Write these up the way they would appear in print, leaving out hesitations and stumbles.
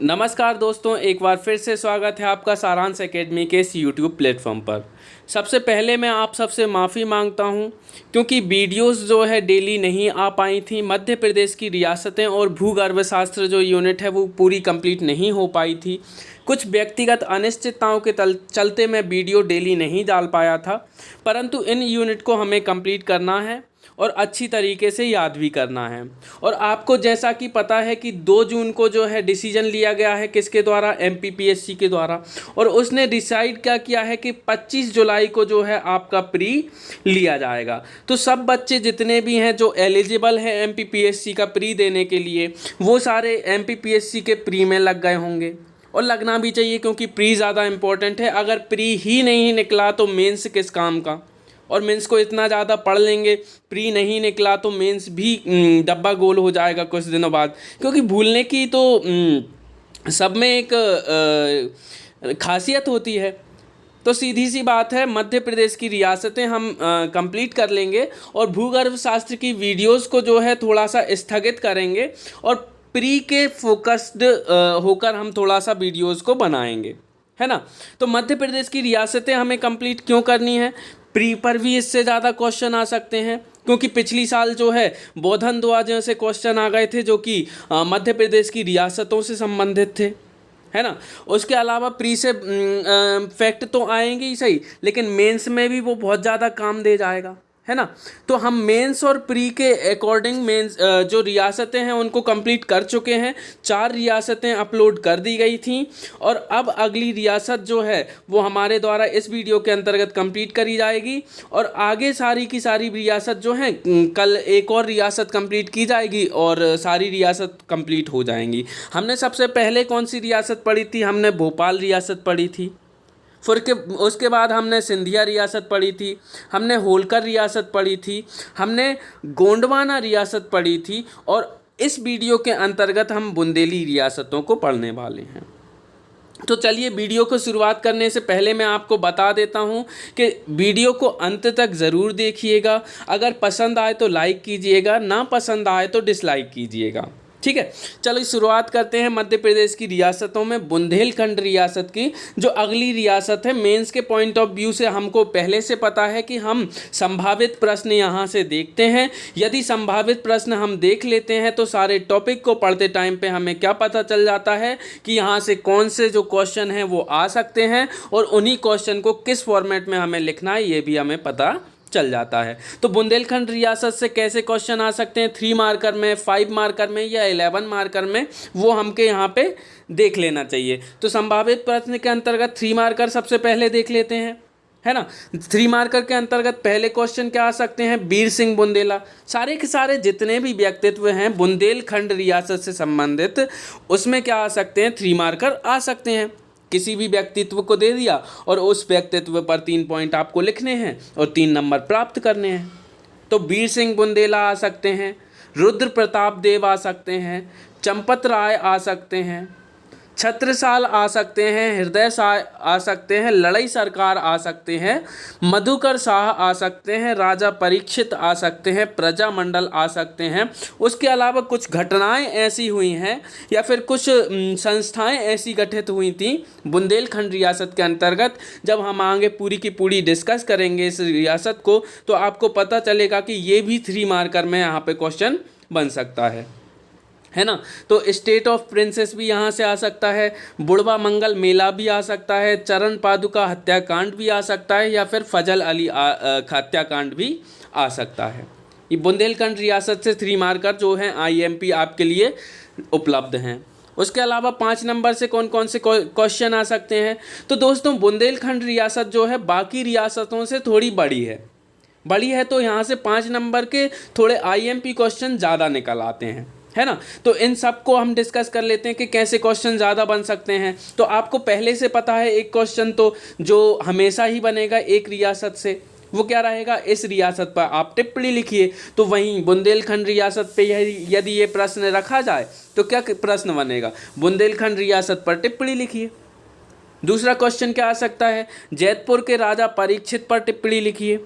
नमस्कार दोस्तों, एक बार फिर से स्वागत है आपका सारांश एकेडमी के इस यूट्यूब प्लेटफॉर्म पर। सबसे पहले मैं आप सबसे माफ़ी मांगता हूं क्योंकि वीडियोस जो है डेली नहीं आ पाई थी। मध्य प्रदेश की रियासतें और भूगर्भशास्त्र जो यूनिट है वो पूरी कंप्लीट नहीं हो पाई थी। कुछ व्यक्तिगत अनिश्चितताओं के चलते मैं वीडियो डेली नहीं डाल पाया था, परंतु इन यूनिट को हमें कंप्लीट करना है और अच्छी तरीके से याद भी करना है। और आपको जैसा कि पता है कि 2 जून को जो है डिसीजन लिया गया है किसके द्वारा, एमपीपीएससी के द्वारा, और उसने डिसाइड क्या किया है कि 25 जुलाई को जो है आपका प्री लिया जाएगा। तो सब बच्चे जितने भी हैं जो एलिजिबल हैं एमपीपीएससी का प्री देने के लिए, वो सारे एमपीपीएससी के प्री में लग गए होंगे और लगना भी चाहिए, क्योंकि प्री ज़्यादा इम्पोर्टेंट है। अगर प्री ही नहीं निकला तो मेंस किस काम का। और मेंस को इतना ज़्यादा पढ़ लेंगे, प्री नहीं निकला तो मेंस भी डब्बा गोल हो जाएगा कुछ दिनों बाद, क्योंकि भूलने की तो सब में एक खासियत होती है। तो सीधी सी बात है, मध्य प्रदेश की रियासतें हम कंप्लीट कर लेंगे और भूगर्भ शास्त्र की वीडियोस को जो है थोड़ा सा स्थगित करेंगे और प्री के फोकस्ड होकर हम थोड़ा सा वीडियोस को बनाएंगे, है ना। तो मध्य प्रदेश की रियासतें हमें कंप्लीट क्यों करनी है? प्री पर भी इससे ज़्यादा क्वेश्चन आ सकते हैं, क्योंकि पिछली साल जो है बोधन दुआ जैसे क्वेश्चन आ गए थे जो कि मध्य प्रदेश की रियासतों से संबंधित थे, है ना। उसके अलावा प्री से फैक्ट तो आएंगे ही सही, लेकिन मेंस में भी वो बहुत ज़्यादा काम दे जाएगा, है ना। तो हम मेंस और प्री के अकॉर्डिंग मेंस जो रियासतें हैं उनको कंप्लीट कर चुके हैं। 4 रियासतें अपलोड कर दी गई थी और अब अगली रियासत जो है वो हमारे द्वारा इस वीडियो के अंतर्गत कंप्लीट करी जाएगी और आगे सारी की सारी रियासत जो हैं, कल एक और रियासत कंप्लीट की जाएगी और सारी रियासत कंप्लीट हो जाएंगी। हमने सबसे पहले कौन सी रियासत पढ़ी थी? हमने भोपाल रियासत पढ़ी थी। फिर उसके बाद हमने सिंधिया रियासत पढ़ी थी, हमने होलकर रियासत पढ़ी थी, हमने गोंडवाना रियासत पढ़ी थी और इस वीडियो के अंतर्गत हम बुंदेली रियासतों को पढ़ने वाले हैं। तो चलिए, वीडियो को शुरुआत करने से पहले मैं आपको बता देता हूं कि वीडियो को अंत तक ज़रूर देखिएगा। अगर पसंद आए तो लाइक कीजिएगा, ना पसंद आए तो डिसलाइक कीजिएगा, ठीक है। चलो शुरुआत करते हैं मध्य प्रदेश की रियासतों में बुंदेलखंड रियासत की, जो अगली रियासत है। मेंस के पॉइंट ऑफ व्यू से हमको पहले से पता है कि हम संभावित प्रश्न यहाँ से देखते हैं। यदि संभावित प्रश्न हम देख लेते हैं तो सारे टॉपिक को पढ़ते टाइम पे हमें क्या पता चल जाता है कि यहाँ से कौन से जो क्वेश्चन हैं वो आ सकते हैं और उन्हीं क्वेश्चन को किस फॉर्मेट में हमें लिखना है ये भी हमें पता चल जाता है। तो बुंदेलखंड रियासत से कैसे क्वेश्चन आ सकते हैं, 3 मार्कर में, 5 मार्कर में या 11 मार्कर में, वो हमके यहाँ पे देख लेना चाहिए। तो संभावित प्रश्न के अंतर्गत 3 मार्कर सबसे पहले देख लेते हैं, है ना। 3 मार्कर के अंतर्गत पहले क्वेश्चन क्या आ सकते हैं? वीर सिंह बुंदेला। सारे के सारे जितने भी व्यक्तित्व हैं बुंदेलखंड रियासत से संबंधित, उसमें क्या आ सकते हैं? 3 मार्कर आ सकते हैं। किसी भी व्यक्तित्व को दे दिया और उस व्यक्तित्व पर 3 पॉइंट आपको लिखने हैं और 3 नंबर प्राप्त करने हैं। तो वीर सिंह बुंदेला आ सकते हैं, रुद्र प्रताप देव आ सकते हैं, चंपत राय आ सकते हैं, छत्रसाल आ सकते हैं, हृदय शाह आ सकते हैं, लड़ई सरकार आ सकते हैं, मधुकर शाह आ सकते हैं, राजा परीक्षित आ सकते हैं, प्रजामंडल आ सकते हैं। उसके अलावा कुछ घटनाएं ऐसी हुई हैं या फिर कुछ संस्थाएं ऐसी गठित हुई थी बुंदेलखंड रियासत के अंतर्गत। जब हम आगे पूरी की पूरी डिस्कस करेंगे इस रियासत को तो आपको पता चलेगा कि ये भी 3 मार्कर में यहाँ पे क्वेश्चन बन सकता है ना। तो स्टेट ऑफ प्रिंसेस भी यहाँ से आ सकता है, बुढ़वा मंगल मेला भी आ सकता है, चरण पादुका हत्याकांड भी आ सकता है या फिर फजल अली हत्याकांड भी आ सकता है। ये बुंदेलखंड रियासत से 3 मार्कर जो हैं आईएमपी आपके लिए उपलब्ध हैं। उसके अलावा 5 नंबर से कौन कौन से क्वेश्चन आ सकते हैं? तो दोस्तों, बुंदेलखंड रियासत जो है बाकी रियासतों से थोड़ी बड़ी है तो यहाँ से 5 नंबर के थोड़े आईएमपी क्वेश्चन ज़्यादा निकल आते हैं, है ना। तो इन सब को हम डिस्कस कर लेते हैं कि कैसे क्वेश्चन ज़्यादा बन सकते हैं। तो आपको पहले से पता है एक क्वेश्चन तो जो हमेशा ही बनेगा एक रियासत से, वो क्या रहेगा? इस रियासत पर आप टिप्पणी लिखिए। तो वहीं बुंदेलखंड रियासत पे यदि ये प्रश्न रखा जाए तो क्या प्रश्न बनेगा? बुंदेलखंड रियासत पर टिप्पणी लिखिए। दूसरा क्वेश्चन क्या आ सकता है? जैतपुर के राजा परीक्षित पर टिप्पणी लिखिए।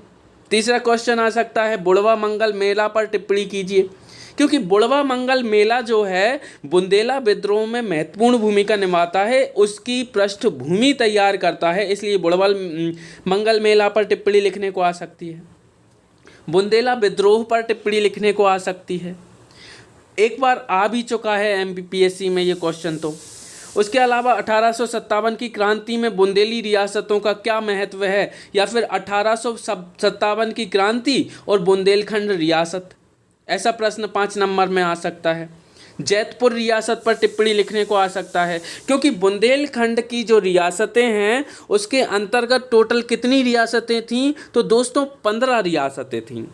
तीसरा क्वेश्चन आ सकता है बुढ़वा मंगल मेला पर टिप्पणी कीजिए। क्योंकि बुढ़वा मंगल मेला जो है बुंदेला विद्रोह में महत्वपूर्ण भूमिका निभाता है, उसकी पृष्ठभूमि तैयार करता है, इसलिए बुढ़वा मंगल मेला पर टिप्पणी लिखने को आ सकती है, बुंदेला विद्रोह पर टिप्पणी लिखने को आ सकती है। एक बार आ भी चुका है एमपीएससी में ये क्वेश्चन। तो उसके अलावा 1857 की क्रांति में बुंदेली रियासतों का क्या महत्व है, या फिर 1857 की क्रांति और बुंदेलखंड रियासत, ऐसा प्रश्न 5 नंबर में आ सकता है। जैतपुर रियासत पर टिप्पणी लिखने को आ सकता है, क्योंकि बुंदेलखंड की जो रियासतें हैं उसके अंतर्गत टोटल कितनी रियासतें थीं, तो दोस्तों 15 रियासतें थीं,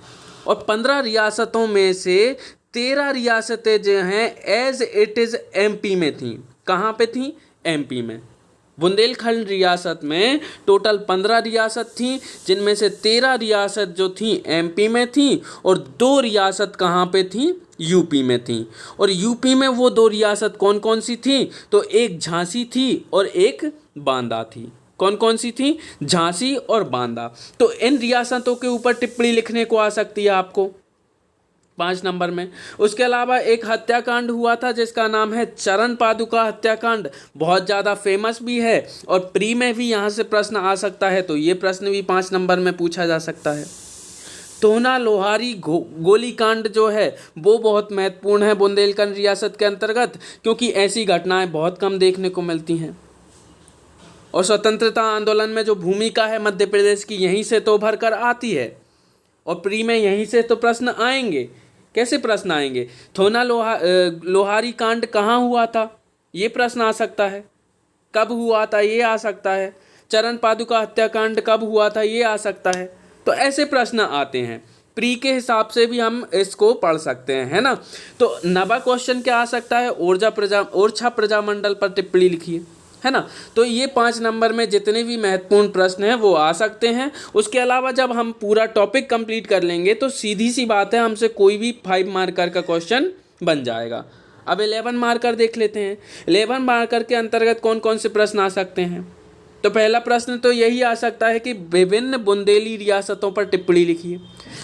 और 15 रियासतों में से 13 रियासतें जो हैं एज इट इज़ एमपी में थीं। कहाँ पे थीं? एमपी में। बुंदेलखंड रियासत में टोटल 15 रियासत थीं, जिनमें से 13 रियासत जो थीं एमपी में थीं, और 2 रियासत कहाँ पे थीं? यूपी में थीं। और यूपी में वो 2 रियासत कौन कौन सी थीं? तो एक झांसी थी और एक बांदा थी। कौन कौन सी थी? झांसी और बांदा। तो इन रियासतों के ऊपर टिप्पणी लिखने को आ सकती है आपको 5 नंबर में। उसके अलावा एक हत्याकांड हुआ था जिसका नाम है चरण पादुका हत्याकांड, बहुत ज़्यादा फेमस भी है और प्री में भी यहाँ से प्रश्न आ सकता है, तो ये प्रश्न भी 5 नंबर में पूछा जा सकता है। तोहना लोहारी गोलीकांड जो है वो बहुत महत्वपूर्ण है बुंदेलखंड रियासत के अंतर्गत, क्योंकि ऐसी घटनाएं बहुत कम देखने को मिलती हैं। और स्वतंत्रता आंदोलन में जो भूमिका है मध्य प्रदेश की, यहीं से तो उभर कर आती है, और प्री में यहीं से तो प्रश्न आएंगे। कैसे प्रश्न आएंगे? थोना लोहारी कांड कहाँ हुआ था, ये प्रश्न आ सकता है। कब हुआ था, ये आ सकता है। चरण पादुका हत्याकांड कब हुआ था, ये आ सकता है। तो ऐसे प्रश्न आते हैं, प्री के हिसाब से भी हम इसको पढ़ सकते हैं, है ना। तो नवा क्वेश्चन क्या आ सकता है? ओरछा प्रजामंडल पर टिप्पणी लिखिए, है ना। तो ये 5 नंबर में जितने भी महत्वपूर्ण प्रश्न हैं वो आ सकते हैं। उसके अलावा जब हम पूरा टॉपिक कंप्लीट कर लेंगे तो सीधी सी बात है, हमसे कोई भी 5 मार्कर का क्वेश्चन बन जाएगा। अब 11 मार्कर देख लेते हैं। 11 मार्कर के अंतर्गत कौन कौन से प्रश्न आ सकते हैं? तो पहला प्रश्न तो यही आ सकता है कि विभिन्न बुंदेली रियासतों पर टिप्पणी लिखिए।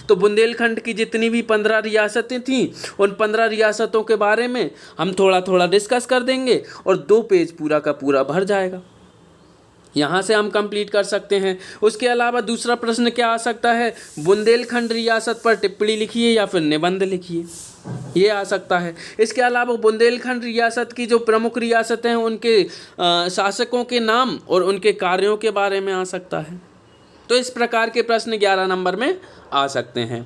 तो बुंदेलखंड की जितनी भी 15 रियासतें थीं, उन 15 रियासतों के बारे में हम थोड़ा थोड़ा डिस्कस कर देंगे और 2 पेज पूरा का पूरा भर जाएगा। यहाँ से हम कंप्लीट कर सकते हैं। उसके अलावा दूसरा प्रश्न क्या आ सकता है? बुंदेलखंड रियासत पर टिप्पणी लिखिए या फिर निबंध लिखिए, ये आ सकता है। इसके अलावा बुंदेलखंड रियासत की जो प्रमुख रियासतें हैं उनके शासकों के नाम और उनके कार्यों के बारे में आ सकता है। तो इस प्रकार के प्रश्न 11 नंबर में आ सकते हैं।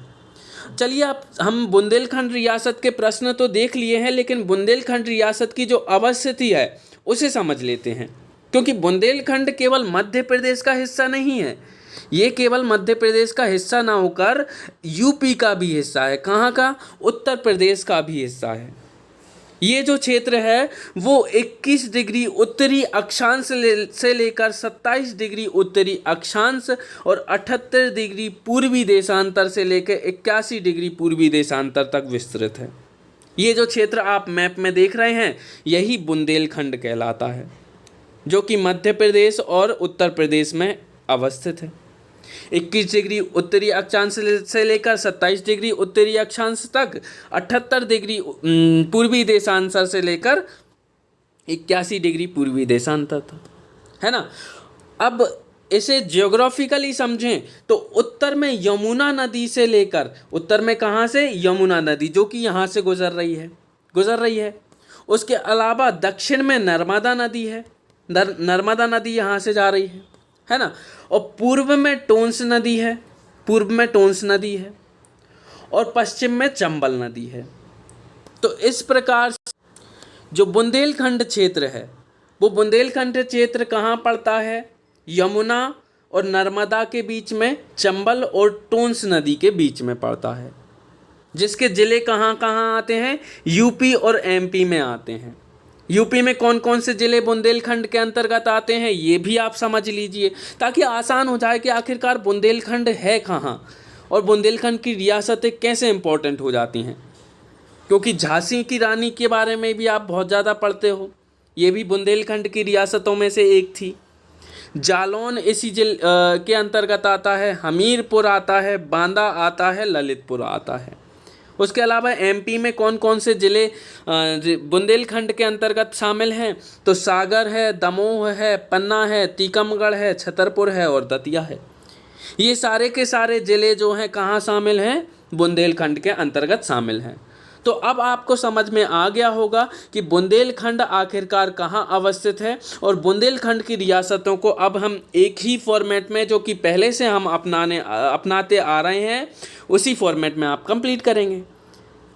चलिए अब हम बुंदेलखंड रियासत के प्रश्न तो देख लिए हैं, लेकिन बुंदेलखंड रियासत की जो अवस्थिति है उसे समझ लेते हैं, क्योंकि बुंदेलखंड केवल मध्य प्रदेश का हिस्सा नहीं है। ये केवल मध्य प्रदेश का हिस्सा ना होकर यूपी का भी हिस्सा है। कहाँ का? उत्तर प्रदेश का भी हिस्सा है। ये जो क्षेत्र है वो 21 डिग्री उत्तरी अक्षांश से लेकर 27 डिग्री उत्तरी अक्षांश और 78 डिग्री पूर्वी देशांतर से लेकर 81 डिग्री पूर्वी देशांतर तक विस्तृत है। ये जो क्षेत्र आप मैप में देख रहे हैं यही बुंदेलखंड कहलाता है, जो कि मध्य प्रदेश और उत्तर प्रदेश में अवस्थित है। 21 डिग्री उत्तरी अक्षांश से लेकर 27 डिग्री उत्तरी अक्षांश तक, 78 डिग्री पूर्वी देशांतर से लेकर 81 डिग्री पूर्वी देशांतर तक, है ना। अब इसे ज्योग्राफिकली समझें तो उत्तर में यमुना नदी से लेकर, उत्तर में कहाँ से? यमुना नदी, जो कि यहाँ से गुजर रही है। उसके अलावा दक्षिण में नर्मदा नदी है, नर्मदा नदी यहाँ से जा रही है ना। और पूर्व में टोंस नदी है, और पश्चिम में चंबल नदी है। तो इस प्रकार जो बुंदेलखंड क्षेत्र है वो बुंदेलखंड क्षेत्र कहाँ पड़ता है? यमुना और नर्मदा के बीच में, चंबल और टोंस नदी के बीच में पड़ता है, जिसके ज़िले कहाँ कहाँ आते हैं? यूपी और एमपी में आते हैं। यूपी में कौन कौन से ज़िले बुंदेलखंड के अंतर्गत आते हैं ये भी आप समझ लीजिए, ताकि आसान हो जाए कि आखिरकार बुंदेलखंड है कहाँ और बुंदेलखंड की रियासतें कैसे इंपॉर्टेंट हो जाती हैं। क्योंकि झांसी की रानी के बारे में भी आप बहुत ज़्यादा पढ़ते हो, ये भी बुंदेलखंड की रियासतों में से एक थी। जालौन इसी जिले के अंतर्गत आता है, हमीरपुर आता है, बांदा आता है, ललितपुर आता है। उसके अलावा एमपी में कौन कौन से ज़िले बुंदेलखंड के अंतर्गत शामिल हैं? तो सागर है, दमोह है, पन्ना है, टीकमगढ़ है, छतरपुर है और दतिया है। ये सारे के सारे ज़िले जो हैं कहाँ शामिल हैं? बुंदेलखंड के अंतर्गत शामिल हैं। तो अब आपको समझ में आ गया होगा कि बुंदेलखंड आखिरकार कहाँ अवस्थित है, और बुंदेलखंड की रियासतों को अब हम एक ही फॉर्मेट में, जो कि पहले से हम अपनाते आ रहे हैं, उसी फॉर्मेट में आप कंप्लीट करेंगे।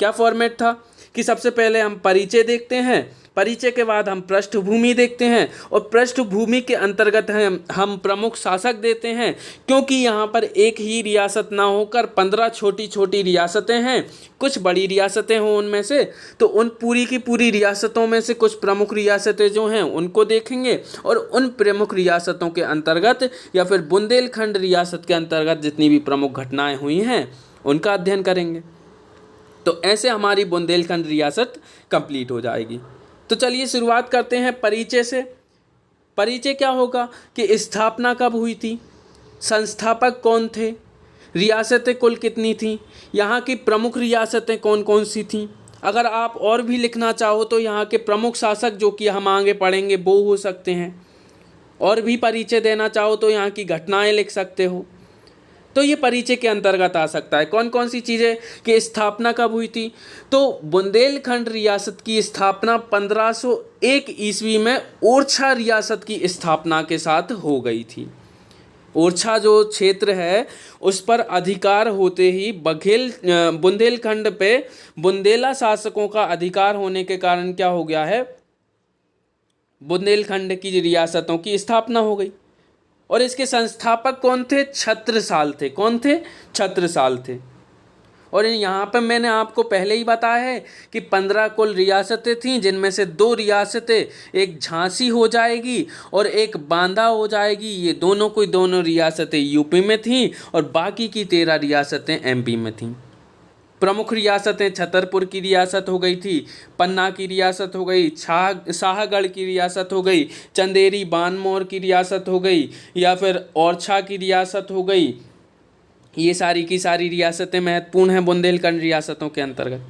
क्या फॉर्मेट था कि सबसे पहले हम परिचय देखते हैं, परिचय के बाद हम पृष्ठभूमि देखते हैं, और पृष्ठभूमि के अंतर्गत हम प्रमुख शासक देते हैं, क्योंकि यहाँ पर एक ही रियासत ना होकर 15 छोटी छोटी रियासतें हैं, कुछ बड़ी रियासतें हों उनमें से, तो उन पूरी की पूरी रियासतों में से कुछ प्रमुख रियासतें जो हैं उनको देखेंगे, और उन प्रमुख रियासतों के अंतर्गत या फिर बुंदेलखंड रियासत के अंतर्गत जितनी भी प्रमुख घटनाएँ हुई हैं उनका अध्ययन करेंगे। तो ऐसे हमारी बुंदेलखंड रियासत कंप्लीट हो जाएगी। तो चलिए शुरुआत करते हैं परिचय से। परिचय क्या होगा कि स्थापना कब हुई थी, संस्थापक कौन थे, रियासतें कुल कितनी थीं, यहाँ की प्रमुख रियासतें कौन कौन सी थीं। अगर आप और भी लिखना चाहो तो यहाँ के प्रमुख शासक जो कि हम आगे पढ़ेंगे वो हो सकते हैं, और भी परिचय देना चाहो तो यहाँ की घटनाएं लिख सकते हो। तो ये परिचय के अंतर्गत आ सकता है। कौन कौन सी चीज़ें कि स्थापना कब हुई थी? तो बुंदेलखंड रियासत की स्थापना 1501 ईस्वी में ओरछा रियासत की स्थापना के साथ हो गई थी। ओरछा जो क्षेत्र है उस पर अधिकार होते ही बुंदेलखंड पे बुंदेला शासकों का अधिकार होने के कारण क्या हो गया है, बुंदेलखंड की रियासतों की स्थापना हो गई। और इसके संस्थापक कौन थे? छत्रसाल थे। कौन थे? छत्रसाल थे। और यहाँ पर मैंने आपको पहले ही बताया है कि 15 कुल रियासतें थीं, जिनमें से 2 रियासतें, एक झांसी हो जाएगी और एक बांदा हो जाएगी। ये दोनों रियासतें यूपी में थीं और बाकी की 13 रियासतें एमपी में थीं। प्रमुख रियासतें छतरपुर की रियासत हो गई थी, पन्ना की रियासत हो गई, शाहगढ़ की रियासत हो गई, चंदेरी बानमोर की रियासत हो गई, या फिर ओरछा की रियासत हो गई। ये सारी की सारी रियासतें महत्वपूर्ण हैं बुंदेलखंड रियासतों के अंतर्गत,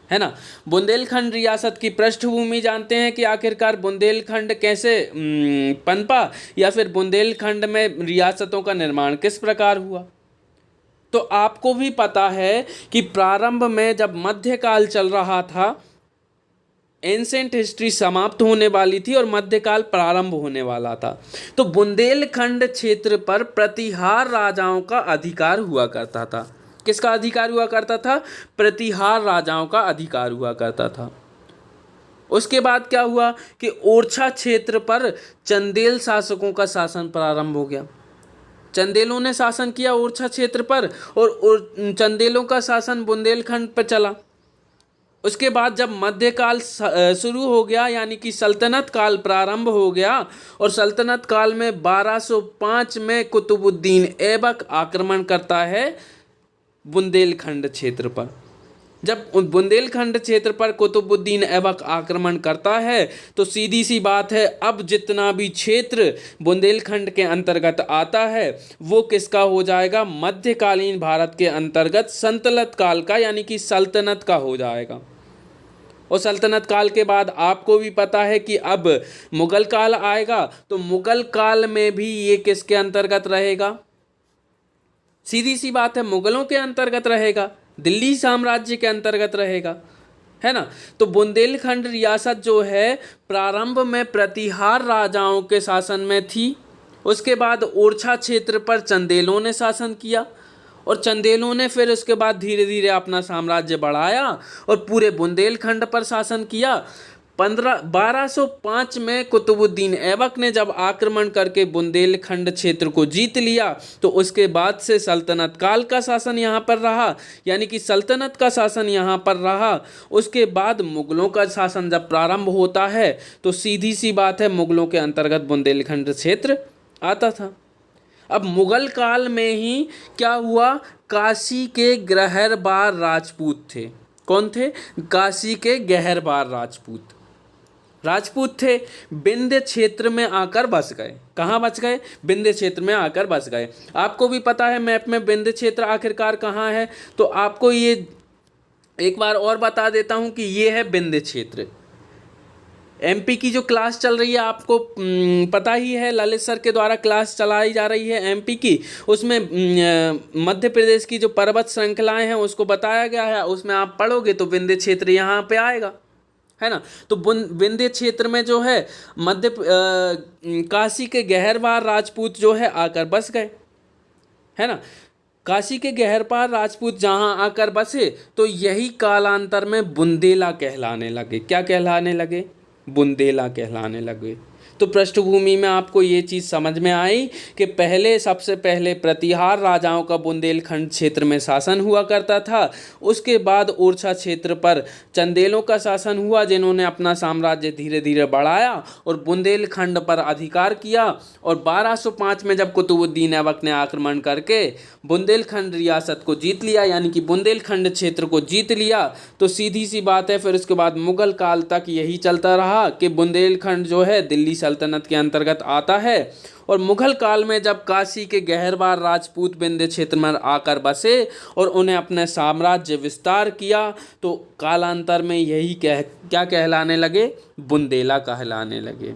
है ना। बुंदेलखंड रियासत की पृष्ठभूमि जानते हैं कि आखिरकार बुंदेलखंड कैसे पनपा, या फिर बुंदेलखंड में रियासतों का निर्माण किस प्रकार हुआ। तो आपको भी पता है कि प्रारंभ में जब मध्यकाल चल रहा था, एंसेंट हिस्ट्री समाप्त होने वाली थी और मध्यकाल प्रारंभ होने वाला था, तो बुंदेलखंड क्षेत्र पर प्रतिहार राजाओं का अधिकार हुआ करता था। किसका अधिकार हुआ करता था? प्रतिहार राजाओं का अधिकार हुआ करता था। उसके बाद क्या हुआ कि ओरछा क्षेत्र पर चंदेल शासकों का शासन प्रारंभ हो गया। चंदेलों ने शासन किया ओरछा क्षेत्र पर, और चंदेलों का शासन बुंदेलखंड पर चला। उसके बाद जब मध्यकाल शुरू हो गया, यानी कि सल्तनत काल प्रारंभ हो गया, और सल्तनत काल में 1205 में कुतुबुद्दीन ऐबक आक्रमण करता है बुंदेलखंड क्षेत्र पर। जब बुंदेलखंड क्षेत्र पर कुतुबुद्दीन ऐबक आक्रमण करता है तो सीधी सी बात है, अब जितना भी क्षेत्र बुंदेलखंड के अंतर्गत आता है वो किसका हो जाएगा? मध्यकालीन भारत के अंतर्गत सल्तनत काल का, यानी कि सल्तनत का हो जाएगा। और सल्तनत काल के बाद आपको भी पता है कि अब मुगल काल आएगा, तो मुगल काल में भी ये किसके अंतर्गत रहेगा? सीधी सी बात है, मुगलों के अंतर्गत रहेगा, दिल्ली साम्राज्य के अंतर्गत रहेगा, है ना। तो बुंदेलखंड रियासत जो है प्रारंभ में प्रतिहार राजाओं के शासन में थी। उसके बाद ओरछा क्षेत्र पर चंदेलों ने शासन किया, और चंदेलों ने फिर उसके बाद धीरे धीरे अपना साम्राज्य बढ़ाया और पूरे बुंदेलखंड पर शासन किया। 1205 में कुतुबुद्दीन ऐबक ने जब आक्रमण करके बुंदेलखंड क्षेत्र को जीत लिया, तो उसके बाद से सल्तनत काल का शासन यहाँ पर रहा, यानी कि सल्तनत का शासन यहाँ पर रहा। उसके बाद मुगलों का शासन जब प्रारंभ होता है तो सीधी सी बात है, मुगलों के अंतर्गत बुंदेलखंड क्षेत्र आता था। अब मुगल काल में ही क्या हुआ? काशी के गहरबार राजपूत थे। कौन थे? काशी के गहरबार राजपूत थे। विंध्य क्षेत्र में आकर बस गए। कहाँ बस गए? विंध्य क्षेत्र में आकर बस गए। आपको भी पता है मैप में विंध्य क्षेत्र आखिरकार कहाँ है, तो आपको ये एक बार और बता देता हूँ कि ये है विंध्य क्षेत्र। एमपी की जो क्लास चल रही है आपको पता ही है, ललित सर के द्वारा क्लास चलाई जा रही है एमपी की। उसमें मध्य प्रदेश की जो पर्वत श्रृंखलाएं हैं उसको बताया गया है, उसमें आप पढ़ोगे तो विंध्य क्षेत्र यहाँ पे आएगा, है ना। तो विंध्य क्षेत्र में जो है काशी के गहरवार राजपूत जो है आकर बस गए, है ना। काशी के गहरपार राजपूत जहां आकर बसे तो यही कालांतर में बुंदेला कहलाने लगे। क्या कहलाने लगे? बुंदेला कहलाने लगे। तो पृष्ठभूमि में आपको ये चीज़ समझ में आई कि सबसे पहले प्रतिहार राजाओं का बुंदेलखंड क्षेत्र में शासन हुआ करता था। उसके बाद ओरछा क्षेत्र पर चंदेलों का शासन हुआ, जिन्होंने अपना साम्राज्य धीरे धीरे बढ़ाया और बुंदेलखंड पर अधिकार किया। और 1205 में जब कुतुबुद्दीन ऐबक ने आक्रमण करके बुंदेलखंड रियासत को जीत लिया, यानी कि बुंदेलखंड क्षेत्र को जीत लिया, तो सीधी सी बात है फिर उसके बाद मुगल काल तक यही चलता रहा कि बुंदेलखंड जो है दिल्ली सल्तनत के अंतर्गत आता है। और मुगल काल में जब काशी के गहरवार राजपूत विंध्य क्षेत्र में आकर बसे और उन्हें अपने साम्राज्य विस्तार किया, तो कालांतर में यही क्या कहलाने लगे? बुंदेला कहलाने लगे।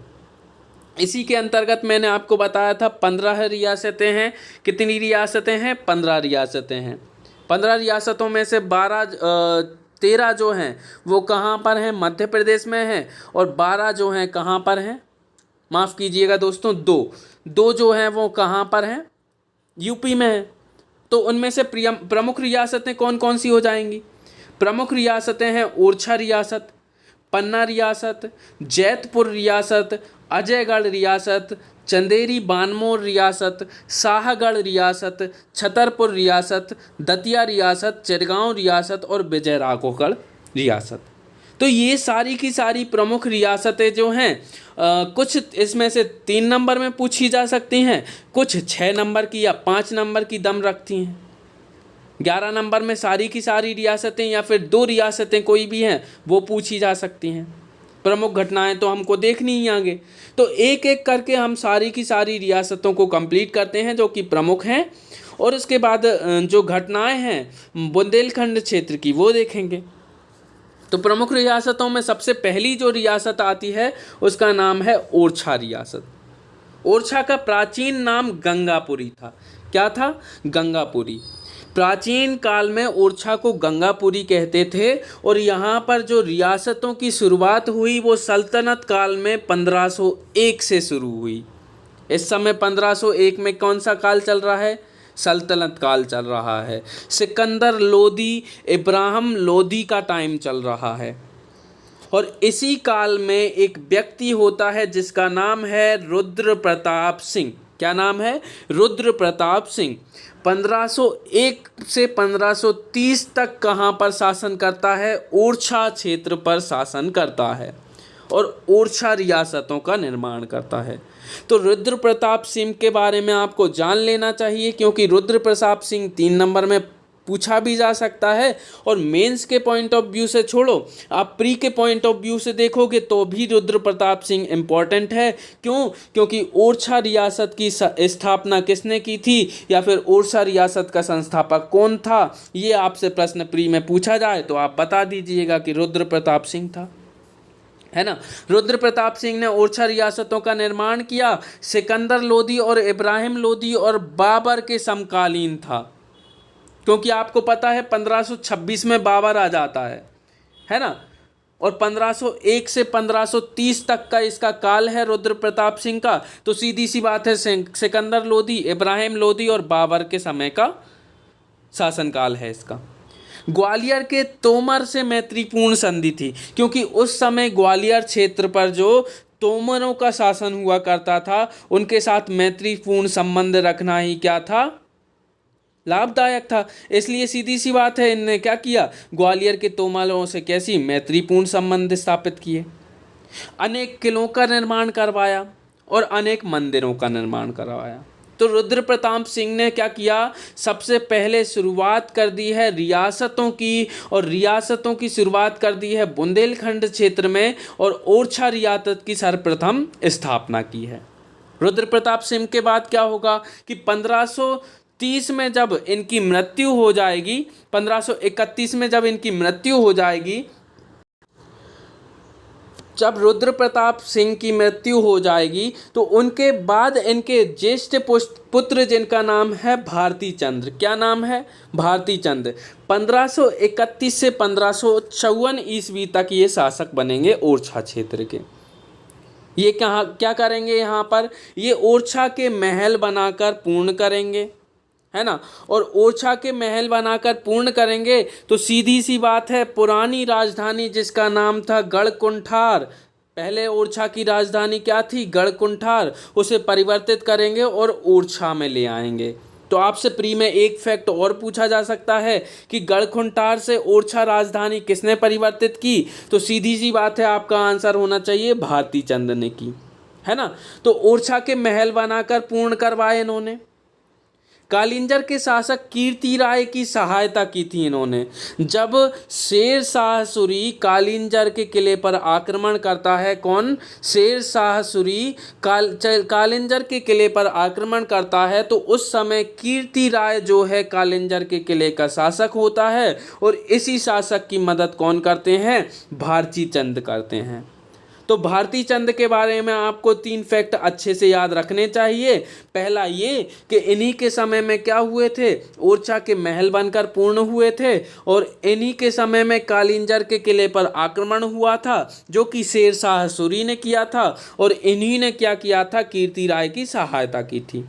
इसी के अंतर्गत मैंने आपको बताया था 15 रियासतें हैं। कितनी रियासतें हैं? 15 रियासतें हैं। 15 रियासतों में से 13 जो हैं वो कहाँ पर हैं? मध्य प्रदेश में हैं। और 12 जो हैं कहाँ पर हैं? माफ़ कीजिएगा दोस्तों, दो जो हैं वो कहाँ पर हैं? यूपी में हैं। तो उनमें से प्रमुख रियासतें कौन कौन सी हो जाएंगी? प्रमुख रियासतें हैं ओरछा रियासत, पन्ना रियासत, जैतपुर रियासत, अजयगढ़ रियासत, चंदेरी बानमोर रियासत, शाहगढ़ रियासत, छतरपुर रियासत, दतिया रियासत, चिरगांव रियासत और विजयराघवगढ़ रियासत। तो ये सारी की सारी प्रमुख रियासतें जो हैं कुछ इसमें से 3 नंबर में पूछी जा सकती हैं, कुछ 6 नंबर की या 5 नंबर की दम रखती हैं। 11 नंबर में सारी की सारी रियासतें या फिर 2 रियासतें कोई भी हैं वो पूछी जा सकती हैं। प्रमुख घटनाएं तो हमको देखनी ही आगे। तो एक एक करके हम सारी की सारी रियासतों को कंप्लीट करते हैं जो कि प्रमुख हैं, और उसके बाद जो घटनाएं हैं बुंदेलखंड क्षेत्र की वो देखेंगे। तो प्रमुख रियासतों में सबसे पहली जो रियासत आती है उसका नाम है ओरछा रियासत। ओरछा का प्राचीन नाम गंगापुरी था। क्या था? गंगापुरी। प्राचीन काल में ओरछा को गंगापुरी कहते थे। और यहाँ पर जो रियासतों की शुरुआत हुई वो सल्तनत काल में 1501 से शुरू हुई। इस समय 1501 में कौन सा काल चल रहा है? सल्तनत काल चल रहा है। सिकंदर लोदी, इब्राहिम लोदी का टाइम चल रहा है। और इसी काल में एक व्यक्ति होता है जिसका नाम है रुद्र प्रताप सिंह। क्या नाम है? रुद्र प्रताप सिंह। 1501 से 1530 तक कहाँ पर शासन करता है? ओरछा क्षेत्र पर शासन करता है और ओरछा रियासतों का निर्माण करता है। तो रुद्र प्रताप सिंह के बारे में आपको जान लेना चाहिए, क्योंकि रुद्र प्रताप सिंह 3 नंबर में पूछा भी जा सकता है। और मेंस के पॉइंट ऑफ व्यू से छोड़ो, आप प्री के पॉइंट ऑफ व्यू से देखोगे तो भी रुद्र प्रताप सिंह इम्पॉर्टेंट है। क्यों? क्योंकि ओरछा रियासत की स्थापना किसने की थी, या फिर ओरछा रियासत का संस्थापक कौन था, ये आपसे प्रश्न प्री में पूछा जाए तो आप बता दीजिएगा कि रुद्र प्रताप सिंह था, है ना। रुद्र प्रताप सिंह ने ओरछा रियासतों का निर्माण किया। सिकंदर लोदी और इब्राहिम लोदी और बाबर के समकालीन था, क्योंकि आपको पता है 1526 में बाबर आ जाता है ना। और 1501 से 1530 तक का इसका काल है रुद्र प्रताप सिंह का। तो सीधी सी बात है, सिकंदर लोदी, इब्राहिम लोदी और बाबर के समय का शासनकाल है इसका। ग्वालियर के तोमर से मैत्रीपूर्ण संधि थी, क्योंकि उस समय ग्वालियर क्षेत्र पर जो तोमरों का शासन हुआ करता था उनके साथ मैत्रीपूर्ण संबंध रखना ही क्या था? लाभदायक था। इसलिए सीधी सी बात है, इनने क्या किया? ग्वालियर के तोमरों से कैसी मैत्रीपूर्ण संबंध स्थापित किए। अनेक किलों का निर्माण करवाया और अनेक मंदिरों का निर्माण करवाया। तो रुद्र प्रताप सिंह ने क्या किया? सबसे पहले शुरुआत कर दी है रियासतों की, और रियासतों की शुरुआत कर दी है बुंदेलखंड क्षेत्र में, और ओरछा रियासत की सर्वप्रथम स्थापना की है। रुद्र प्रताप सिंह के बाद क्या होगा कि 1531 में जब इनकी मृत्यु हो जाएगी, 1531 में जब इनकी मृत्यु हो जाएगी, जब रुद्र प्रताप सिंह की मृत्यु हो जाएगी, तो उनके बाद इनके ज्येष्ठ पुत्र जिनका नाम है भारती चंद्र, क्या नाम है, भारती चंद्र, 1531 से 1554 ईस्वी तक ये शासक बनेंगे ओरछा क्षेत्र के। ये क्या करेंगे यहाँ पर, ये ओरछा के महल बनाकर पूर्ण करेंगे, है ना। और ओरछा के महल बनाकर पूर्ण करेंगे तो सीधी सी बात है, पुरानी राजधानी जिसका नाम था गढ़कुंठार, पहले ओरछा की राजधानी क्या थी, गढ़कुंठार, उसे परिवर्तित करेंगे और ओरछा में ले आएंगे। तो आपसे प्री में एक फैक्ट और पूछा जा सकता है कि गढ़कुंठार से ओरछा राजधानी किसने परिवर्तित की, तो सीधी सी बात है, आपका आंसर होना चाहिए भारती चंद्र ने की, है ना। तो ओरछा के महल बनाकर पूर्ण करवाए इन्होंने। कालिंजर के शासक कीर्ति राय की सहायता की थी इन्होंने। जब शेर शाह सूरी कालिंजर के किले पर आक्रमण करता है, कौन, शेर शाह सूरी कालिंजर के किले पर आक्रमण करता है, तो उस समय कीर्ति राय जो है कालिंजर के किले का शासक होता है, और इसी शासक की मदद कौन करते हैं, भारती चंद करते हैं। तो भारती चंद के बारे में आपको 3 फैक्ट अच्छे से याद रखने चाहिए। पहला ये कि इन्हीं के समय में क्या हुए थे, ओरछा के महल बनकर पूर्ण हुए थे, और इन्हीं के समय में कालिंजर के किले पर आक्रमण हुआ था जो कि शेर शाह सूरी ने किया था, और इन्हीं ने क्या किया था, कीर्ति राय की सहायता की थी,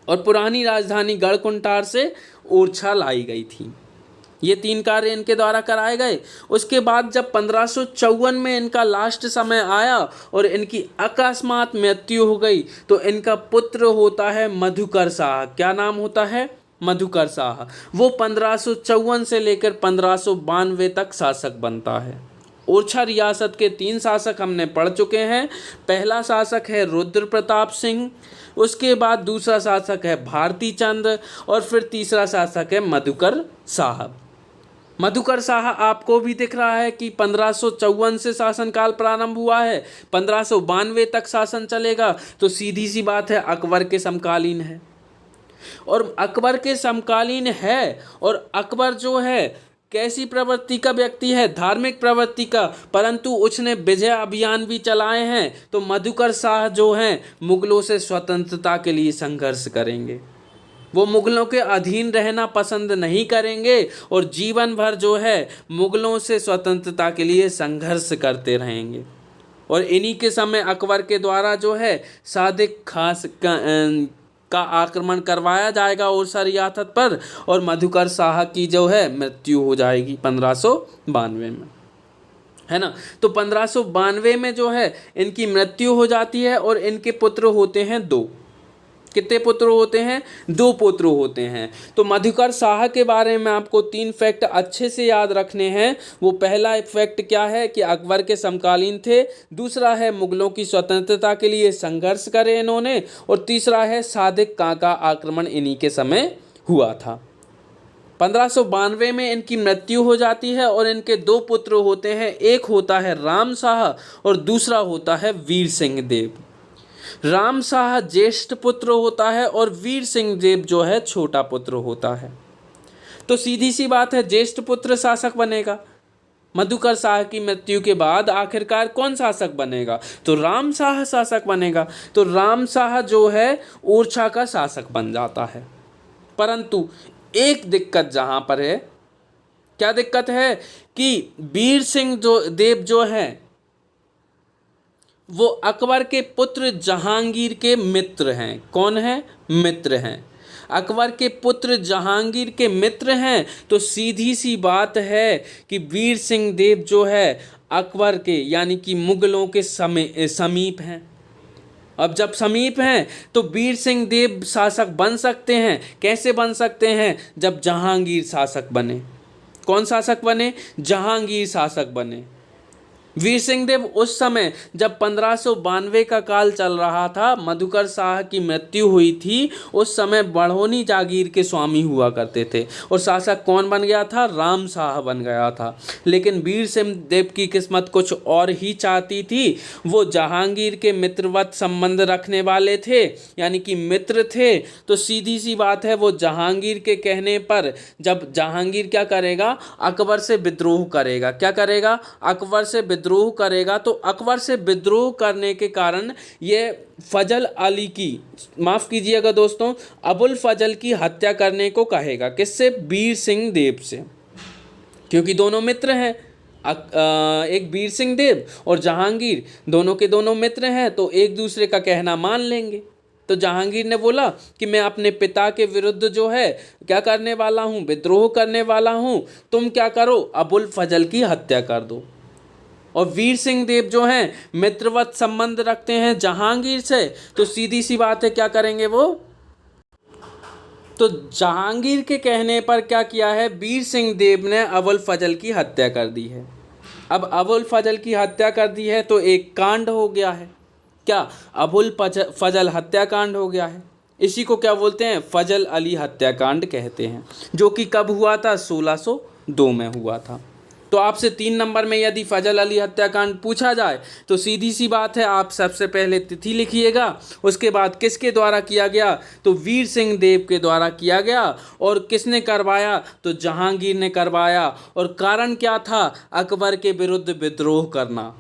और पुरानी राजधानी गढ़कुंठार से ओरछा लाई गई थी। ये 3 कार्य इनके द्वारा कराए गए। उसके बाद जब 1554 में इनका लास्ट समय आया और इनकी अकस्मात मृत्यु हो गई, तो इनका पुत्र होता है मधुकर शाह। क्या नाम होता है, मधुकर शाह। वो 1554 से लेकर 1592 तक शासक बनता है। ओरछा रियासत के 3 शासक हमने पढ़ चुके हैं। पहला शासक है रुद्र प्रताप सिंह, उसके बाद दूसरा शासक है भारती चंद, और फिर तीसरा शासक है मधुकर शाह। मधुकर शाह आपको भी दिख रहा है कि 1554 से शासनकाल प्रारंभ हुआ है, 1592 तक शासन चलेगा, तो सीधी सी बात है अकबर के समकालीन है। और अकबर के समकालीन है, और अकबर जो है कैसी प्रवृत्ति का व्यक्ति है, धार्मिक प्रवृत्ति का, परंतु उसने विजय अभियान भी चलाए हैं। तो मधुकर शाह जो हैं मुगलों से स्वतंत्रता के लिए संघर्ष करेंगे। वो मुगलों के अधीन रहना पसंद नहीं करेंगे, और जीवन भर जो है मुगलों से स्वतंत्रता के लिए संघर्ष करते रहेंगे। और इन्हीं के समय अकबर के द्वारा जो है सादिक खास का आक्रमण करवाया जाएगा ओरछा रियासत पर, और मधुकर शाह की जो है मृत्यु हो जाएगी 1592 में, है ना। तो 1592 में जो है इनकी मृत्यु हो जाती है, और इनके पुत्र होते हैं 2। कितने पुत्र होते हैं, 2 पुत्र होते हैं। तो मधुकर शाह के बारे में आपको 3 फैक्ट अच्छे से याद रखने हैं। वो पहला फैक्ट क्या है कि अकबर के समकालीन थे, दूसरा है मुगलों की स्वतंत्रता के लिए संघर्ष करे इन्होंने, और तीसरा है सादिक खां का आक्रमण इन्हीं के समय हुआ था। 1592 में इनकी मृत्यु हो जाती है, और इनके 2 पुत्र होते हैं, एक होता है राम शाह और दूसरा होता है वीर सिंह देव। राम शाह ज्येष्ठ पुत्र होता है और वीर सिंह देव जो है छोटा पुत्र होता है। तो सीधी सी बात है, ज्येष्ठ पुत्र शासक बनेगा। मधुकर शाह की मृत्यु के बाद आखिरकार कौन शासक बनेगा, तो राम शाह शासक बनेगा। तो राम शाह जो है ओरछा का शासक बन जाता है। परंतु एक दिक्कत जहां पर है, क्या दिक्कत है कि वीर सिंह देव जो है वो अकबर के पुत्र जहांगीर के मित्र हैं। कौन है, मित्र हैं। अकबर के पुत्र जहांगीर के मित्र हैं, तो सीधी सी बात है कि वीर सिंह देव जो है अकबर के यानी कि मुगलों के समीप हैं। अब जब समीप हैं तो वीर सिंह देव शासक बन सकते हैं। कैसे बन सकते हैं, जब जहांगीर शासक बने। कौन शासक बने, जहांगीर शासक बने। वीर सिंह देव उस समय जब 1592 का काल चल रहा था, मधुकर शाह की मृत्यु हुई थी, उस समय बढ़ोनी जागीर के स्वामी हुआ करते थे। और शासक कौन बन गया था? राम शाह बन गया था। लेकिन वीर सिंह देव की किस्मत कुछ और ही चाहती थी। वो जहांगीर के मित्रवत संबंध रखने वाले थे, यानी कि मित्र थे। तो सीधी सी बात है, वो जहांगीर के कहने पर जब जहांगीर क्या करेगा? अकबर से विद्रोह करेगा। क्या करेगा? अकबर से विद्रोह करेगा। तो अकबर से विद्रोह करने के कारण ये फजल अली की, माफ कीजिएगा दोस्तों, अबुल फजल की हत्या करने को कहेगा। किससे? वीर सिंह देव से, क्योंकि दोनों मित्र हैं। एक वीर सिंह देव और जहांगीर दोनों के दोनों मित्र हैं, तो एक दूसरे का कहना मान लेंगे। तो जहांगीर ने बोला कि मैं अपने पिता के विरुद्ध जो है क्या करने वाला हूँ? विद्रोह करने वाला हूँ। तुम क्या करो? अबुल फजल की हत्या कर दो। और वीर सिंह देव जो हैं मित्रवत संबंध रखते हैं जहांगीर से, तो सीधी सी बात है क्या करेंगे वो? तो जहांगीर के कहने पर क्या किया है? वीर सिंह देव ने अबुल फजल की हत्या कर दी है। अब अबुल फजल की हत्या कर दी है तो एक कांड हो गया है। क्या? अबुल फजल हत्याकांड हो गया है। इसी को क्या बोलते हैं? फजल अली हत्याकांड कहते हैं, जो कि कब हुआ था? 1602 में हुआ था। तो आपसे 3 नंबर में यदि फजल अली हत्याकांड पूछा जाए तो सीधी सी बात है, आप सबसे पहले तिथि लिखिएगा, उसके बाद किसके द्वारा किया गया? तो वीर सिंह देव के द्वारा किया गया। और किसने करवाया? तो जहांगीर ने करवाया। और कारण क्या था? अकबर के विरुद्ध विद्रोह करना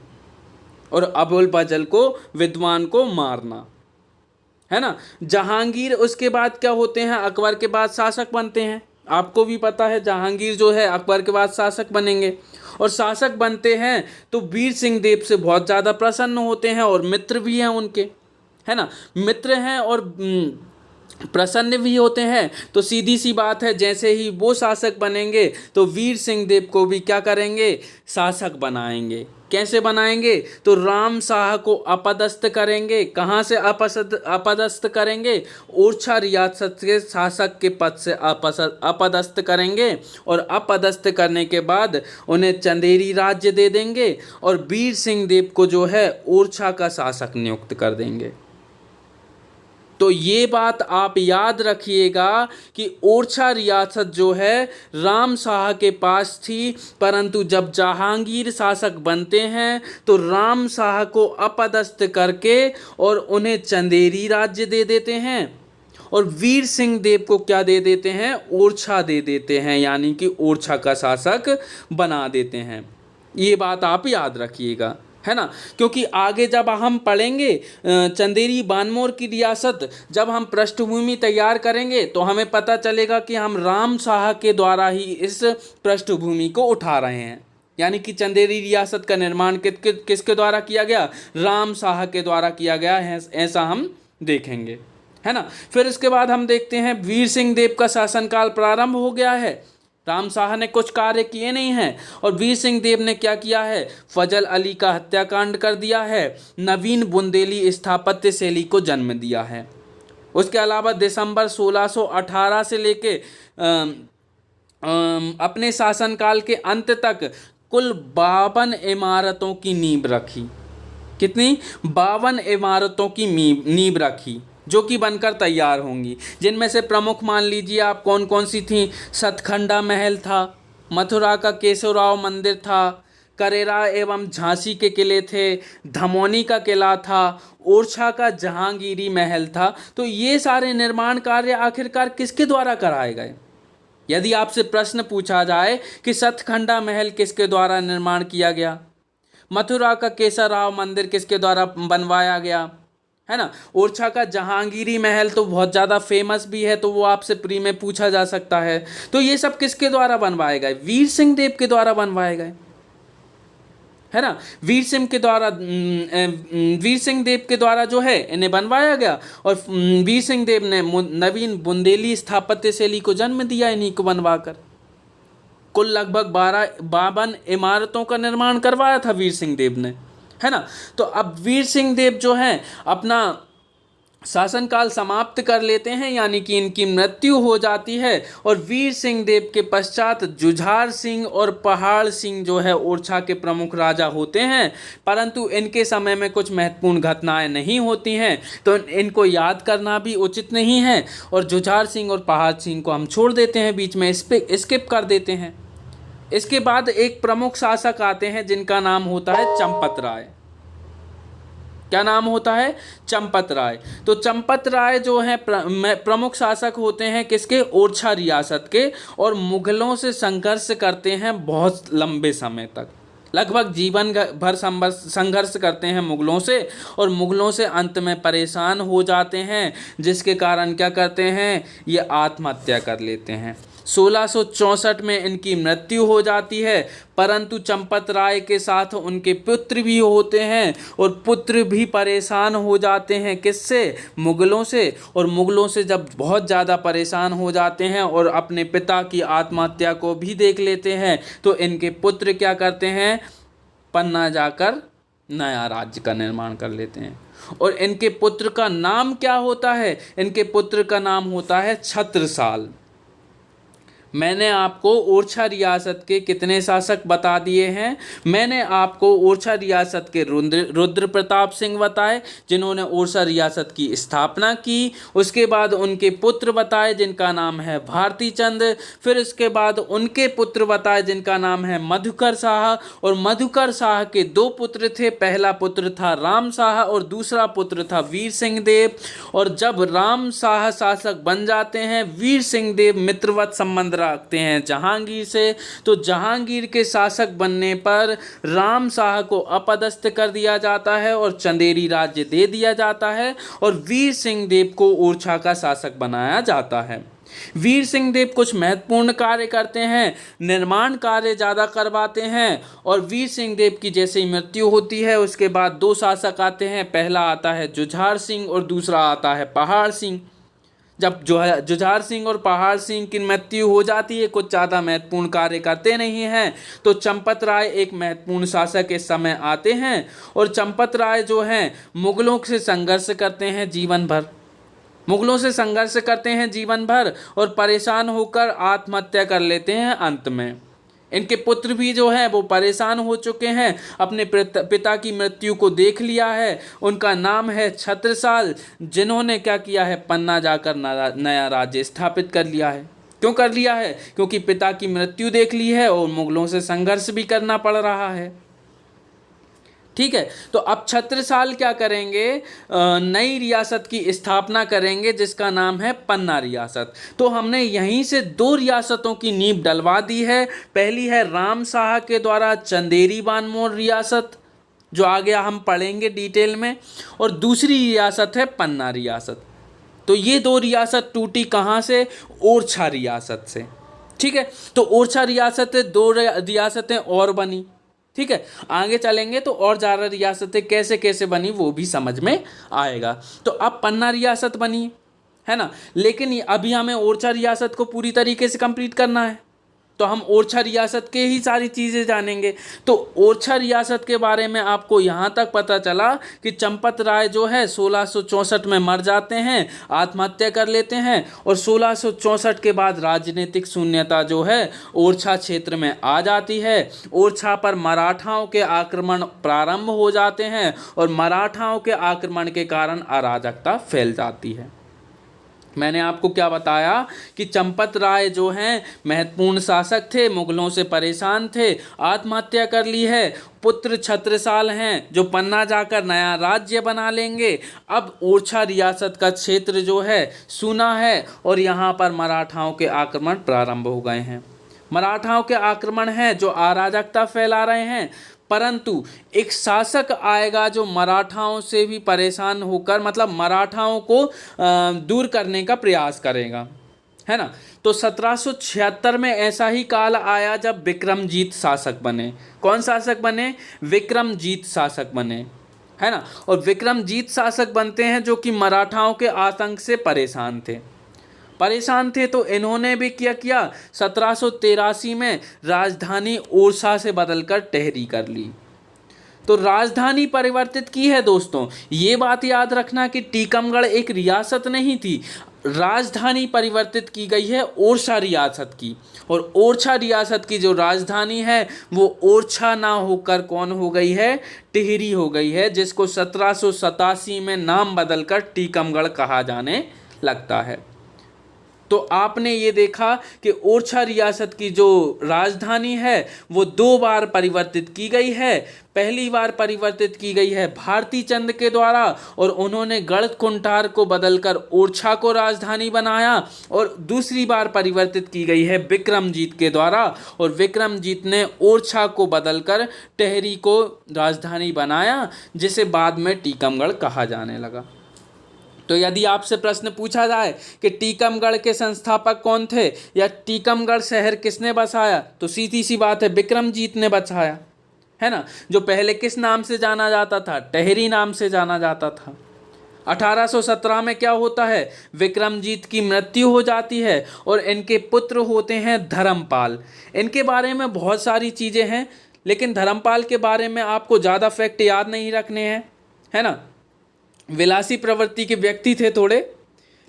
और अबुल फजल को, विद्वान को मारना, है ना। जहांगीर उसके बाद क्या होते हैं? अकबर के बाद शासक बनते हैं। आपको भी पता है जहांगीर जो है अकबर के बाद शासक बनेंगे। और शासक बनते हैं तो वीर सिंह देव से बहुत ज़्यादा प्रसन्न होते हैं, और मित्र भी हैं उनके, है ना। मित्र हैं और प्रसन्न भी होते हैं। तो सीधी सी बात है, जैसे ही वो शासक बनेंगे तो वीर सिंह देव को भी क्या करेंगे? शासक बनाएंगे। कैसे बनाएंगे? तो राम शाह को अपदस्थ करेंगे। कहाँ से अपदस्थ करेंगे? ओरछा रियासत के शासक के पद से अपदस्थ करेंगे। और अपदस्थ करने के बाद उन्हें चंदेरी राज्य दे देंगे, और वीर सिंह देव को जो है ओरछा का शासक नियुक्त कर देंगे। तो ये बात आप याद रखिएगा कि ओरछा रियासत जो है राम शाह के पास थी, परंतु जब जहांगीर शासक बनते हैं तो राम शाह को अपदस्थ करके और उन्हें चंदेरी राज्य दे देते हैं, और वीर सिंह देव को क्या दे देते हैं? ओरछा दे देते हैं, यानी कि ओरछा का शासक बना देते हैं। ये बात आप याद रखिएगा, है ना। क्योंकि आगे जब हम पढ़ेंगे चंदेरी बानमोर की रियासत, जब हम पृष्ठभूमि तैयार करेंगे तो हमें पता चलेगा कि हम राम शाह के द्वारा ही इस पृष्ठभूमि को उठा रहे हैं। यानी कि चंदेरी रियासत का निर्माण किसके द्वारा किया गया? राम शाह के द्वारा किया गया है, ऐसा हम देखेंगे, है ना। फिर इसके बाद हम देखते हैं वीर सिंह देव का शासनकाल प्रारंभ हो गया है। राम शाह ने कुछ कार्य किए नहीं हैं, और वीर सिंह देव ने क्या किया है? फजल अली का हत्याकांड कर दिया है, नवीन बुंदेली स्थापत्य शैली को जन्म दिया है। उसके अलावा दिसंबर 1618 से लेके अपने शासनकाल के अंत तक कुल 52 इमारतों की नींव रखी। कितनी? 52 इमारतों की नींव रखी, जो कि बनकर तैयार होंगी। जिनमें से प्रमुख मान लीजिए आप कौन कौन सी थी? सतखंडा महल था, मथुरा का केशवराव मंदिर था, करेरा एवं झांसी के किले थे, धमौनी का किला था, ओरछा का जहांगीरी महल था। तो ये सारे निर्माण कार्य आखिरकार किसके द्वारा कराए गए? यदि आपसे प्रश्न पूछा जाए कि सतखंडा महल किसके द्वारा निर्माण किया गया, मथुरा का केशवराव मंदिर किसके द्वारा बनवाया गया, है ना, ओरछा का जहांगीरी महल तो बहुत ज़्यादा फेमस भी है, तो वो आपसे प्री में पूछा जा सकता है। तो ये सब किसके द्वारा बनवाए गए? वीर सिंह देव के द्वारा बनवाए गए, है ना। वीर सिंह देव के द्वारा जो है इन्हें बनवाया गया, और वीर सिंह देव ने नवीन बुंदेली स्थापत्य शैली को जन्म दिया इन्हीं को बनवाकर। कुल लगभग 52 इमारतों का निर्माण करवाया था वीर सिंह देव ने, है ना। तो अब वीर सिंह देव जो हैं अपना शासनकाल समाप्त कर लेते हैं, यानी कि इनकी मृत्यु हो जाती है। और वीर सिंह देव के पश्चात जुझार सिंह और पहाड़ सिंह जो है ओरछा के प्रमुख राजा होते हैं, परंतु इनके समय में कुछ महत्वपूर्ण घटनाएं नहीं होती हैं, तो इनको याद करना भी उचित नहीं है। और जुझार सिंह और पहाड़ सिंह को हम छोड़ देते हैं, बीच में इस पे स्किप कर देते हैं। इसके बाद एक प्रमुख शासक आते हैं जिनका नाम होता है चंपत राय। क्या नाम होता है? चंपत राय। तो चंपत राय जो है प्रमुख शासक होते हैं किसके? ओरछा रियासत के, और मुगलों से संघर्ष करते हैं बहुत लंबे समय तक, लगभग जीवन भर संघर्ष करते हैं मुगलों से, और मुगलों से अंत में परेशान हो जाते हैं, जिसके कारण क्या करते हैं? ये आत्महत्या कर लेते हैं। 1664 में इनकी मृत्यु हो जाती है, परंतु चंपत राय के साथ उनके पुत्र भी होते हैं, और पुत्र भी परेशान हो जाते हैं किससे? मुगलों से। और मुगलों से जब बहुत ज़्यादा परेशान हो जाते हैं और अपने पिता की आत्महत्या को भी देख लेते हैं, तो इनके पुत्र क्या करते हैं? पन्ना जाकर नया राज्य का निर्माण कर लेते हैं। और इनके पुत्र का नाम क्या होता है? इनके पुत्र का नाम होता है छत्रसाल। मैंने आपको ओरछा रियासत के कितने शासक बता दिए हैं? मैंने आपको ओरछा रियासत के रुद्र प्रताप सिंह बताए, जिन्होंने ओरछा रियासत की स्थापना की। उसके बाद उनके पुत्र बताए जिनका नाम है भारती चंद। फिर उसके बाद उनके पुत्र बताए जिनका नाम है मधुकर शाह। और मधुकर शाह के दो पुत्र थे, पहला पुत्र था राम शाह और दूसरा पुत्र था वीर सिंह देव। और जब राम शाह शासक बन जाते हैं, वीर सिंह देव मित्रवत संबंध रखते हैं जहांगीर से, तो जहांगीर के शासक बनने पर राम शाह को अपदस्थ कर दिया जाता है और चंदेरी राज्य दे दिया जाता है, और वीर सिंह देव को ओरछा का शासक बनाया जाता है। वीर सिंह देव कुछ महत्वपूर्ण कार्य करते हैं, निर्माण कार्य ज़्यादा करवाते हैं। और वीर सिंह देव की जैसे ही मृत्यु होती है, उसके बाद दो शासक आते हैं, पहला आता है जुझार सिंह और दूसरा आता है पहाड़ सिंह। जब जो है जुझार सिंह और पहाड़ सिंह की मृत्यु हो जाती है, कुछ ज़्यादा महत्वपूर्ण कार्य करते नहीं हैं, तो चंपत राय एक महत्वपूर्ण शासक इस समय आते हैं। और चंपत राय जो हैं मुगलों से संघर्ष करते हैं जीवन भर, मुगलों से संघर्ष करते हैं जीवन भर, और परेशान होकर आत्महत्या कर लेते हैं अंत में। इनके पुत्र भी जो हैं वो परेशान हो चुके हैं, अपने पिता की मृत्यु को देख लिया है। उनका नाम है छत्रसाल, जिन्होंने क्या किया है? पन्ना जाकर नया राज्य स्थापित कर लिया है। क्यों कर लिया है? क्योंकि पिता की मृत्यु देख ली है और मुगलों से संघर्ष भी करना पड़ रहा है। ठीक है, तो अब छत्रसाल क्या करेंगे? नई रियासत की स्थापना करेंगे जिसका नाम है पन्ना रियासत। तो हमने यहीं से दो रियासतों की नींव डलवा दी है। पहली है राम शाह के द्वारा चंदेरी बानमोर रियासत, जो आगे हम पढ़ेंगे डिटेल में, और दूसरी रियासत है पन्ना रियासत। तो ये दो रियासत टूटी कहाँ से? ओरछा रियासत से। ठीक है, तो ओरछा रियासत दो रियासतें और बनी। ठीक है, आगे चलेंगे तो और ज़्यादा रियासतें कैसे कैसे बनी वो भी समझ में आएगा। तो अब पन्ना रियासत बनी है ना, लेकिन अभी हमें ओरछा रियासत को पूरी तरीके से कंप्लीट करना है, तो हम ओरछा रियासत के ही सारी चीज़ें जानेंगे। तो ओरछा रियासत के बारे में आपको यहाँ तक पता चला कि चंपत राय जो है 1664 में मर जाते हैं, आत्महत्या कर लेते हैं, और 1664 के बाद राजनीतिक शून्यता जो है ओरछा क्षेत्र में आ जाती है। ओरछा पर मराठाओं के आक्रमण प्रारंभ हो जाते हैं, और मराठाओं के आक्रमण के कारण अराजकता फैल जाती है। मैंने आपको क्या बताया कि चंपत राय जो हैं महत्वपूर्ण शासक थे, मुगलों से परेशान थे, आत्महत्या कर ली है। पुत्र छत्रसाल हैं जो पन्ना जाकर नया राज्य बना लेंगे। अब ओरछा रियासत का क्षेत्र जो है सूना है, और यहाँ पर मराठाओं के आक्रमण प्रारंभ हो गए हैं। मराठाओं के आक्रमण हैं जो अराजकता फैला रहे हैं, परंतु एक शासक आएगा जो मराठाओं से भी परेशान होकर, मतलब मराठाओं को दूर करने का प्रयास करेगा, है ना। तो 1776 में ऐसा ही काल आया जब विक्रमजीत शासक बने। कौन शासक बने? विक्रमजीत शासक बने, है ना। और विक्रमजीत शासक बनते हैं जो कि मराठाओं के आतंक से परेशान थे, तो इन्होंने भी क्या किया? 1783 में राजधानी ओरछा से बदलकर टेहरी कर ली। तो राजधानी परिवर्तित की है दोस्तों। ये बात याद रखना कि टीकमगढ़ एक रियासत नहीं थी, राजधानी परिवर्तित की गई है ओरछा रियासत की। और ओरछा रियासत की जो राजधानी है वो ओरछा ना होकर कौन हो गई है, टिहरी हो गई है, जिसको 1787 में नाम बदलकर टीकमगढ़ कहा जाने लगता है। तो आपने ये देखा कि ओरछा रियासत की जो राजधानी है वो 2 बार परिवर्तित की गई है। पहली बार परिवर्तित की गई है भारती चंद के द्वारा, और उन्होंने गढ़कुंटार को बदलकर ओरछा को राजधानी बनाया। और दूसरी बार परिवर्तित की गई है विक्रमजीत के द्वारा, और विक्रमजीत ने ओरछा को बदलकर टिहरी को राजधानी बनाया, जिसे बाद में टीकमगढ़ कहा जाने लगा। तो यदि आपसे प्रश्न पूछा जाए कि टीकमगढ़ के संस्थापक कौन थे या टीकमगढ़ शहर किसने बसाया, तो सीधी सी बात है विक्रमजीत ने बसाया, है ना। जो पहले किस नाम से जाना जाता था, टिहरी नाम से जाना जाता था। 1817 में क्या होता है, विक्रमजीत की मृत्यु हो जाती है और इनके पुत्र होते हैं धर्मपाल। इनके बारे में बहुत सारी चीज़ें हैं, लेकिन धर्मपाल के बारे में आपको ज़्यादा फैक्ट याद नहीं रखने हैं, है ना। विलासी प्रवृत्ति के व्यक्ति थे थोड़े,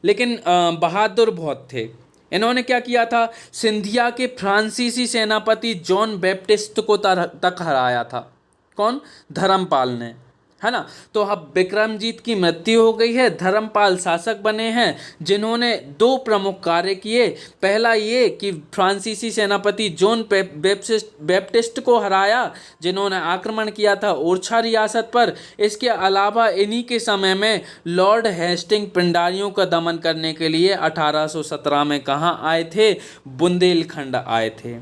लेकिन बहादुर बहुत थे। इन्होंने क्या किया था, सिंधिया के फ्रांसीसी सेनापति जॉन बैप्टिस्ट को तक हराया था। कौन, धर्मपाल ने, है ना। तो अब विक्रमजीत की मृत्यु हो गई है, धर्मपाल शासक बने हैं, जिन्होंने 2 प्रमुख कार्य किए। पहला ये कि फ्रांसीसी सेनापति जॉन बैप्टिस्ट को हराया, जिन्होंने आक्रमण किया था ओरछा रियासत पर। इसके अलावा इन्हीं के समय में लॉर्ड हेस्टिंग पिंडारियों का दमन करने के लिए 1817 में कहाँ आए थे, बुंदेलखंड आए थे।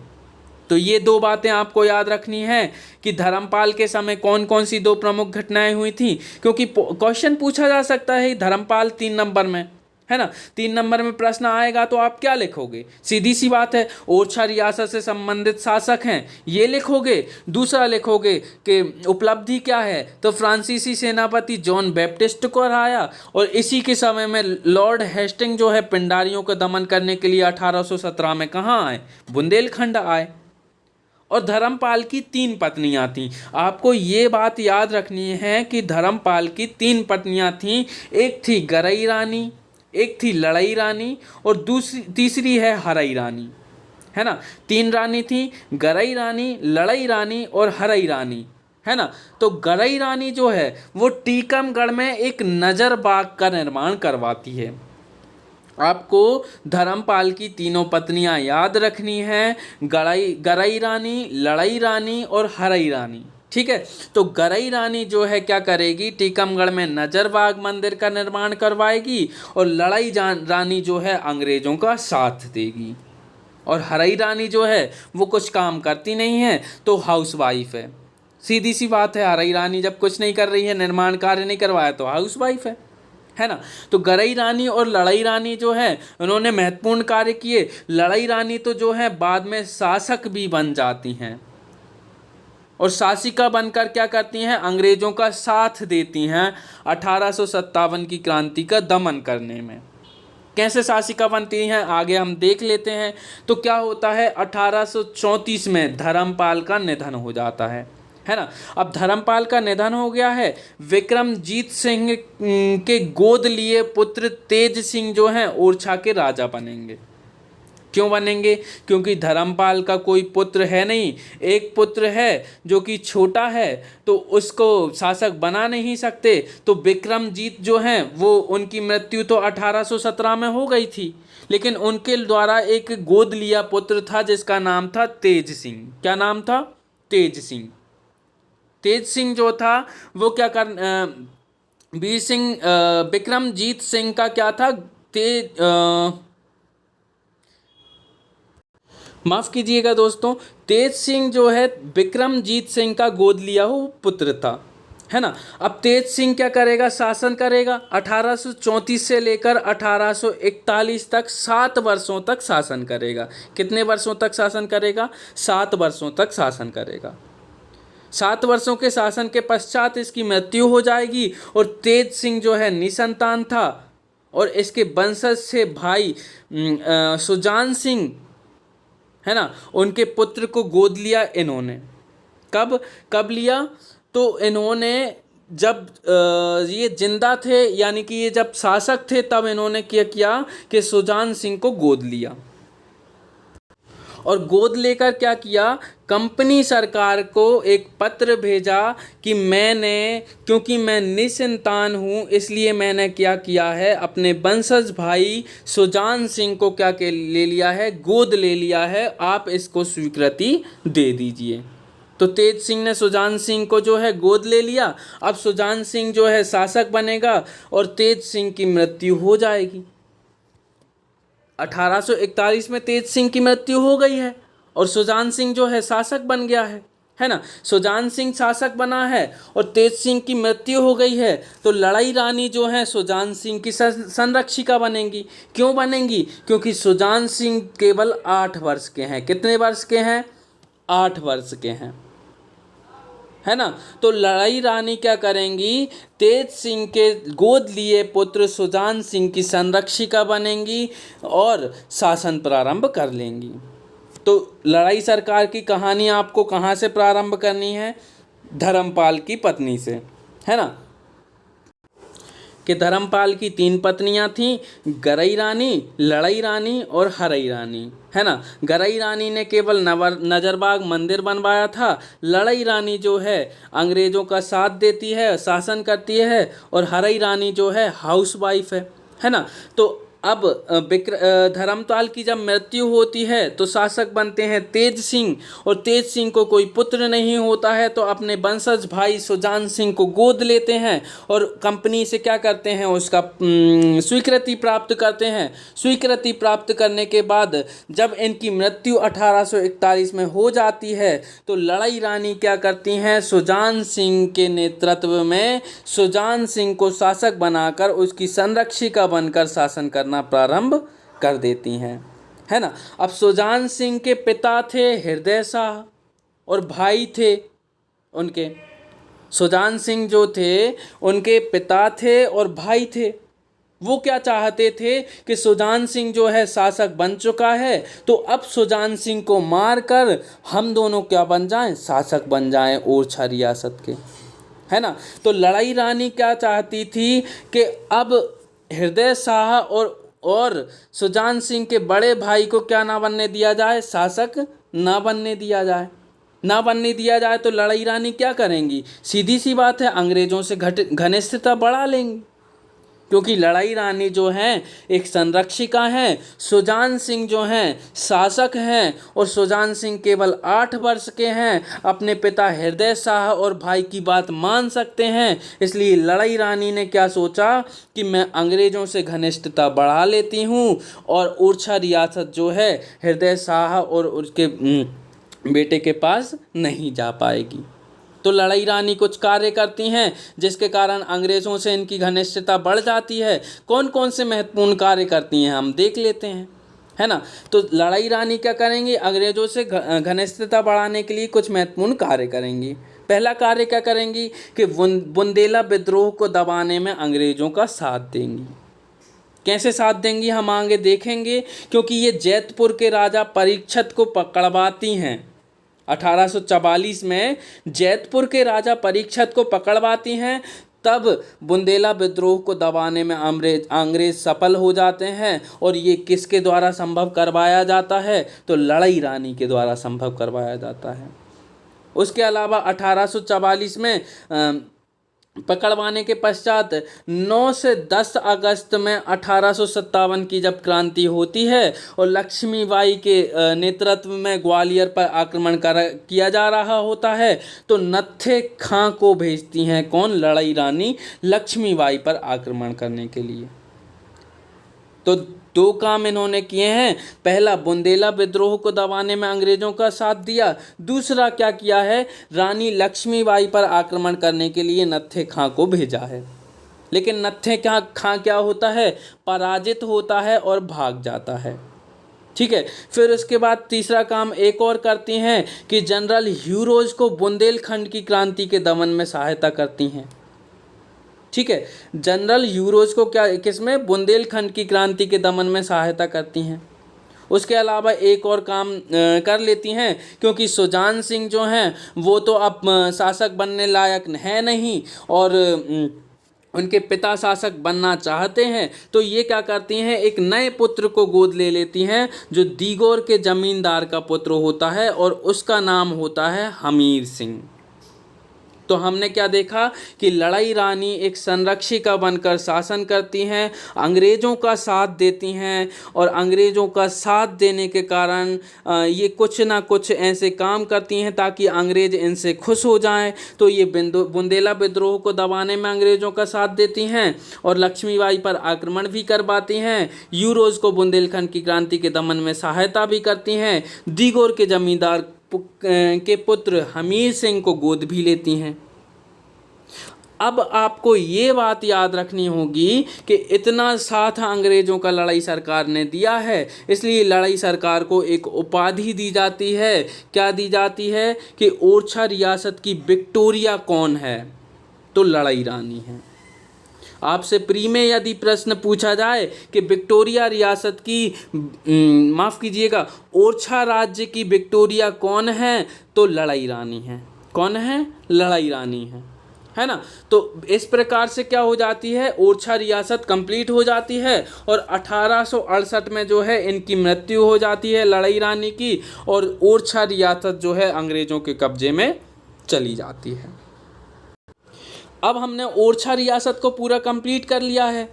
तो ये 2 बातें आपको याद रखनी है कि धर्मपाल के समय कौन कौन सी 2 प्रमुख घटनाएं हुई थी, क्योंकि क्वेश्चन पूछा जा सकता है धर्मपाल 3 नंबर में, है ना। 3 नंबर में प्रश्न आएगा तो आप क्या लिखोगे, सीधी सी बात है ओरछा रियासत से संबंधित शासक हैं ये लिखोगे। दूसरा लिखोगे कि उपलब्धि क्या है, तो फ्रांसीसी सेनापति जॉन बैप्टिस्ट को हराया, और इसी के समय में लॉर्ड हेस्टिंग जो है पिंडारियों का दमन करने के लिए 1817 में कहाँ आए, बुंदेलखंड आए। और धर्मपाल की 3 पत्नियां थीं। आपको ये बात याद रखनी है कि धर्मपाल की 3 पत्नियां थीं, एक थी गरई रानी, एक थी लड़ई रानी, और तीसरी है हरई रानी, है ना। 3 रानी थी, गरई रानी, लड़ई रानी और हरई रानी, है ना। तो गरई रानी जो है वो टीकमगढ़ में एक नजर बाग का निर्माण करवाती है। आपको धर्मपाल की 3 पत्नियां याद रखनी हैं, गरई रानी, लड़ई रानी और हरई रानी, ठीक है। तो गरई रानी जो है क्या करेगी, टीकमगढ़ में नजरबाग मंदिर का निर्माण करवाएगी, और लड़ई रानी जो है अंग्रेजों का साथ देगी। और हरई रानी जो है वो कुछ काम करती नहीं है, तो हाउसवाइफ है। सीधी सी बात है, हरई रानी जब कुछ नहीं कर रही है, निर्माण कार्य नहीं करवाया, तो हाउसवाइफ है ना। तो गरई रानी और लड़ई रानी जो है उन्होंने महत्वपूर्ण कार्य किए। लड़ई रानी तो जो है बाद में शासक भी बन जाती हैं, और शासिका बनकर क्या करती हैं, अंग्रेजों का साथ देती हैं 1857 की क्रांति का दमन करने में। कैसे शासिका बनती हैं आगे हम देख लेते हैं। तो क्या होता है, 1834 में धर्मपाल का निधन हो जाता है ना। अब धर्मपाल का निधन हो गया है, विक्रमजीत सिंह के गोद लिए पुत्र तेज सिंह जो हैं ओरछा के राजा बनेंगे। क्यों बनेंगे, क्योंकि धर्मपाल का कोई पुत्र है नहीं, एक पुत्र है जो कि छोटा है, तो उसको शासक बना नहीं सकते। तो विक्रमजीत जो हैं वो, उनकी मृत्यु तो 1817 में हो गई थी, लेकिन उनके द्वारा एक गोद लिया पुत्र था जिसका नाम था तेज सिंह। क्या नाम था, तेज सिंह। तेज सिंह जो था वो क्या कर, वीर सिंह, विक्रमजीत सिंह का क्या था, माफ कीजिएगा दोस्तों, तेज सिंह जो है विक्रमजीत सिंह का गोद लिया हुआ पुत्र था, है ना। अब तेज सिंह क्या करेगा, शासन करेगा 1834 से लेकर 1841 तक, 7 वर्षों तक शासन करेगा। कितने वर्षों तक शासन करेगा, 7 वर्षों तक शासन करेगा। 7 वर्षों के शासन के पश्चात इसकी मृत्यु हो जाएगी, और तेज सिंह जो है निसंतान था, और इसके वंशज से भाई सुजान सिंह, है ना, उनके पुत्र को गोद लिया इन्होंने। कब लिया, तो इन्होंने जब ये जिंदा थे, यानी कि ये जब शासक थे, तब इन्होंने क्या किया कि सुजान सिंह को गोद लिया, और गोद लेकर क्या किया, कंपनी सरकार को एक पत्र भेजा कि मैंने, क्योंकि मैं निसंतान हूँ, इसलिए मैंने क्या किया है, अपने वंशज भाई सुजान सिंह को क्या के ले लिया है, गोद ले लिया है, आप इसको स्वीकृति दे दीजिए। तो तेज सिंह ने सुजान सिंह को जो है गोद ले लिया। अब सुजान सिंह जो है शासक बनेगा और तेज सिंह की मृत्यु हो जाएगी। 1841 में तेज सिंह की मृत्यु हो गई है और सुजान सिंह जो है शासक बन गया है ना। सुजान सिंह शासक बना है और तेज सिंह की मृत्यु हो गई है, तो लड़ाई रानी जो है सुजान सिंह की संरक्षिका बनेंगी। क्यों बनेंगी? क्योंकि सुजान सिंह केवल 8 वर्ष के हैं। कितने वर्ष के हैं? 8 वर्ष के हैं, है ना। तो लड़ाई रानी क्या करेंगी, तेज सिंह के गोद लिए पुत्र सुजान सिंह की संरक्षिका बनेंगी और शासन प्रारंभ कर लेंगी। तो लड़ाई सरकार की कहानी आपको कहाँ से प्रारंभ करनी है? धर्मपाल की पत्नी से, है ना, कि धर्मपाल की 3 पत्नियां थीं, गरई रानी, लड़ई रानी और हरई रानी, है ना। गरई रानी ने केवल नजरबाग मंदिर बनवाया था। लड़ई रानी जो है अंग्रेजों का साथ देती है, शासन करती है, और हरई रानी जो है हाउसवाइफ है ना। तो अब धर्मपाल की जब मृत्यु होती है तो शासक बनते हैं तेज सिंह, और तेज सिंह को कोई पुत्र नहीं होता है, तो अपने वंशज भाई सुजान सिंह को गोद लेते हैं और कंपनी से क्या करते हैं, उसका स्वीकृति प्राप्त करते हैं। स्वीकृति प्राप्त करने के बाद जब इनकी मृत्यु 1841 में हो जाती है, तो लड़ाई रानी क्या करती हैं, सुजान सिंह के नेतृत्व में सुजान सिंह को शासक बनाकर उसकी संरक्षिका बनकर शासन प्रारंभ कर देती हैं, है ना। अब सुजान सिंह के पिता थे हृदय शाह और भाई थे उनके, सुजान सिंह जो थे उनके पिता थे और भाई थे। वो क्या चाहते थे कि सुजान सिंह जो है शासक बन चुका है, तो अब सुजान सिंह को मारकर हम दोनों क्या बन जाएं, शासक बन जाएं ओरछा रियासत के, है ना। तो लड़ाई रानी क्या चाहती थी कि अब हृदय शाह और सुजान सिंह के बड़े भाई को क्या ना बनने दिया जाए, शासक ना बनने दिया जाए। ना बनने दिया जाए तो लड़ाई रानी क्या करेंगी, सीधी सी बात है, अंग्रेजों से घनिष्ठता बढ़ा लेंगी, क्योंकि लड़ाई रानी जो हैं एक संरक्षिका हैं, सुजान सिंह जो हैं शासक हैं, और सुजान सिंह केवल 8 वर्ष के हैं, अपने पिता हृदय शाह और भाई की बात मान सकते हैं। इसलिए लड़ाई रानी ने क्या सोचा कि मैं अंग्रेज़ों से घनिष्ठता बढ़ा लेती हूँ और ओरछा रियासत जो है हृदय शाह और उसके बेटे के पास नहीं जा पाएगी। तो लड़ाई रानी कुछ कार्य करती हैं जिसके कारण अंग्रेज़ों से इनकी घनिष्ठता बढ़ जाती है। कौन कौन से महत्वपूर्ण कार्य करती हैं हम देख लेते हैं, है ना। तो लड़ाई रानी क्या करेंगी, अंग्रेज़ों से घनिष्ठता बढ़ाने के लिए कुछ महत्वपूर्ण कार्य करेंगी। पहला कार्य क्या करेंगी कि बुंदेला विद्रोह को दबाने में अंग्रेज़ों का साथ देंगी। कैसे साथ देंगी हम आगे देखेंगे, क्योंकि ये जैतपुर के राजा परीक्षित को पकड़वाती हैं। 1844 में जैतपुर के राजा परीक्षित को पकड़वाती हैं, तब बुंदेला विद्रोह को दबाने में अंग्रेज सफल हो जाते हैं। और ये किसके द्वारा संभव करवाया जाता है, तो लड़ाई रानी के द्वारा संभव करवाया जाता है। उसके अलावा 1844 में पकड़वाने के पश्चात 9 से 10 अगस्त में 1857 की जब क्रांति होती है और लक्ष्मीबाई के नेतृत्व में ग्वालियर पर आक्रमण किया जा रहा होता है, तो नत्थे खां को भेजती हैं कौन, लड़ाई रानी, लक्ष्मीबाई पर आक्रमण करने के लिए। तो 2 काम इन्होंने किए हैं, पहला बुंदेला विद्रोह को दबाने में अंग्रेजों का साथ दिया, दूसरा क्या किया है, रानी लक्ष्मीबाई पर आक्रमण करने के लिए नत्थे खां को भेजा है। लेकिन नत्थे खां क्या होता है, पराजित होता है और भाग जाता है। ठीक है, फिर उसके बाद तीसरा काम एक और करती हैं कि जनरल ह्यूरोज को बुंदेलखंड की क्रांति के दमन में सहायता करती हैं। ठीक है, जनरल ह्यूरोज को क्या, किसमें, बुंदेलखंड की क्रांति के दमन में सहायता करती हैं। उसके अलावा एक और काम कर लेती हैं, क्योंकि सुजान सिंह जो हैं वो तो अब शासक बनने लायक है नहीं, और उनके पिता शासक बनना चाहते हैं, तो ये क्या करती हैं, एक नए पुत्र को गोद ले लेती हैं जो दीगोर के जमींदार का पुत्र होता है, और उसका नाम होता है हमीर सिंह। तो हमने क्या देखा कि लड़ाई रानी एक संरक्षिका बनकर शासन करती हैं, अंग्रेज़ों का साथ देती हैं, और अंग्रेज़ों का साथ देने के कारण ये कुछ ना कुछ ऐसे काम करती हैं ताकि अंग्रेज़ इनसे खुश हो जाएं। तो ये बुंदेला विद्रोह को दबाने में अंग्रेज़ों का साथ देती हैं, और लक्ष्मीबाई पर आक्रमण भी करवाती हैं, यूरोज़ को बुंदेलखंड की क्रांति के दमन में सहायता भी करती हैं, दीगोर के जमींदार के पुत्र हमीर सिंह को गोद भी लेती हैं। अब आपको ये बात याद रखनी होगी कि इतना साथ अंग्रेज़ों का लड़ाई सरकार ने दिया है, इसलिए लड़ाई सरकार को एक उपाधि दी जाती है। क्या दी जाती है कि ओरछा रियासत की विक्टोरिया कौन है? तो लड़ाई रानी है। आपसे प्री में यदि प्रश्न पूछा जाए कि विक्टोरिया रियासत की माफ़ कीजिएगा, ओरछा राज्य की विक्टोरिया कौन है? तो लड़ाई रानी है। कौन है? लड़ाई रानी है ना। तो इस प्रकार से क्या हो जाती है, ओरछा रियासत कंप्लीट हो जाती है, और 1868 में जो है इनकी मृत्यु हो जाती है लड़ाई रानी की, और ओरछा रियासत जो है अंग्रेज़ों के कब्जे में चली जाती है। अब हमने ओरछा रियासत को पूरा कंप्लीट कर लिया है,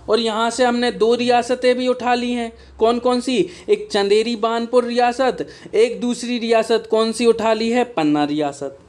और यहाँ से हमने 2 रियासतें भी उठा ली हैं। कौन कौन सी? एक चंदेरी बानपुर रियासत, एक दूसरी रियासत कौन सी उठा ली है? पन्ना रियासत।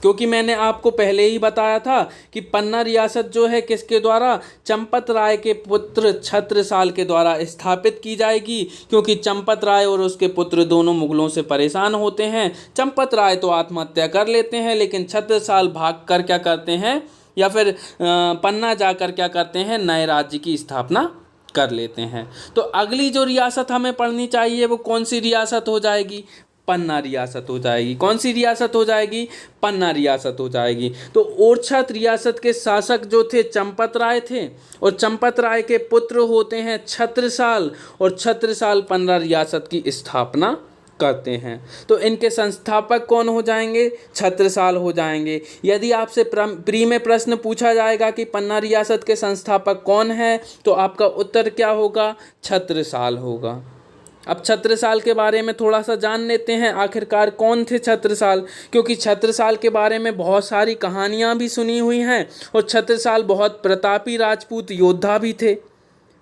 क्योंकि मैंने आपको पहले ही बताया था कि पन्ना रियासत जो है किसके द्वारा? चंपत राय के पुत्र छत्रसाल के द्वारा स्थापित की जाएगी, क्योंकि चंपत राय और उसके पुत्र दोनों मुगलों से परेशान होते हैं। चंपत राय तो आत्महत्या कर लेते हैं, लेकिन छत्रसाल भाग कर क्या करते हैं, या फिर पन्ना जाकर क्या करते हैं, नए राज्य की स्थापना कर लेते हैं। तो अगली जो रियासत हमें पढ़नी चाहिए वो कौन सी रियासत हो जाएगी? पन्ना रियासत हो जाएगी। कौन सी रियासत हो जाएगी? पन्ना रियासत हो जाएगी। तो ओरछा रियासत के शासक जो थे चंपत राय थे, और चंपत राय के पुत्र होते हैं छत्रसाल, और छत्रसाल पन्ना रियासत की स्थापना करते हैं। तो इनके संस्थापक कौन हो जाएंगे? छत्रसाल हो जाएंगे। यदि आपसे प्री में प्रश्न पूछा जाएगा कि पन्ना रियासत के संस्थापक कौन है, तो आपका उत्तर क्या होगा? छत्रसाल होगा। अब छत्रसाल के बारे में थोड़ा सा जान लेते हैं, आखिरकार कौन थे छत्रसाल, क्योंकि छत्रसाल के बारे में बहुत सारी कहानियाँ भी सुनी हुई हैं, और छत्रसाल बहुत प्रतापी राजपूत योद्धा भी थे,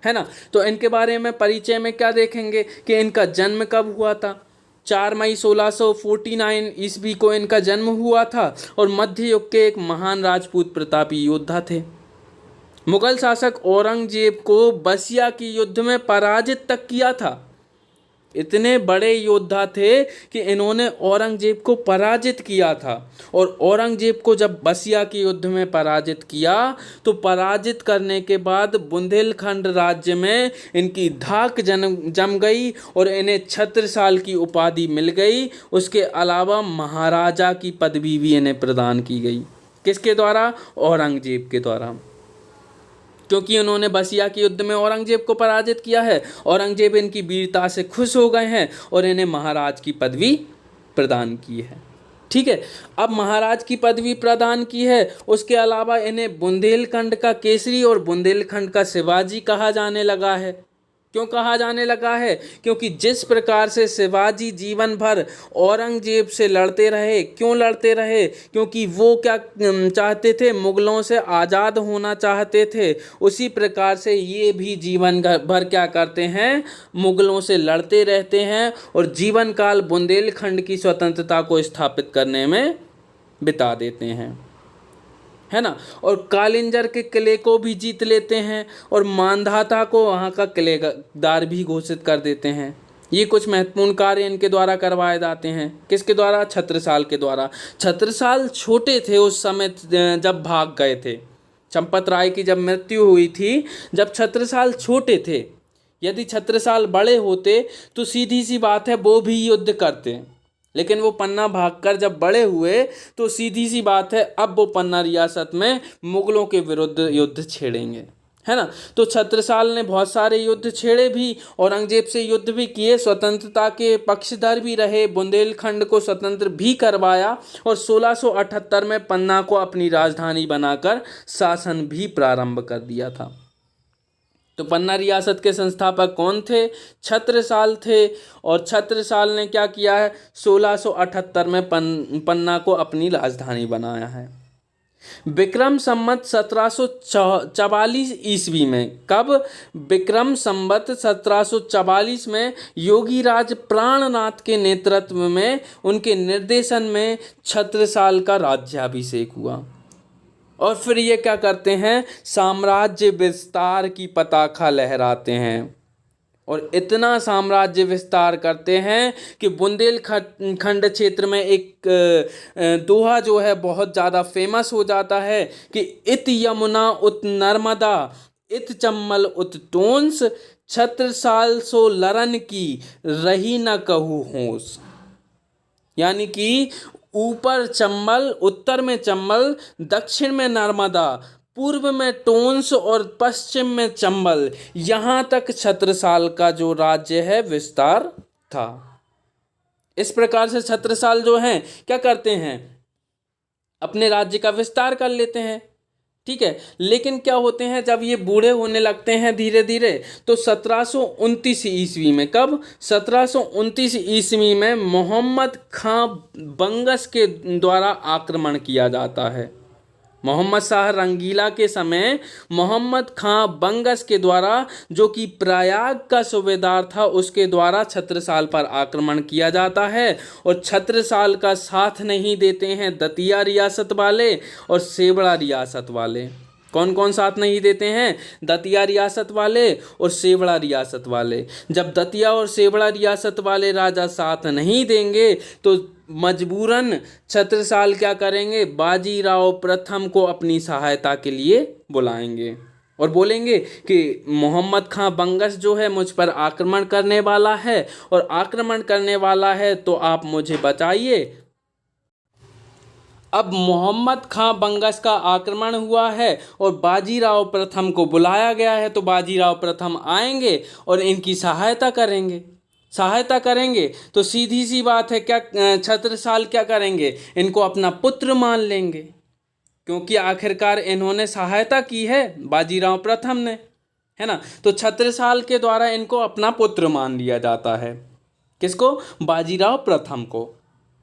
है ना। तो इनके बारे में परिचय में क्या देखेंगे कि इनका जन्म कब हुआ था? 4 मई 1649 ईस्वी को इनका जन्म हुआ था, और मध्य युग के एक महान राजपूत प्रतापी योद्धा थे। मुगल शासक औरंगजेब को बसिया की युद्ध में पराजित तक किया था। इतने बड़े योद्धा थे कि इन्होंने औरंगजेब को पराजित किया था, और औरंगजेब को जब बसिया के युद्ध में पराजित किया, तो पराजित करने के बाद बुंदेलखंड राज्य में इनकी धाक जम गई, और इन्हें छत्रसाल की उपाधि मिल गई। उसके अलावा महाराजा की पदवी भी इन्हें प्रदान की गई। किसके द्वारा? औरंगजेब के द्वारा, क्योंकि उन्होंने बसिया के युद्ध में औरंगजेब को पराजित किया है। औरंगजेब इनकी वीरता से खुश हो गए हैं, और इन्हें महाराज की पदवी प्रदान की है। ठीक है, अब महाराज की पदवी प्रदान की है, उसके अलावा इन्हें बुंदेलखंड का केसरी और बुंदेलखंड का शिवाजी कहा जाने लगा है। क्यों कहा जाने लगा है? क्योंकि जिस प्रकार से शिवाजी जीवन भर औरंगजेब से लड़ते रहे। क्यों लड़ते रहे? क्योंकि वो क्या चाहते थे? मुगलों से आज़ाद होना चाहते थे। उसी प्रकार से ये भी जीवन भर क्या करते हैं? मुगलों से लड़ते रहते हैं, और जीवन काल बुंदेलखंड की स्वतंत्रता को स्थापित करने में बिता देते हैं, है ना। और कालिंजर के किले को भी जीत लेते हैं, और मांधाता को वहाँ का किलेदार भी घोषित कर देते हैं। ये कुछ महत्वपूर्ण कार्य इनके द्वारा करवाए जाते हैं। किसके द्वारा? छत्रसाल के द्वारा। छत्रसाल छोटे थे उस समय जब भाग गए थे। चंपत राय की जब मृत्यु हुई थी, जब छत्रसाल छोटे थे। यदि छत्रसाल बड़े होते तो सीधी सी बात है वो भी युद्ध करते, लेकिन वो पन्ना भागकर जब बड़े हुए तो सीधी सी बात है अब वो पन्ना रियासत में मुगलों के विरुद्ध युद्ध छेड़ेंगे, है ना। तो छत्रसाल ने बहुत सारे युद्ध छेड़े भी, औरंगजेब से युद्ध भी किए, स्वतंत्रता के पक्षधर भी रहे, बुंदेलखंड को स्वतंत्र भी करवाया और 1678 में पन्ना को अपनी राजधानी बनाकर शासन भी प्रारंभ कर दिया था। तो पन्ना रियासत के संस्थापक कौन थे? छत्रसाल थे। और छत्रसाल ने क्या किया है? 1678 में पन्ना को अपनी राजधानी बनाया है। विक्रम संवत 1744 ईस्वी में, कब? विक्रम संवत 1744 में योगीराज प्राणनाथ के नेतृत्व में, उनके निर्देशन में छत्रसाल का राज्याभिषेक हुआ। और फिर ये क्या करते हैं? साम्राज्य विस्तार की पताका लहराते हैं और इतना साम्राज्य विस्तार करते हैं कि बुंदेलखंड क्षेत्र में एक दोहा जो है बहुत ज़्यादा फेमस हो जाता है कि इत यमुना उत नर्मदा इत चम्बल उत टोंस, छत्रसाल सो लरन की रही न कहूँ होश। यानी कि ऊपर चंबल, उत्तर में चंबल, दक्षिण में नर्मदा, पूर्व में टोंस और पश्चिम में चंबल, यहाँ तक छत्रसाल का जो राज्य है विस्तार था। इस प्रकार से छत्रसाल जो हैं क्या करते हैं? अपने राज्य का विस्तार कर लेते हैं, ठीक है। लेकिन क्या होते हैं, जब ये बूढ़े होने लगते हैं धीरे धीरे, तो 1729 ईस्वी में, कब? 1729 ईस्वी में मोहम्मद खां बंगस के द्वारा आक्रमण किया जाता है। मोहम्मद शाह रंगीला के समय मोहम्मद खां बंगस के द्वारा, जो कि प्रयाग का सूबेदार था, उसके द्वारा छत्रसाल पर आक्रमण किया जाता है। और छत्रसाल का साथ नहीं देते हैं दतिया रियासत वाले और सेवड़ा रियासत वाले। कौन कौन साथ नहीं देते हैं? दतिया रियासत वाले और सेवड़ा रियासत वाले। जब दतिया और सेवड़ा रियासत वाले राजा साथ नहीं देंगे तो मजबूरन छत्रसाल क्या करेंगे? बाजीराव प्रथम को अपनी सहायता के लिए बुलाएंगे और बोलेंगे कि मोहम्मद खां बंगस जो है मुझ पर आक्रमण करने वाला है, और आक्रमण करने वाला है तो आप मुझे बचाइए। अब मोहम्मद खां बंगस का आक्रमण हुआ है और बाजीराव प्रथम को बुलाया गया है, तो बाजीराव प्रथम आएंगे और इनकी सहायता करेंगे। तो सीधी सी बात है, क्या छत्रसाल क्या करेंगे? इनको अपना पुत्र मान लेंगे, क्योंकि आखिरकार इन्होंने सहायता की है बाजीराव प्रथम ने, है ना। तो छत्रसाल के द्वारा इनको अपना पुत्र मान लिया जाता है। किसको? बाजीराव प्रथम को।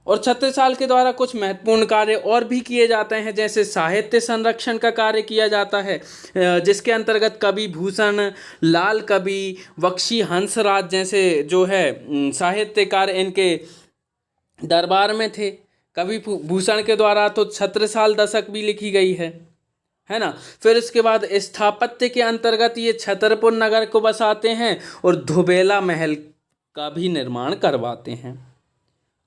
और छत्रसाल के द्वारा कुछ महत्वपूर्ण कार्य और भी किए जाते हैं, जैसे साहित्य संरक्षण का कार्य किया जाता है, जिसके अंतर्गत कवि भूषण, लाल कवि, बख्शी हंसराज जैसे जो है साहित्यकार इनके दरबार में थे। कवि भूषण के द्वारा तो छत्रसाल दशक भी लिखी गई है ना। फिर इसके बाद स्थापत्य के अंतर्गत ये छतरपुर नगर को बसाते हैं और धुबेला महल का भी निर्माण करवाते हैं।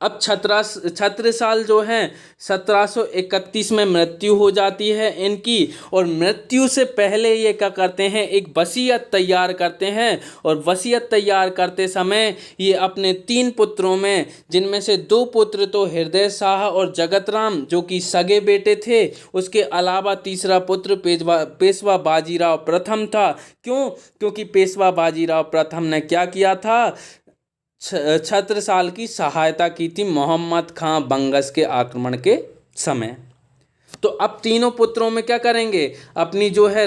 अब छत्रसाल जो हैं 1731 में मृत्यु हो जाती है इनकी, और मृत्यु से पहले ये क्या करते हैं? एक वसीयत तैयार करते हैं। और वसीयत तैयार करते समय ये अपने 3 पुत्रों में, जिनमें से 2 पुत्र तो हृदय शाह और जगत राम जो कि सगे बेटे थे, उसके अलावा तीसरा पुत्र पेशवा बाजीराव प्रथम था। क्यों? क्योंकि पेशवा बाजीराव प्रथम ने क्या किया था? छत्रसाल की सहायता की थी मोहम्मद खां बंगस के आक्रमण के समय। तो अब तीनों पुत्रों में क्या करेंगे? अपनी जो है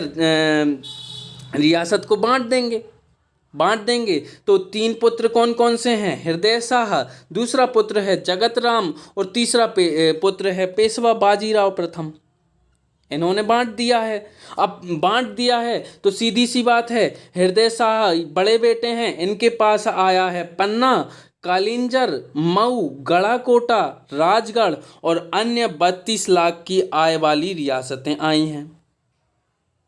रियासत को बांट देंगे। तो 3 पुत्र कौन कौन से हैं? हृदय शाह, दूसरा पुत्र है जगत राम और तीसरा पुत्र है पेशवा बाजीराव प्रथम। इन्होंने बांट दिया है। अब बांट दिया है तो सीधी सी बात है, हृदय शाह बड़े बेटे हैं, इनके पास आया है पन्ना, कालिंजर, मऊ, गढ़ाकोटा, राजगढ़ और अन्य 32 लाख की आय वाली रियासतें आई हैं।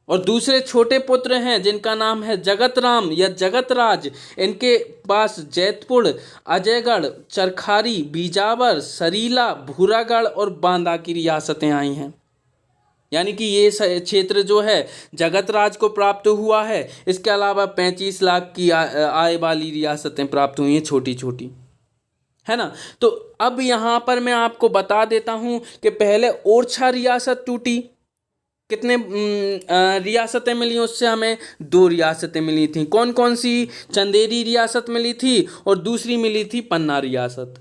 और दूसरे छोटे पुत्र हैं जिनका नाम है जगत राम या जगतराज, इनके पास जैतपुर, अजयगढ़, चरखारी, बीजावर, सरीला, भूरागढ़ और बांदा की रियासतें आई हैं। यानी कि ये क्षेत्र जो है जगतराज को प्राप्त हुआ है। इसके अलावा 35 लाख की आय वाली रियासतें प्राप्त हुई हैं, छोटी छोटी, है ना। तो अब यहाँ पर मैं आपको बता देता हूँ कि पहले ओरछा रियासत टूटी, कितने रियासतें मिली उससे हमें? 2 रियासतें मिली थी। कौन कौन सी? चंदेरी रियासत मिली थी और दूसरी मिली थी पन्ना रियासत।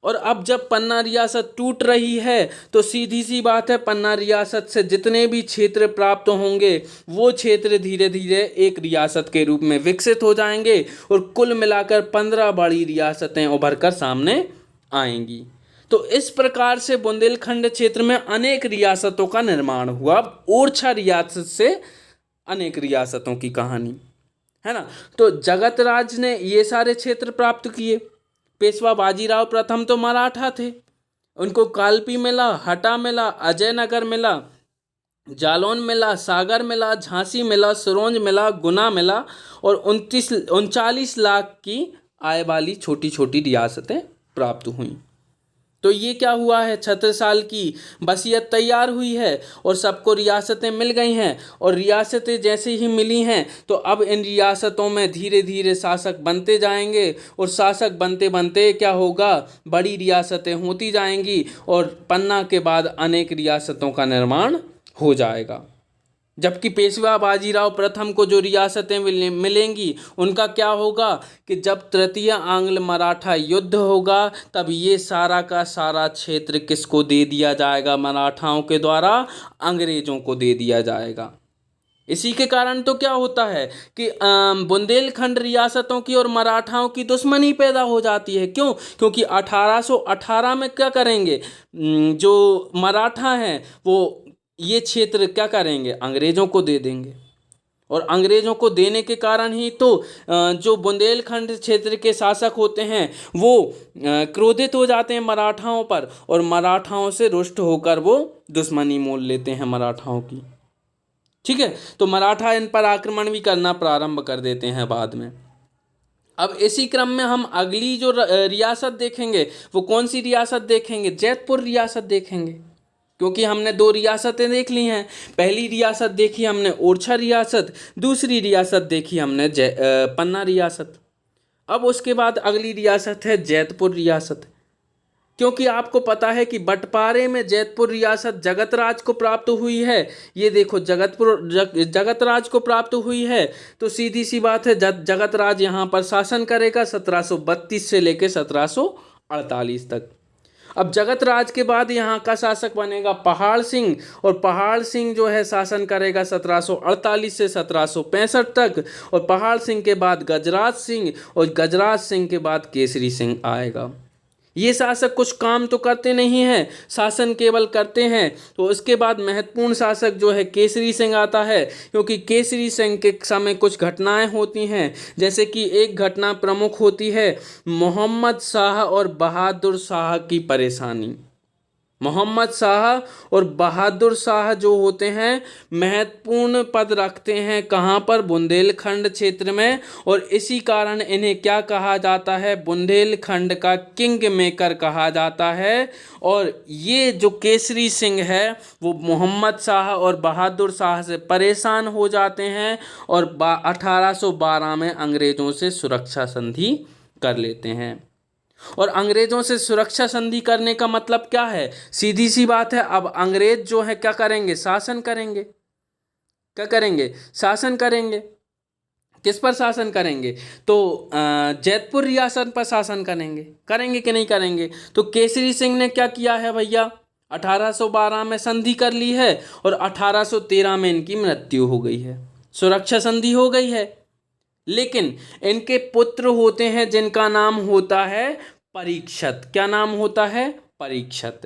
और अब जब पन्ना रियासत टूट रही है तो सीधी सी बात है, पन्ना रियासत से जितने भी क्षेत्र प्राप्त होंगे वो क्षेत्र धीरे धीरे एक रियासत के रूप में विकसित हो जाएंगे और कुल मिलाकर 15 बड़ी रियासतें उभर कर सामने आएंगी। तो इस प्रकार से बुंदेलखंड क्षेत्र में अनेक रियासतों का निर्माण हुआ। अब ओरछा रियासत से अनेक रियासतों की कहानी है ना। तो जगतराज ने ये सारे क्षेत्र प्राप्त किए। पेशवा बाजीराव प्रथम तो मराठा थे, उनको कालपी मिला, हटा मिला, अजयनगर मिला, जालौन मिला, सागर मिला, झांसी मिला, सिरोंज मिला, गुना मिला और 39 लाख की आय वाली छोटी छोटी रियासतें प्राप्त हुई। तो ये क्या हुआ है, 36 साल की वसीयत तैयार हुई है और सबको रियासतें मिल गई हैं। और रियासतें जैसे ही मिली हैं तो अब इन रियासतों में धीरे धीरे शासक बनते जाएंगे और शासक बनते बनते क्या होगा, बड़ी रियासतें होती जाएंगी और पन्ना के बाद अनेक रियासतों का निर्माण हो जाएगा। जबकि पेशवा बाजीराव प्रथम को जो रियासतें मिलेंगी उनका क्या होगा कि जब तृतीय आंग्ल मराठा युद्ध होगा तब ये सारा का सारा क्षेत्र किसको दे दिया जाएगा, मराठाओं के द्वारा अंग्रेजों को दे दिया जाएगा। इसी के कारण तो क्या होता है कि बुंदेलखंड रियासतों की और मराठाओं की दुश्मनी पैदा हो जाती है। क्यों? क्योंकि 1818 में क्या करेंगे, जो मराठा हैं वो ये क्षेत्र क्या करेंगे, अंग्रेजों को दे देंगे। और अंग्रेजों को देने के कारण ही तो जो बुंदेलखंड क्षेत्र के शासक होते हैं वो क्रोधित हो जाते हैं मराठाओं पर और मराठाओं से रुष्ट होकर वो दुश्मनी मोल लेते हैं मराठाओं की। ठीक है, तो मराठा इन पर आक्रमण भी करना प्रारंभ कर देते हैं बाद में। अब इसी क्रम में हम अगली जो रियासत देखेंगे वो कौन सी रियासत देखेंगे, जैतपुर रियासत देखेंगे। क्योंकि हमने 2 रियासतें देख ली हैं। पहली रियासत देखी हमने ओरछा रियासत, दूसरी रियासत देखी हमने पन्ना रियासत। अब उसके बाद अगली रियासत है जैतपुर रियासत। क्योंकि आपको पता है कि बंटवारे में जैतपुर रियासत जगतराज को प्राप्त हुई है। ये देखो जगतराज को प्राप्त हुई है तो सीधी सी बात है जगतराज यहाँ पर शासन करेगा 1732 से लेकर 1748 तक। अब जगतराज के बाद यहाँ का शासक बनेगा पहाड़ सिंह और पहाड़ सिंह जो है शासन करेगा 1748 से 1765 तक। और पहाड़ सिंह के बाद गजराज सिंह और गजराज सिंह के बाद केसरी सिंह आएगा। ये शासक कुछ काम तो करते नहीं हैं, शासन केवल करते हैं। तो उसके बाद महत्वपूर्ण शासक जो है केसरी सिंह आता है, क्योंकि केसरी सिंह के समय कुछ घटनाएं होती हैं। जैसे कि एक घटना प्रमुख होती है मोहम्मद शाह और बहादुर शाह की परेशानी। मोहम्मद शाह और बहादुर शाह जो होते हैं महत्वपूर्ण पद रखते हैं कहाँ पर, बुंदेलखंड क्षेत्र में। और इसी कारण इन्हें क्या कहा जाता है, बुंदेलखंड का किंग मेकर कहा जाता है। और ये जो केसरी सिंह है वो मोहम्मद शाह और बहादुर शाह से परेशान हो जाते हैं और 1812 में अंग्रेज़ों से सुरक्षा संधि कर लेते हैं। और अंग्रेजों से सुरक्षा संधि करने का मतलब क्या है, सीधी सी बात है, अब अंग्रेज जो है क्या करेंगे, शासन करेंगे। क्या करेंगे, शासन करेंगे। किस पर शासन करेंगे, तो जैतपुर रियासत पर शासन करेंगे। करेंगे कि नहीं करेंगे? तो केसरी सिंह ने क्या किया है भैया, 1812 में संधि कर ली है और 1813 में इनकी मृत्यु हो गई है, सुरक्षा संधि हो गई है। लेकिन इनके पुत्र होते हैं जिनका नाम होता है परीक्षत। क्या नाम होता है, परीक्षत।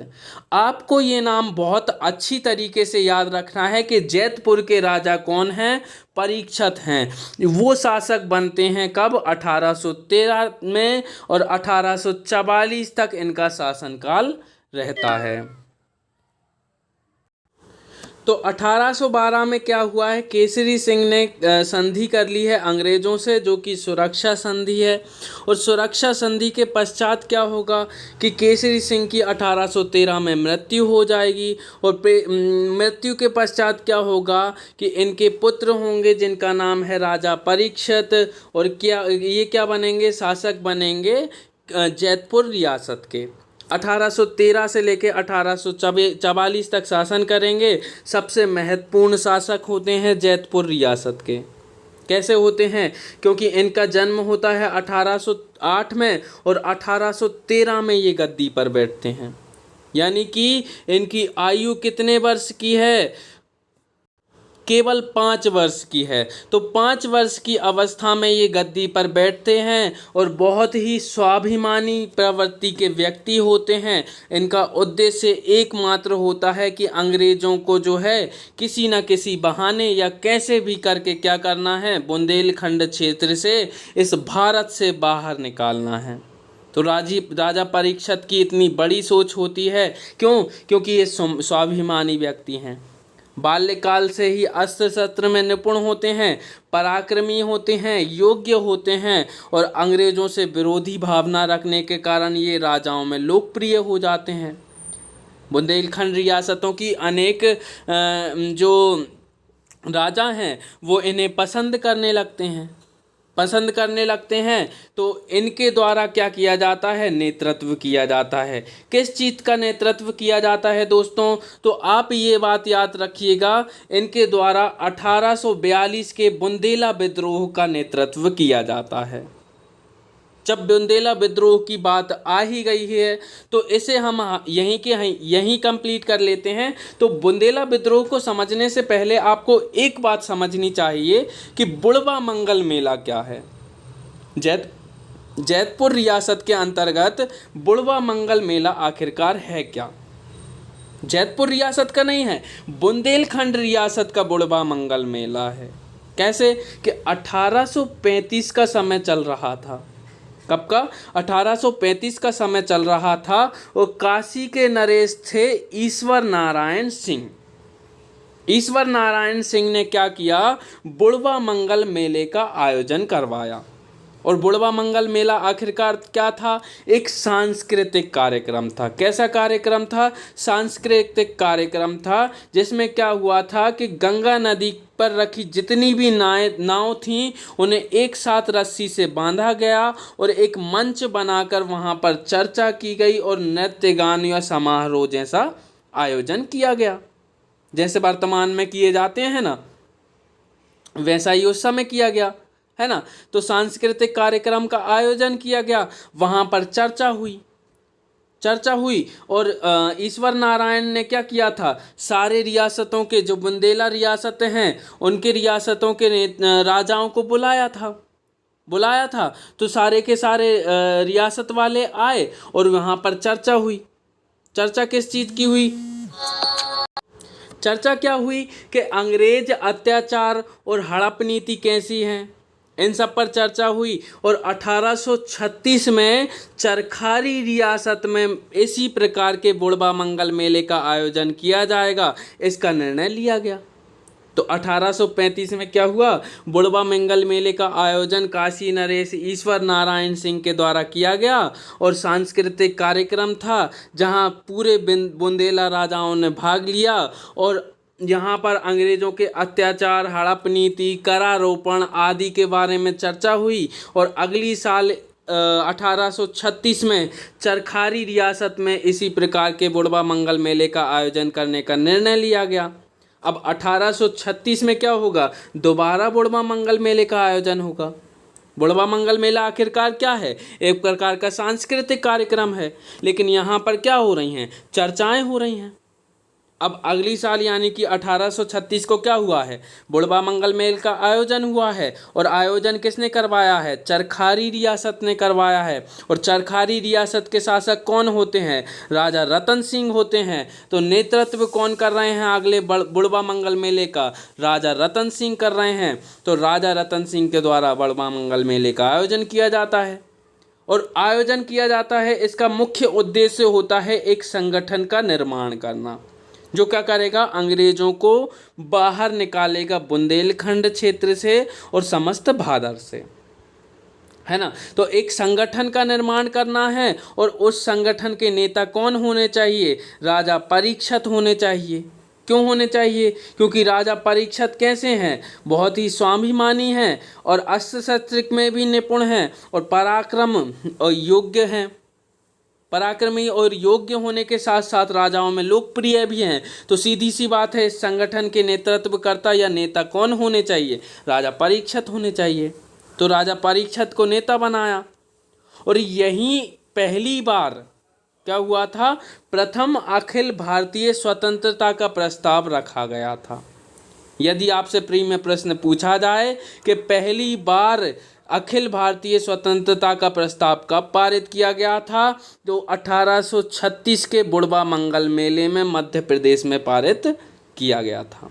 आपको ये नाम बहुत अच्छी तरीके से याद रखना है कि जैतपुर के राजा कौन हैं, परीक्षत हैं। वो शासक बनते हैं कब, 1813 में और 1844 तक इनका शासनकाल रहता है। तो 1812 में क्या हुआ है, केसरी सिंह ने संधि कर ली है अंग्रेज़ों से, जो कि सुरक्षा संधि है। और सुरक्षा संधि के पश्चात क्या होगा कि केसरी सिंह की 1813 में मृत्यु हो जाएगी। और मृत्यु के पश्चात क्या होगा कि इनके पुत्र होंगे जिनका नाम है राजा परीक्षित। और क्या ये क्या बनेंगे, शासक बनेंगे जैतपुर रियासत के। 1813 से लेकर 1844 तक शासन करेंगे। सबसे महत्वपूर्ण शासक होते हैं जैतपुर रियासत के। कैसे होते हैं? क्योंकि इनका जन्म होता है 1808 में और 1813 में ये गद्दी पर बैठते हैं। यानी कि इनकी आयु कितने वर्ष की है? केवल 5 वर्ष की है। तो 5 वर्ष की अवस्था में ये गद्दी पर बैठते हैं और बहुत ही स्वाभिमानी प्रवृत्ति के व्यक्ति होते हैं। इनका उद्देश्य एकमात्र होता है कि अंग्रेज़ों को जो है किसी न किसी बहाने या कैसे भी करके क्या करना है, बुंदेलखंड क्षेत्र से, इस भारत से बाहर निकालना है। तो राजा परीक्षित की इतनी बड़ी सोच होती है। क्यों? क्योंकि ये स्वाभिमानी व्यक्ति हैं। बाल्यकाल से ही अस्त्र शस्त्र में निपुण होते हैं, पराक्रमी होते हैं, योग्य होते हैं और अंग्रेज़ों से विरोधी भावना रखने के कारण ये राजाओं में लोकप्रिय हो जाते हैं। बुंदेलखंड रियासतों की अनेक जो राजा हैं वो इन्हें पसंद करने लगते हैं। तो इनके द्वारा क्या किया जाता है? नेतृत्व किया जाता है। किस चीज़ का नेतृत्व किया जाता है दोस्तों? तो आप ये बात याद रखिएगा, इनके द्वारा 1842 के बुंदेला विद्रोह का नेतृत्व किया जाता है। जब बुंदेला विद्रोह की बात आ ही गई है तो इसे हम यहीं कंप्लीट कर लेते हैं। तो बुंदेला विद्रोह को समझने से पहले आपको एक बात समझनी चाहिए कि बुड़वा मंगल मेला क्या है। जैतपुर रियासत के अंतर्गत बुड़वा मंगल मेला आखिरकार है क्या? जैतपुर रियासत का नहीं है, बुंदेलखंड रियासत का बुड़वा मंगल मेला है। कैसे? कि 1835 का समय चल रहा था। कब का? 1835 का समय चल रहा था और काशी के नरेश थे ईश्वर नारायण सिंह। ईश्वर नारायण सिंह ने क्या किया? बुड़वा मंगल मेले का आयोजन करवाया। और बुड़वा मंगल मेला आखिरकार क्या था? एक सांस्कृतिक कार्यक्रम था। कैसा कार्यक्रम था? सांस्कृतिक कार्यक्रम था, जिसमें क्या हुआ था कि गंगा नदी पर रखी जितनी भी नाव थीं उन्हें एक साथ रस्सी से बांधा गया और एक मंच बनाकर वहां पर चर्चा की गई और नृत्य गान या समारोह जैसा आयोजन किया गया। जैसे वर्तमान में किए जाते हैं ना, वैसा ही उस समय किया गया, है ना। तो सांस्कृतिक कार्यक्रम का आयोजन किया गया, वहाँ पर चर्चा हुई और ईश्वर नारायण ने क्या किया था? सारे रियासतों के जो बुंदेला रियासतें हैं उनके रियासतों के राजाओं को बुलाया था। तो सारे के सारे रियासत वाले आए और वहाँ पर चर्चा हुई। चर्चा किस चीज़ की हुई? चर्चा क्या हुई कि अंग्रेज अत्याचार और हड़प नीति कैसी हैं, इन सब पर चर्चा हुई। और 1836 में चरखारी रियासत में इसी प्रकार के बुड़वा मंगल मेले का आयोजन किया जाएगा, इसका निर्णय लिया गया। तो 1835 में क्या हुआ? बुड़वा मंगल मेले का आयोजन काशी नरेश ईश्वर नारायण सिंह के द्वारा किया गया और सांस्कृतिक कार्यक्रम था जहां पूरे बुंदेला राजाओं ने भाग लिया और यहाँ पर अंग्रेज़ों के अत्याचार, हड़प नीति, करारोपण आदि के बारे में चर्चा हुई। और अगली साल 1836 में चरखारी रियासत में इसी प्रकार के बुड़वा मंगल मेले का आयोजन करने का निर्णय लिया गया। अब 1836 में क्या होगा? दोबारा बुड़वा मंगल मेले का आयोजन होगा। बुड़वा मंगल मेला आखिरकार क्या है? एक प्रकार का सांस्कृतिक कार्यक्रम है, लेकिन यहाँ पर क्या हो रही हैं? चर्चाएं हो रही हैं। अब अगली साल यानी कि 1836 को क्या हुआ है? बुड़वा मंगल मेल का आयोजन हुआ है। और आयोजन किसने करवाया है? चरखारी रियासत ने करवाया है। और चरखारी रियासत के शासक कौन होते हैं? राजा रतन सिंह होते हैं। तो नेतृत्व कौन कर रहे हैं अगले बुड़वा मंगल मेले का? राजा रतन सिंह कर रहे हैं। तो राजा रतन सिंह के द्वारा बुड़वा मंगल मेले का आयोजन किया जाता है। और आयोजन किया जाता है, इसका मुख्य उद्देश्य होता है एक संगठन का निर्माण करना, जो क्या करेगा? अंग्रेजों को बाहर निकालेगा बुंदेलखंड क्षेत्र से और समस्त भारत से, है ना। तो एक संगठन का निर्माण करना है और उस संगठन के नेता कौन होने चाहिए? राजा परीक्षित होने चाहिए। क्यों होने चाहिए? क्योंकि राजा परीक्षित कैसे हैं? बहुत ही स्वाभिमानी हैं और अस्त्र शस्त्र में भी निपुण हैं और पराक्रम और योग्य हैं। पराक्रमी और योग्य होने के साथ साथ राजाओं में लोकप्रिय भी हैं। तो सीधी सी बात है, इस संगठन के नेतृत्वकर्ता या नेता कौन होने चाहिए? राजा परीक्षित होने चाहिए। तो राजा परीक्षित को नेता बनाया और यही पहली बार क्या हुआ था, प्रथम अखिल भारतीय स्वतंत्रता का प्रस्ताव रखा गया था। यदि आपसे प्री में प्रश्न पूछा जाए कि पहली बार अखिल भारतीय स्वतंत्रता का प्रस्ताव कब पारित किया गया था, तो 1836 के बुढ़वा मंगल मेले में मध्य प्रदेश में पारित किया गया था,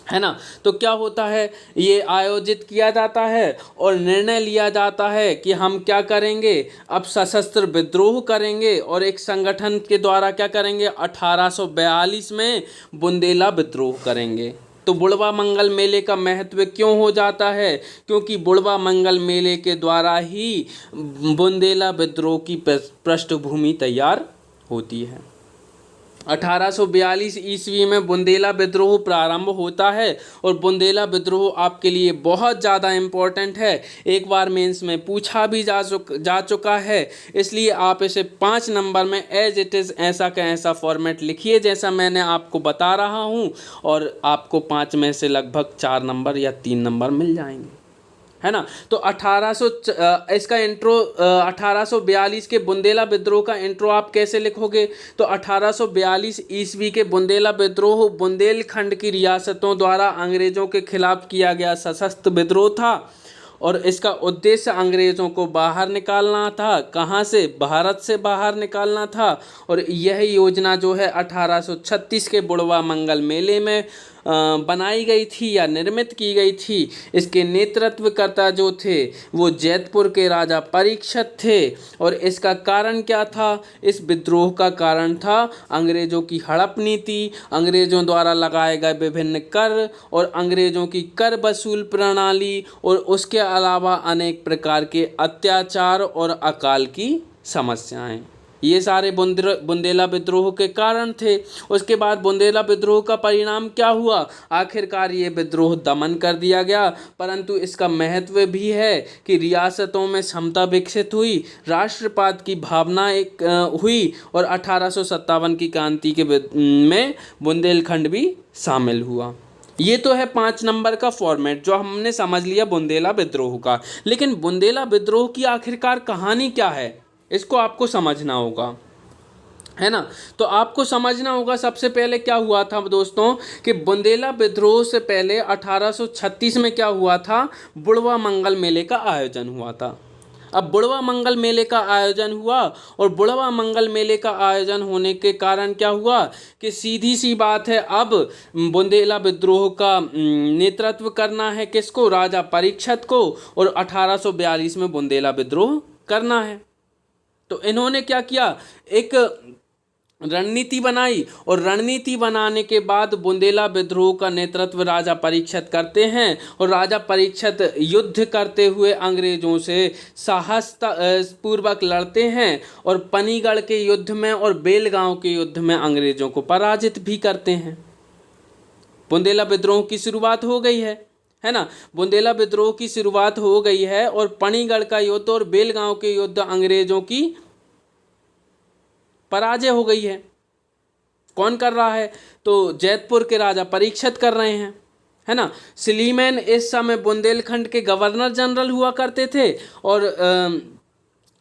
है ना। तो क्या होता है, ये आयोजित किया जाता है और निर्णय लिया जाता है कि हम क्या करेंगे, अब सशस्त्र विद्रोह करेंगे और एक संगठन के द्वारा क्या करेंगे, 1842 में बुंदेला विद्रोह करेंगे। तो बुढ़वा मंगल मेले का महत्व क्यों हो जाता है? क्योंकि बुढ़वा मंगल मेले के द्वारा ही बुंदेला विद्रोह की पृष्ठभूमि तैयार होती है। 1842 ईस्वी में बुंदेला विद्रोह प्रारंभ होता है और बुंदेला विद्रोह आपके लिए बहुत ज़्यादा इम्पोर्टेंट है, एक बार मेंस में पूछा भी जा चुका है, इसलिए आप इसे 5 नंबर में एज इट इज़ ऐसा का ऐसा फॉर्मेट लिखिए जैसा मैंने आपको बता रहा हूँ, और आपको 5 में से लगभग 4 नंबर या 3 नंबर मिल जाएंगे, है ना। तो इसका इंट्रो 1842 के बुंदेला विद्रोह का इंट्रो आप कैसे लिखोगे? तो 1842 ईस्वी के बुंदेला विद्रोह बुंदेलखंड की रियासतों द्वारा अंग्रेजों के खिलाफ किया गया सशस्त्र विद्रोह था और इसका उद्देश्य अंग्रेजों को बाहर निकालना था। कहाँ से? भारत से बाहर निकालना था। और यह योजना जो है 1836 के बुढ़वा मंगल मेले में बनाई गई थी या निर्मित की गई थी। इसके नेतृत्वकर्ता जो थे वो जैतपुर के राजा परीक्षित थे। और इसका कारण क्या था? इस विद्रोह का कारण था अंग्रेजों की हड़प नीति, अंग्रेजों द्वारा लगाए गए विभिन्न कर और अंग्रेजों की कर वसूल प्रणाली, और उसके अलावा अनेक प्रकार के अत्याचार और अकाल की समस्याएं। ये सारे बुंदेला विद्रोह के कारण थे। उसके बाद बुंदेला विद्रोह का परिणाम क्या हुआ? आखिरकार ये विद्रोह दमन कर दिया गया, परंतु इसका महत्व भी है कि रियासतों में समता विकसित हुई, राष्ट्रवाद की भावना एक हुई और 1857 की क्रांति के में बुंदेलखंड भी शामिल हुआ। ये तो है 5 नंबर का फॉर्मेट जो हमने समझ लिया बुंदेला विद्रोह का। लेकिन बुंदेला विद्रोह की आखिरकार कहानी क्या है, इसको आपको समझना होगा, है ना। तो आपको समझना होगा सबसे पहले क्या हुआ था दोस्तों, कि बुंदेला विद्रोह से पहले 1836 में क्या हुआ था, बुढ़वा मंगल मेले का आयोजन हुआ था। अब बुढ़वा मंगल मेले का आयोजन हुआ और बुढ़वा मंगल मेले का आयोजन होने के कारण क्या हुआ कि सीधी सी बात है, अब बुंदेला विद्रोह का नेतृत्व करना है किसको? राजा परीक्षित को, और 1842 में बुंदेला विद्रोह करना है। तो इन्होंने क्या किया, एक रणनीति बनाई और रणनीति बनाने के बाद बुंदेला विद्रोह का नेतृत्व राजा परीक्षित करते हैं और राजा परीक्षित युद्ध करते हुए अंग्रेजों से साहसता पूर्वक लड़ते हैं और पनीगढ़ के युद्ध में और बेलगांव के युद्ध में अंग्रेजों को पराजित भी करते हैं। बुंदेला विद्रोह की शुरुआत हो गई है ना। बुंदेला विद्रोह की शुरुआत हो गई है और पनीगढ़ का युद्ध और बेलगांव के युद्ध अंग्रेजों की पराजय हो गई है। कौन कर रहा है? तो जैतपुर के राजा परीक्षित कर रहे हैं, है ना। स्लीमैन इस समय बुंदेलखंड के गवर्नर जनरल हुआ करते थे और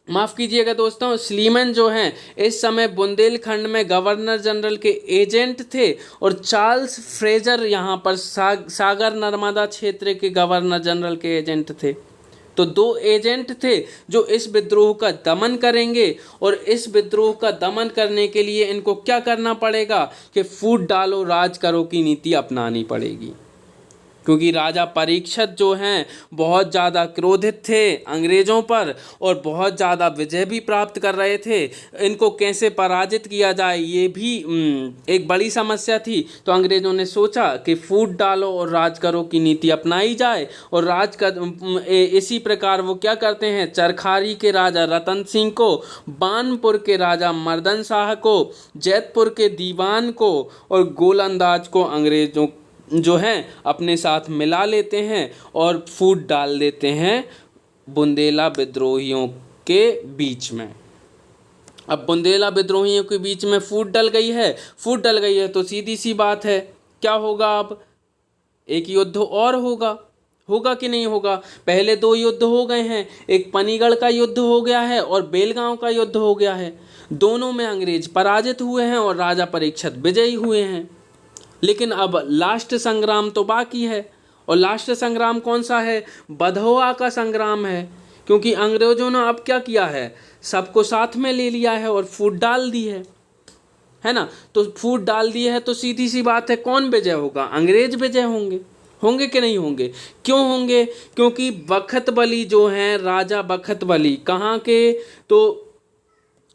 माफ़ कीजिएगा दोस्तों, स्लीमैन जो हैं इस समय बुंदेलखंड में गवर्नर जनरल के एजेंट थे और चार्ल्स फ्रेजर यहाँ पर सागर नर्मदा क्षेत्र के गवर्नर जनरल के एजेंट थे। तो 2 एजेंट थे जो इस विद्रोह का दमन करेंगे और इस विद्रोह का दमन करने के लिए इनको क्या करना पड़ेगा कि फूट डालो राज करो की नीति अपनानी पड़ेगी, क्योंकि राजा परीक्षित जो हैं बहुत ज़्यादा क्रोधित थे अंग्रेज़ों पर और बहुत ज़्यादा विजय भी प्राप्त कर रहे थे। इनको कैसे पराजित किया जाए ये भी एक बड़ी समस्या थी। तो अंग्रेज़ों ने सोचा कि फूट डालो और राज करो की नीति अपनाई जाए और इसी प्रकार वो क्या करते हैं, चरखारी के राजा रतन सिंह को, बानपुर के राजा मर्दन शाह को, जैतपुर के दीवान को और गोलंदाज को अंग्रेज़ों जो हैं अपने साथ मिला लेते हैं और फूट डाल देते हैं बुंदेला विद्रोहियों के बीच में। अब बुंदेला विद्रोहियों के बीच में फूट डल गई है तो सीधी सी बात है क्या होगा, अब एक युद्ध और होगा कि नहीं होगा। पहले 2 युद्ध हो गए हैं, एक पनीगढ़ का युद्ध हो गया है और बेलगांव का युद्ध हो गया है। दोनों में अंग्रेज पराजित हुए हैं और राजा परीक्षित विजयी हुए हैं। लेकिन अब लास्ट संग्राम तो बाकी है, और लास्ट संग्राम कौन सा है? बधवा का संग्राम है, क्योंकि अंग्रेजों ने अब क्या किया है, सबको साथ में ले लिया है और फूट डाल दी है ना। तो फूट डाल दी है तो सीधी सी बात है कौन विजय होगा? अंग्रेज विजय होंगे कि नहीं होंगे? क्यों होंगे? क्योंकि बखत बली जो हैं, राजा बखत बली कहाँ के? तो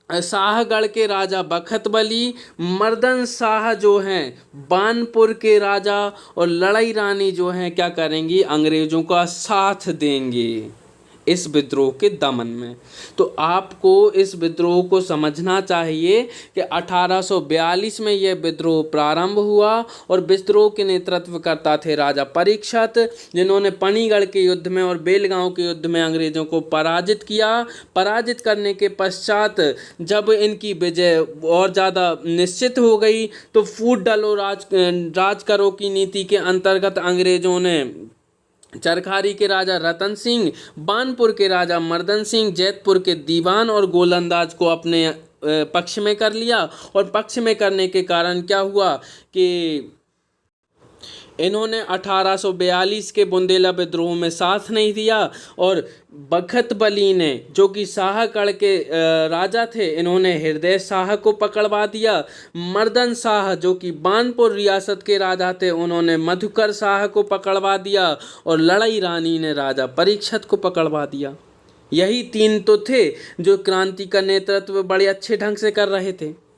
शाहगढ़ के राजा बखत बली, मर्दन शाह जो हैं बानपुर के राजा, और लड़ाई रानी जो हैं क्या करेंगी? अंग्रेजों का साथ देंगे इस विद्रोह के दमन में। तो आपको इस विद्रोह को समझना चाहिए कि 1842 में यह विद्रोह प्रारंभ हुआ और विद्रोह के नेतृत्व करता थे राजा परीक्षित, जिन्होंने पनीगढ़ के युद्ध में और बेलगांव के युद्ध में अंग्रेजों को पराजित किया। पराजित करने के पश्चात जब इनकी विजय और ज़्यादा निश्चित हो गई तो फूट डालो राज करो की नीति के अंतर्गत अंग्रेजों ने चरखारी के राजा रतन सिंह, बानपुर के राजा मर्दन सिंह, जैतपुर के दीवान और गोलंदाज को अपने पक्ष में कर लिया। और पक्ष में करने के कारण क्या हुआ कि इन्होंने 1842 के बुंदेला विद्रोह में साथ नहीं दिया, और बखत बली ने, जो कि शाहगढ़ के राजा थे, इन्होंने हृदय शाह को पकड़वा दिया। मर्दन शाह जो कि बानपुर रियासत के राजा थे, उन्होंने मधुकर शाह को पकड़वा दिया, और लड़ाई रानी ने राजा परीक्षित को पकड़वा दिया। यही 3 तो थे जो क्रांति का नेतृत्व बड़े अच्छे ढंग से कर रहे थे।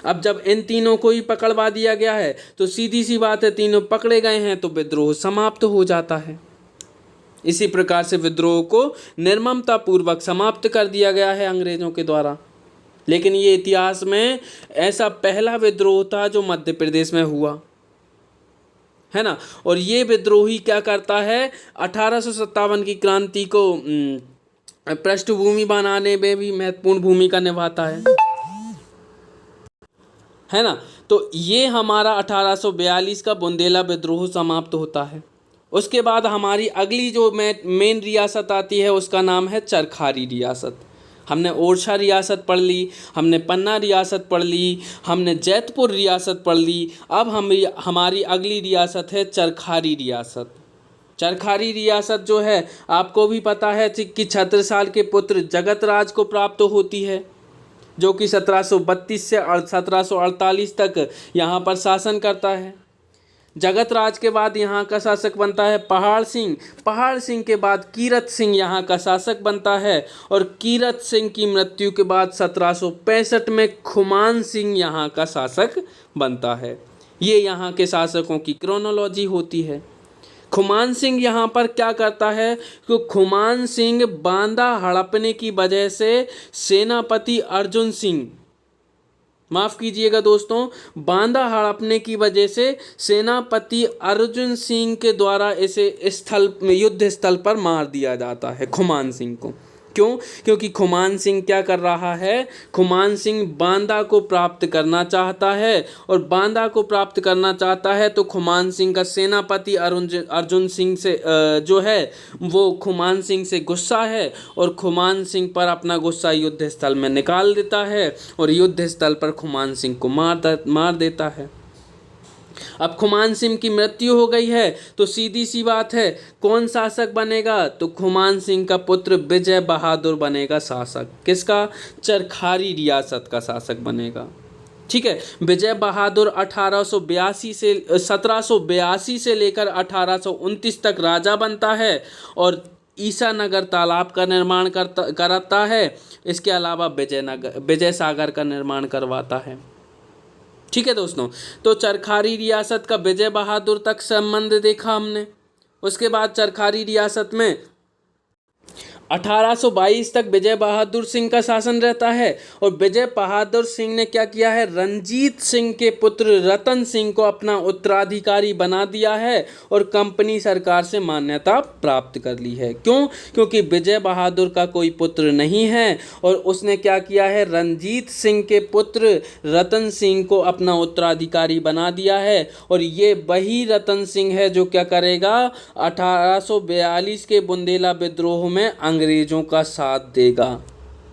अब जब इन तीनों को ही पकड़वा दिया गया है तो सीधी सी बात है, तीनों पकड़े गए हैं तो विद्रोह समाप्त हो जाता है। इसी प्रकार से विद्रोह को निर्ममता पूर्वक समाप्त कर दिया गया है अंग्रेजों के द्वारा। लेकिन ये इतिहास में ऐसा पहला विद्रोह था जो मध्य प्रदेश में हुआ है ना। और ये विद्रोही क्या करता है, 1857 की क्रांति को पृष्ठभूमि बनाने में भी महत्वपूर्ण भूमिका निभाता है ना। तो ये हमारा 1842 का बुंदेला विद्रोह समाप्त होता है। उसके बाद हमारी अगली जो मेन रियासत आती है उसका नाम है चरखारी रियासत। हमने ओरछा रियासत पढ़ ली, हमने पन्ना रियासत पढ़ ली, हमने जैतपुर रियासत पढ़ ली। अब हमारी अगली रियासत है चरखारी रियासत। चरखारी रियासत जो है आपको भी पता है कि छत्रसाल के पुत्र जगतराज को प्राप्त होती है, जो कि 1732 से 1748 तक यहाँ पर शासन करता है। जगतराज के बाद यहाँ का शासक बनता है पहाड़ सिंह। पहाड़ सिंह के बाद कीरत सिंह यहाँ का शासक बनता है, और कीरत सिंह की मृत्यु के बाद 1765 में खुमान सिंह यहाँ का शासक बनता है। ये यहाँ के शासकों की क्रोनोलॉजी होती है। खुमान सिंह यहाँ पर क्या करता है कि खुमान सिंह बांदा हड़पने की वजह से सेनापति अर्जुन सिंह, माफ़ कीजिएगा दोस्तों, बांदा हड़पने की वजह से सेनापति अर्जुन सिंह के द्वारा इसे युद्ध स्थल पर मार दिया जाता है खुमान सिंह को। क्यों? क्योंकि खुमान सिंह क्या कर रहा है, खुमान सिंह बांदा को प्राप्त करना चाहता है, और बांदा को प्राप्त करना चाहता है तो खुमान सिंह का सेनापति अर्जुन सिंह से जो है वो खुमान सिंह से गुस्सा है, और खुमान सिंह पर अपना गुस्सा युद्ध स्थल में निकाल देता है, और युद्ध स्थल पर खुमान सिंह को मार देता है। अब खुमान सिंह की मृत्यु हो गई है तो सीधी सी बात है कौन शासक बनेगा, तो खुमान सिंह का पुत्र विजय बहादुर बनेगा शासक। किसका? चरखारी रियासत का शासक बनेगा। ठीक है। विजय बहादुर 1782 से लेकर 1829 तक राजा बनता है और ईसानगर तालाब का निर्माण कराता है। इसके अलावा विजय सागर का निर्माण करवाता है। ठीक है दोस्तों, तो चरखारी रियासत का विजय बहादुर तक संबंध देखा हमने। उसके बाद चरखारी रियासत में 1822 तक विजय बहादुर सिंह का शासन रहता है और विजय बहादुर सिंह ने क्या किया है, रणजीत सिंह के पुत्र रतन सिंह को अपना उत्तराधिकारी बना दिया है और कंपनी सरकार से मान्यता प्राप्त कर ली है। क्यों? क्योंकि विजय बहादुर का कोई पुत्र नहीं है और उसने क्या किया है, रणजीत सिंह के पुत्र रतन सिंह को अपना उत्तराधिकारी बना दिया है और ये वही रतन सिंह है जो क्या करेगा, 1842 के बुंदेला विद्रोह में अंग्रेजों का साथ देगा।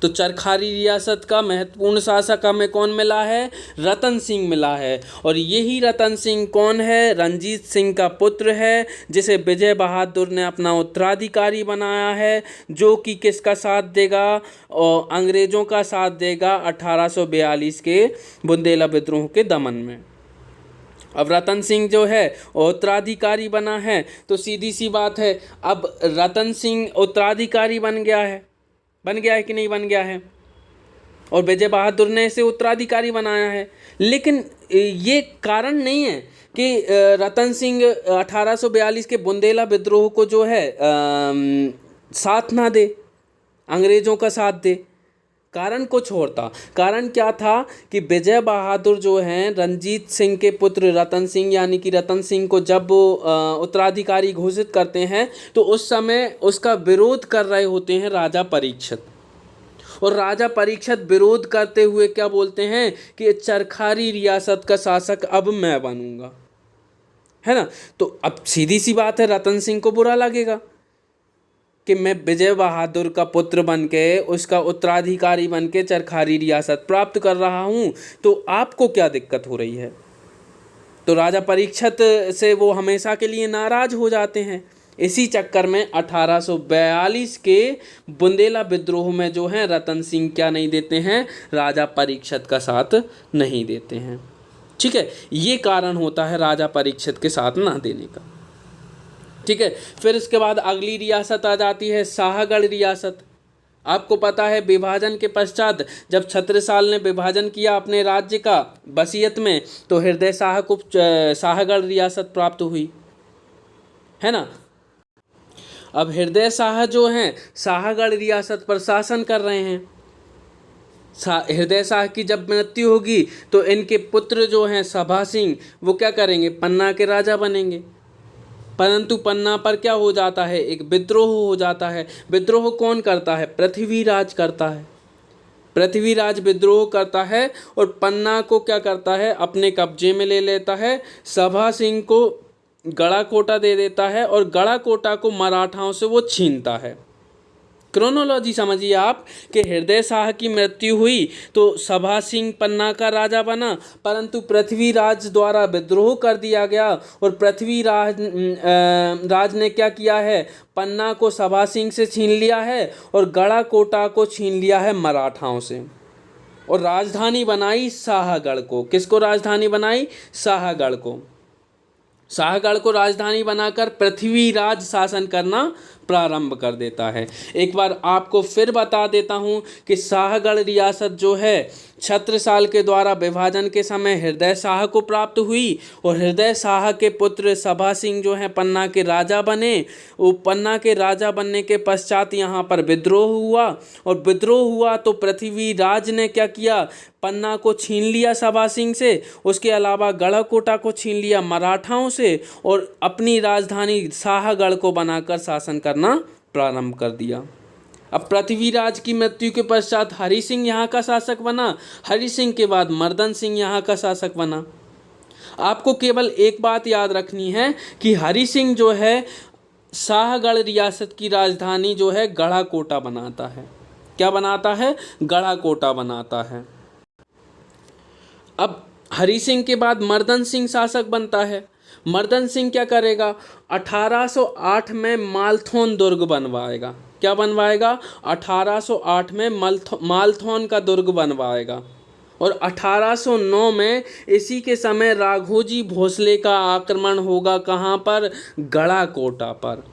तो चरखारी रियासत का महत्वपूर्ण शासक हमें कौन मिला है, रतन सिंह मिला है। और यही रतन सिंह कौन है, रणजीत सिंह का पुत्र है, जिसे विजय बहादुर ने अपना उत्तराधिकारी बनाया है, जो कि किसका साथ देगा, और अंग्रेजों का साथ देगा 1842 के बुंदेला विद्रोह के दमन में। अब रतन सिंह जो है उत्तराधिकारी बना है, तो सीधी सी बात है, अब रतन सिंह उत्तराधिकारी बन गया है कि नहीं बन गया है, और विजय बहादुर ने इसे उत्तराधिकारी बनाया है। लेकिन ये कारण नहीं है कि रतन सिंह 1842 के बुंदेला विद्रोह को जो है साथ ना दे, अंग्रेजों का साथ दे। कारण कुछ और था। कारण क्या था कि विजय बहादुर जो हैं रणजीत सिंह के पुत्र रतन सिंह यानी कि रतन सिंह को जब उत्तराधिकारी घोषित करते हैं तो उस समय उसका विरोध कर रहे होते हैं राजा परीक्षित। और राजा परीक्षित विरोध करते हुए क्या बोलते हैं कि चरखारी रियासत का शासक अब मैं बनूंगा, है ना। तो अब सीधी सी बात है, रतन सिंह को बुरा लगेगा कि मैं विजय बहादुर का पुत्र बनके उसका उत्तराधिकारी बनके चरखारी रियासत प्राप्त कर रहा हूँ, तो आपको क्या दिक्कत हो रही है। तो राजा परीक्षित से वो हमेशा के लिए नाराज हो जाते हैं। इसी चक्कर में 1842 के बुंदेला विद्रोह में जो है रतन सिंह क्या नहीं देते हैं, राजा परीक्षित का साथ नहीं देते हैं। ठीक है, ये कारण होता है राजा परीक्षित के साथ ना देने का। ठीक है, फिर इसके बाद अगली रियासत आ जाती है शाहगढ़ रियासत। आपको पता है विभाजन के पश्चात जब छत्रसाल ने विभाजन किया अपने राज्य का वसीयत में, तो हृदय शाह को शाहगढ़ रियासत प्राप्त हुई, है ना। अब हृदय शाह जो हैं शाहगढ़ रियासत पर शासन कर रहे हैं। हृदय शाह की जब मृत्यु होगी तो इनके पुत्र जो हैं सभा सिंह वो क्या करेंगे, पन्ना के राजा बनेंगे। परंतु पन्ना पर क्या हो जाता है, एक विद्रोह हो जाता है। विद्रोह कौन करता है, पृथ्वीराज करता है। पृथ्वीराज विद्रोह करता है और पन्ना को क्या करता है, अपने कब्जे में ले लेता है। सभा सिंह को गड़ाकोटा दे देता है और गड़ाकोटा को मराठाओं से वो छीनता है। क्रोनोलॉजी समझिए आप कि हृदय शाह की मृत्यु हुई तो सभा सिंह पन्ना का राजा बना, परंतु पृथ्वीराज द्वारा विद्रोह कर दिया गया और पृथ्वीराज राज ने क्या किया है, पन्ना को सभा सिंह से छीन लिया है और गड़ाकोटा को छीन लिया है मराठाओं से और राजधानी बनाई शाहगढ़ को। किसको राजधानी बनाई, शाहगढ़ को। शाहगढ़ को राजधानी बनाकर पृथ्वीराज शासन करना प्रारंभ कर देता है। एक बार आपको फिर बता देता हूँ कि शाहगढ़ रियासत जो है छत्रसाल के द्वारा विभाजन के समय हृदय शाह को प्राप्त हुई और हृदय शाह के पुत्र सभा सिंह जो हैं पन्ना के राजा बने। वो पन्ना के राजा बनने के पश्चात यहाँ पर विद्रोह हुआ और विद्रोह हुआ तो पृथ्वीराज ने क्या किया, पन्ना को छीन लिया सभा सिंह से, उसके अलावा गढ़कोटा को छीन लिया मराठाओं से और अपनी राजधानी शाहगढ़ को बनाकर शासन करना प्रारंभ कर दिया। अब पृथ्वीराज की मृत्यु के पश्चात हरि सिंह यहाँ का शासक बना। हरि सिंह के बाद मर्दन सिंह यहाँ का शासक बना। आपको केवल एक बात याद रखनी है कि हरि सिंह जो है शाहगढ़ रियासत की राजधानी जो है गढ़ाकोटा बनाता है। क्या बनाता है, गढ़ाकोटा बनाता है। अब हरि सिंह के बाद मर्दन सिंह शासक बनता है। मर्दन सिंह क्या करेगा, 1808 में मालथौन दुर्ग बनवाएगा। क्या बनवाएगा, 1808 में मालथौन का दुर्ग बनवाएगा और 1809 में इसी के समय राघोजी भोसले का आक्रमण होगा। कहाँ पर, गढ़ाकोटा पर।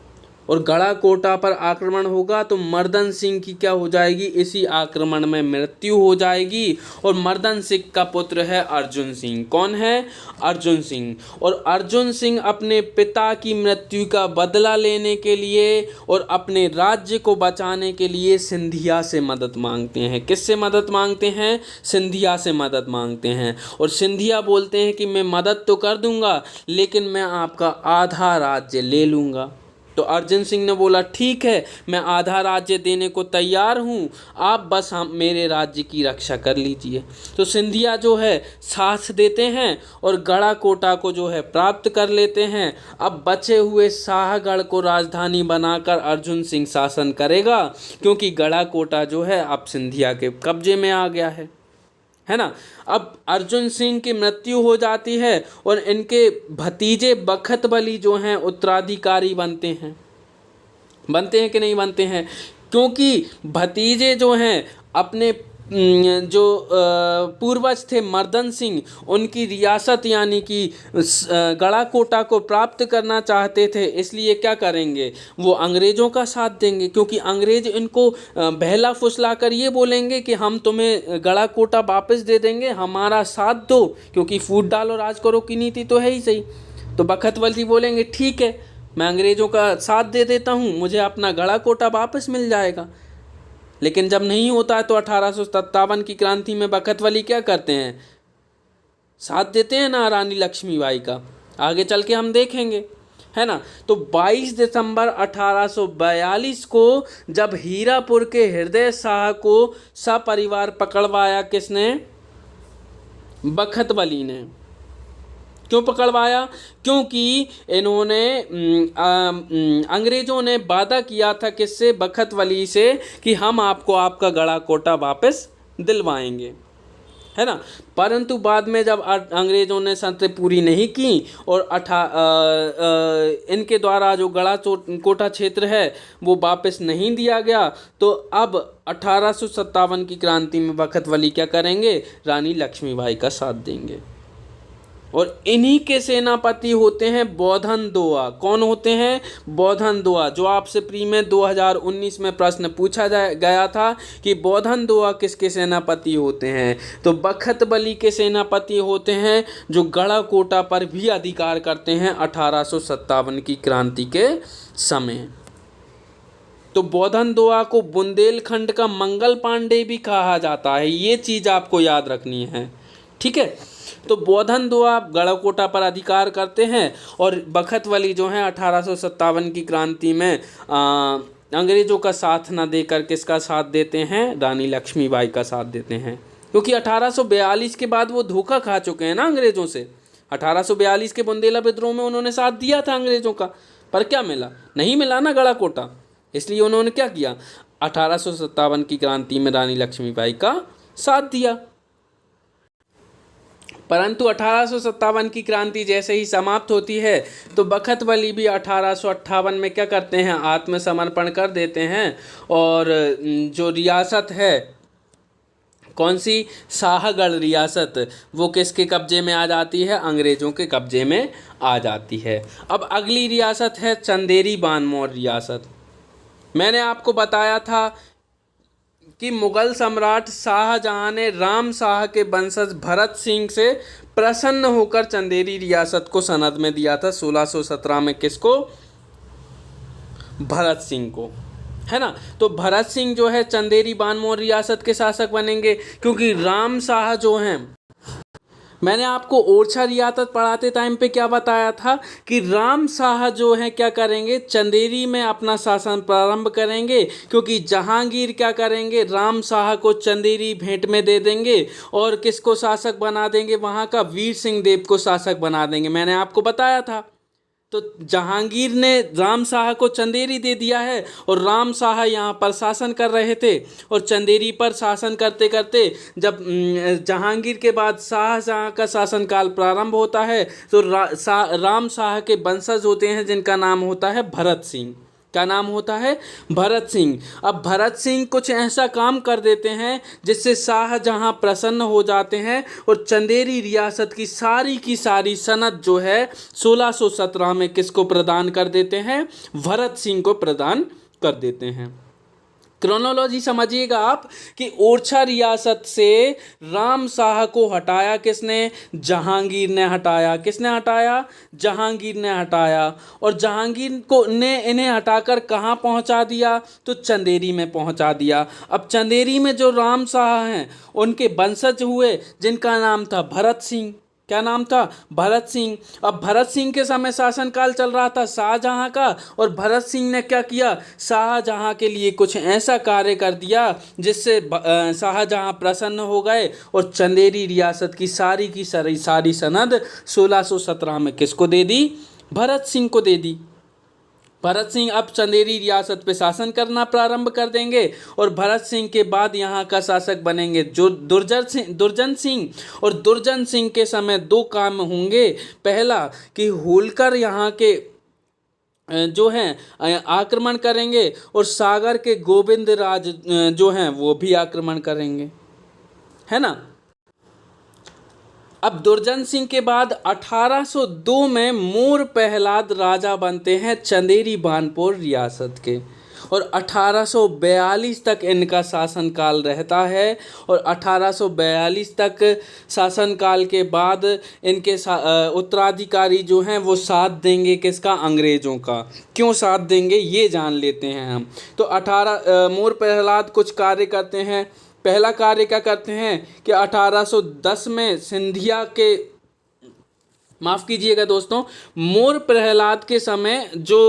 और गढ़ाकोटा पर आक्रमण होगा तो मर्दन सिंह की क्या हो जाएगी, इसी आक्रमण में मृत्यु हो जाएगी। और मर्दन सिंह का पुत्र है अर्जुन सिंह। कौन है? अर्जुन सिंह। और अर्जुन सिंह अपने पिता की मृत्यु का बदला लेने के लिए और अपने राज्य को बचाने के लिए सिंधिया से मदद मांगते हैं। किससे मदद मांगते हैं? सिंधिया से मदद मांगते हैं। और सिंधिया बोलते हैं कि मैं मदद तो कर दूंगा लेकिन मैं आपका आधा राज्य ले लूँगा। तो अर्जुन सिंह ने बोला ठीक है, मैं आधा राज्य देने को तैयार हूँ, आप बस हम मेरे राज्य की रक्षा कर लीजिए। तो सिंधिया जो है साथ देते हैं और गढ़ाकोटा को जो है प्राप्त कर लेते हैं। अब बचे हुए शाहगढ़ को राजधानी बनाकर अर्जुन सिंह शासन करेगा, क्योंकि गढ़ाकोटा जो है अब सिंधिया के कब्जे में आ गया है ना। अब अर्जुन सिंह की मृत्यु हो जाती है और इनके भतीजे बखत बली जो हैं उत्तराधिकारी बनते हैं कि नहीं बनते हैं? क्योंकि भतीजे जो हैं अपने जो पूर्वज थे मर्दन सिंह, उनकी रियासत यानी कि गढ़ाकोटा को प्राप्त करना चाहते थे, इसलिए क्या करेंगे, वो अंग्रेज़ों का साथ देंगे। क्योंकि अंग्रेज़ इनको बहला फुसला कर ये बोलेंगे कि हम तुम्हें गढ़ाकोटा वापस दे देंगे, हमारा साथ दो, क्योंकि फूट डालो राज करो की नीति तो है ही सही। तो बखतवली बोलेंगे ठीक है, मैं अंग्रेज़ों का साथ दे देता हूँ, मुझे अपना गढ़ाकोटा वापस मिल जाएगा। लेकिन जब नहीं होता है तो 1857 की क्रांति में बखतवली क्या करते हैं, साथ देते हैं ना रानी लक्ष्मीबाई का। आगे चल के हम देखेंगे, है ना। तो 22 दिसंबर 1842 को जब हीरापुर के हृदय शाह को सपरिवार पकड़वाया, किसने? बखतवली ने। क्यों पकड़वाया? क्योंकि इन्होंने अंग्रेज़ों ने वादा किया था किससे? बखतवली से, कि हम आपको आपका गढ़ाकोटा वापस दिलवाएंगे, है ना। परंतु बाद में जब अंग्रेज़ों ने शर्तें पूरी नहीं की और इनके द्वारा जो गढ़ाकोटा क्षेत्र है वो वापस नहीं दिया गया, तो अब 1857 की क्रांति में बखतवली क्या करेंगे? रानी लक्ष्मीबाई का साथ देंगे। और इन्हीं के सेनापति होते हैं बौधन दोआ। कौन होते हैं? बौधन दोआ। जो आपसे प्री में 2019 में प्रश्न पूछा गया था कि बौधन दोआ किसके सेनापति होते हैं, तो बखतबली के सेनापति होते हैं, जो गढ़ाकोटा पर भी अधिकार करते हैं 1857 की क्रांति के समय। तो बौधन दोआ को बुंदेलखंड का मंगल पांडे भी कहा जाता है, ये चीज़ आपको याद रखनी है, ठीक है। तो बौधन दोआ गढ़ाकोटा पर अधिकार करते हैं और बखतवली जो हैं 1857 की क्रांति में अंग्रेज़ों का साथ न देकर किसका साथ देते हैं? रानी लक्ष्मीबाई का साथ देते हैं। क्योंकि 1842 के बाद वो धोखा खा चुके हैं ना अंग्रेज़ों से। 1842 के बुंदेला विद्रोह में उन्होंने साथ दिया था अंग्रेज़ों का, पर क्या मिला? नहीं मिला ना गढ़ाकोटा। इसलिए उन्होंने क्या किया? 1857 की क्रांति में रानी लक्ष्मीबाई का साथ दिया। परंतु 1857 की क्रांति जैसे ही समाप्त होती है तो बखतवली भी 1858 में क्या करते हैं? आत्मसमर्पण कर देते हैं और जो रियासत है, कौन सी? शाहगढ़ रियासत, वो किसके कब्जे में आ जाती है? अंग्रेज़ों के कब्जे में आ जाती है। अब अगली रियासत है चंदेरी बानमौर रियासत। मैंने आपको बताया था कि मुग़ल सम्राट शाहजहां ने राम शाह के वंशज भरत सिंह से प्रसन्न होकर चंदेरी रियासत को सनद में दिया था 1617 में। किसको? भरत सिंह को, है ना। तो भरत सिंह जो है चंदेरी बानमौर रियासत के शासक बनेंगे, क्योंकि राम शाह जो हैं, मैंने आपको ओरछा रियासत पढ़ाते टाइम पे क्या बताया था कि राम शाह जो हैं क्या करेंगे? चंदेरी में अपना शासन प्रारंभ करेंगे, क्योंकि जहांगीर क्या करेंगे? राम शाह को चंदेरी भेंट में दे देंगे और किसको शासक बना देंगे? वहाँ का वीर सिंह देव को शासक बना देंगे। मैंने आपको बताया था। तो जहांगीर ने राम शाह को चंदेरी दे दिया है और राम शाह यहाँ पर शासन कर रहे थे, और चंदेरी पर शासन करते करते जब जहांगीर के बाद शाहजहां का शासनकाल प्रारंभ होता है तो राम शाह के वंशज होते हैं जिनका नाम होता है भरत सिंह। क्या नाम होता है? भरत सिंह। अब भरत सिंह कुछ ऐसा काम कर देते हैं जिससे शाहजहां प्रसन्न हो जाते हैं और चंदेरी रियासत की सारी सनद जो है 1617 में किसको प्रदान कर देते हैं? भरत सिंह को प्रदान कर देते हैं। क्रोनोलॉजी समझिएगा आप कि ओरछा रियासत से राम शाह को हटाया किसने? जहांगीर ने हटाया। किसने हटाया? जहांगीर ने हटाया। और जहांगीर को ने इन्हें हटाकर कहाँ पहुँचा दिया? तो चंदेरी में पहुँचा दिया। अब चंदेरी में जो राम शाह हैं उनके वंशज हुए जिनका नाम था भरत सिंह। क्या नाम था? भरत सिंह। अब भरत सिंह के समय शासनकाल चल रहा था शाहजहां का, और भरत सिंह ने क्या किया? शाहजहां के लिए कुछ ऐसा कार्य कर दिया जिससे शाहजहां प्रसन्न हो गए और चंदेरी रियासत की सारी सनद 1617 में किसको दे दी? भरत सिंह को दे दी। भरत सिंह अब चंदेरी रियासत पे शासन करना प्रारंभ कर देंगे और भरत सिंह के बाद यहाँ का शासक बनेंगे जो दुर्जन सिंह। और दुर्जन सिंह के समय दो काम होंगे। पहला कि होलकर यहाँ के जो हैं आक्रमण करेंगे और सागर के गोविंद राज जो हैं वो भी आक्रमण करेंगे, है ना। अब दुर्जन सिंह के बाद 1802 में मोर प्रहलाद राजा बनते हैं चंदेरी बानपुर रियासत के, और 1842 तक इनका शासनकाल रहता है। और 1842 तक शासनकाल के बाद इनके उत्तराधिकारी जो हैं वो साथ देंगे किसका? अंग्रेज़ों का। क्यों साथ देंगे ये जान लेते हैं हम। तो मोर प्रहलाद कुछ कार्य करते हैं। पहला कार्य क्या करते हैं कि 1810 में सिंधिया के, माफ़ कीजिएगा दोस्तों, मोर प्रहलाद के समय जो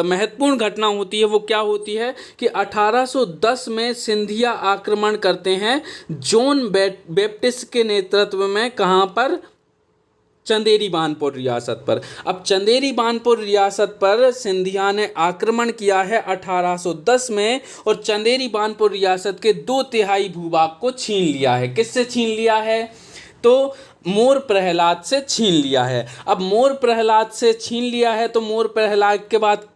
महत्वपूर्ण घटना होती है वो क्या होती है कि 1810 में सिंधिया आक्रमण करते हैं जॉन बैप्टिस्ट के नेतृत्व में। कहाँ पर? चंदेरी बानपुर रियासत पर। अब चंदेरी बानपुर रियासत पर सिंधिया ने आक्रमण किया है 1810 में, और चंदेरी बानपुर रियासत के 2/3 भूभाग को छीन लिया है। किससे छीन लिया है? तो मोर प्रहलाद से छीन लिया है। अब मोर प्रहलाद से छीन लिया है तो मोर प्रहलाद के बाद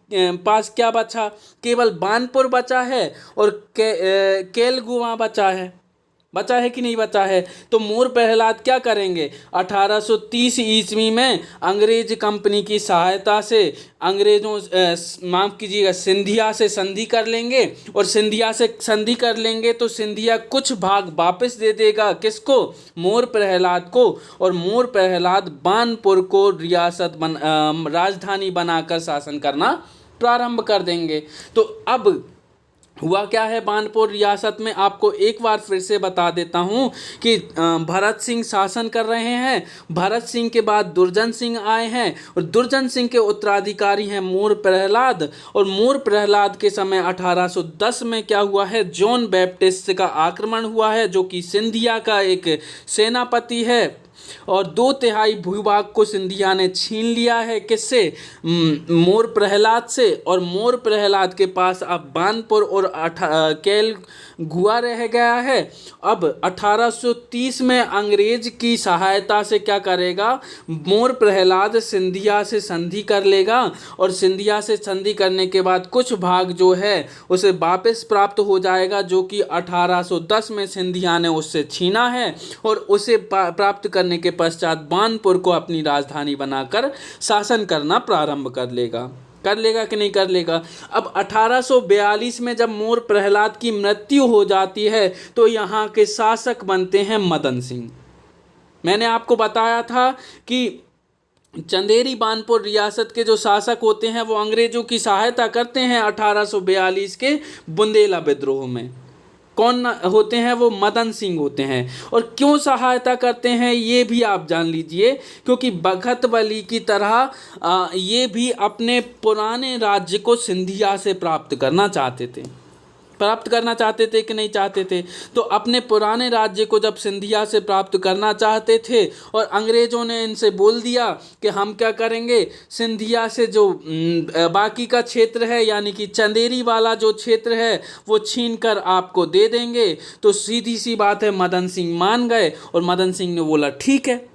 पास क्या बचा? केवल बानपुर बचा है और केलगुआ बचा है कि नहीं बचा है। तो मोर प्रहलाद क्या करेंगे? 1830 ईस्वी में अंग्रेज कंपनी की सहायता से माफ़ कीजिएगा सिंधिया से संधि कर लेंगे, और सिंधिया से संधि कर लेंगे तो सिंधिया कुछ भाग वापस दे देगा किसको? मोर प्रहलाद को, और मोर प्रहलाद बानपुर को राजधानी बनाकर शासन करना प्रारंभ कर देंगे। तो अब हुआ क्या है बानपुर रियासत में, आपको एक बार फिर से बता देता हूँ कि भरत सिंह शासन कर रहे हैं। भरत सिंह के बाद दुर्जन सिंह आए हैं, और दुर्जन सिंह के उत्तराधिकारी हैं मोर प्रहलाद। और मोर प्रहलाद के समय 1810 में क्या हुआ है? जॉन बैप्टिस्ट का आक्रमण हुआ है जो कि सिंधिया का एक सेनापति है, और 2/3 भूभाग को सिंधिया ने छीन लिया है। किससे? मोर प्रहलाद से। और मोर प्रहलाद के पास अब बानपुर और केलगुआ रह गया है। अब 1830 में अंग्रेज की सहायता से क्या करेगा? मोर प्रहलाद सिंधिया से संधि कर लेगा, और सिंधिया से संधि करने के बाद कुछ भाग जो है उसे वापस प्राप्त हो जाएगा जो कि 1810 में सिंधिया ने उससे छीना है, और उसे प्राप्त करने के पश्चात बानपुर को अपनी राजधानी बनाकर शासन करना प्रारंभ कर लेगा कि नहीं कर लेगा। अब 1842 में जब मोर प्रहलाद की मृत्यु हो जाती है तो यहाँ के शासक बनते हैं मदन सिंह। मैंने आपको बताया था कि चंदेरी बानपुर रियासत के जो शासक होते हैं वो अंग्रेजों की सहायता करते हैं 1842 के बुंदेला विद्रोह में। कौन होते हैं? वो मदन सिंह होते हैं। और क्यों सहायता करते हैं ये भी आप जान लीजिए, क्योंकि भगत बली की तरह ये भी अपने पुराने राज्य को सिंधिया से प्राप्त करना चाहते थे कि नहीं चाहते थे। तो अपने पुराने राज्य को जब सिंधिया से प्राप्त करना चाहते थे, और अंग्रेज़ों ने इनसे बोल दिया कि हम क्या करेंगे, सिंधिया से जो बाकी का क्षेत्र है यानी कि चंदेरी वाला जो क्षेत्र है वो छीन कर आपको दे देंगे। तो सीधी सी बात है, मदन सिंह मान गए, और मदन सिंह ने बोला ठीक है,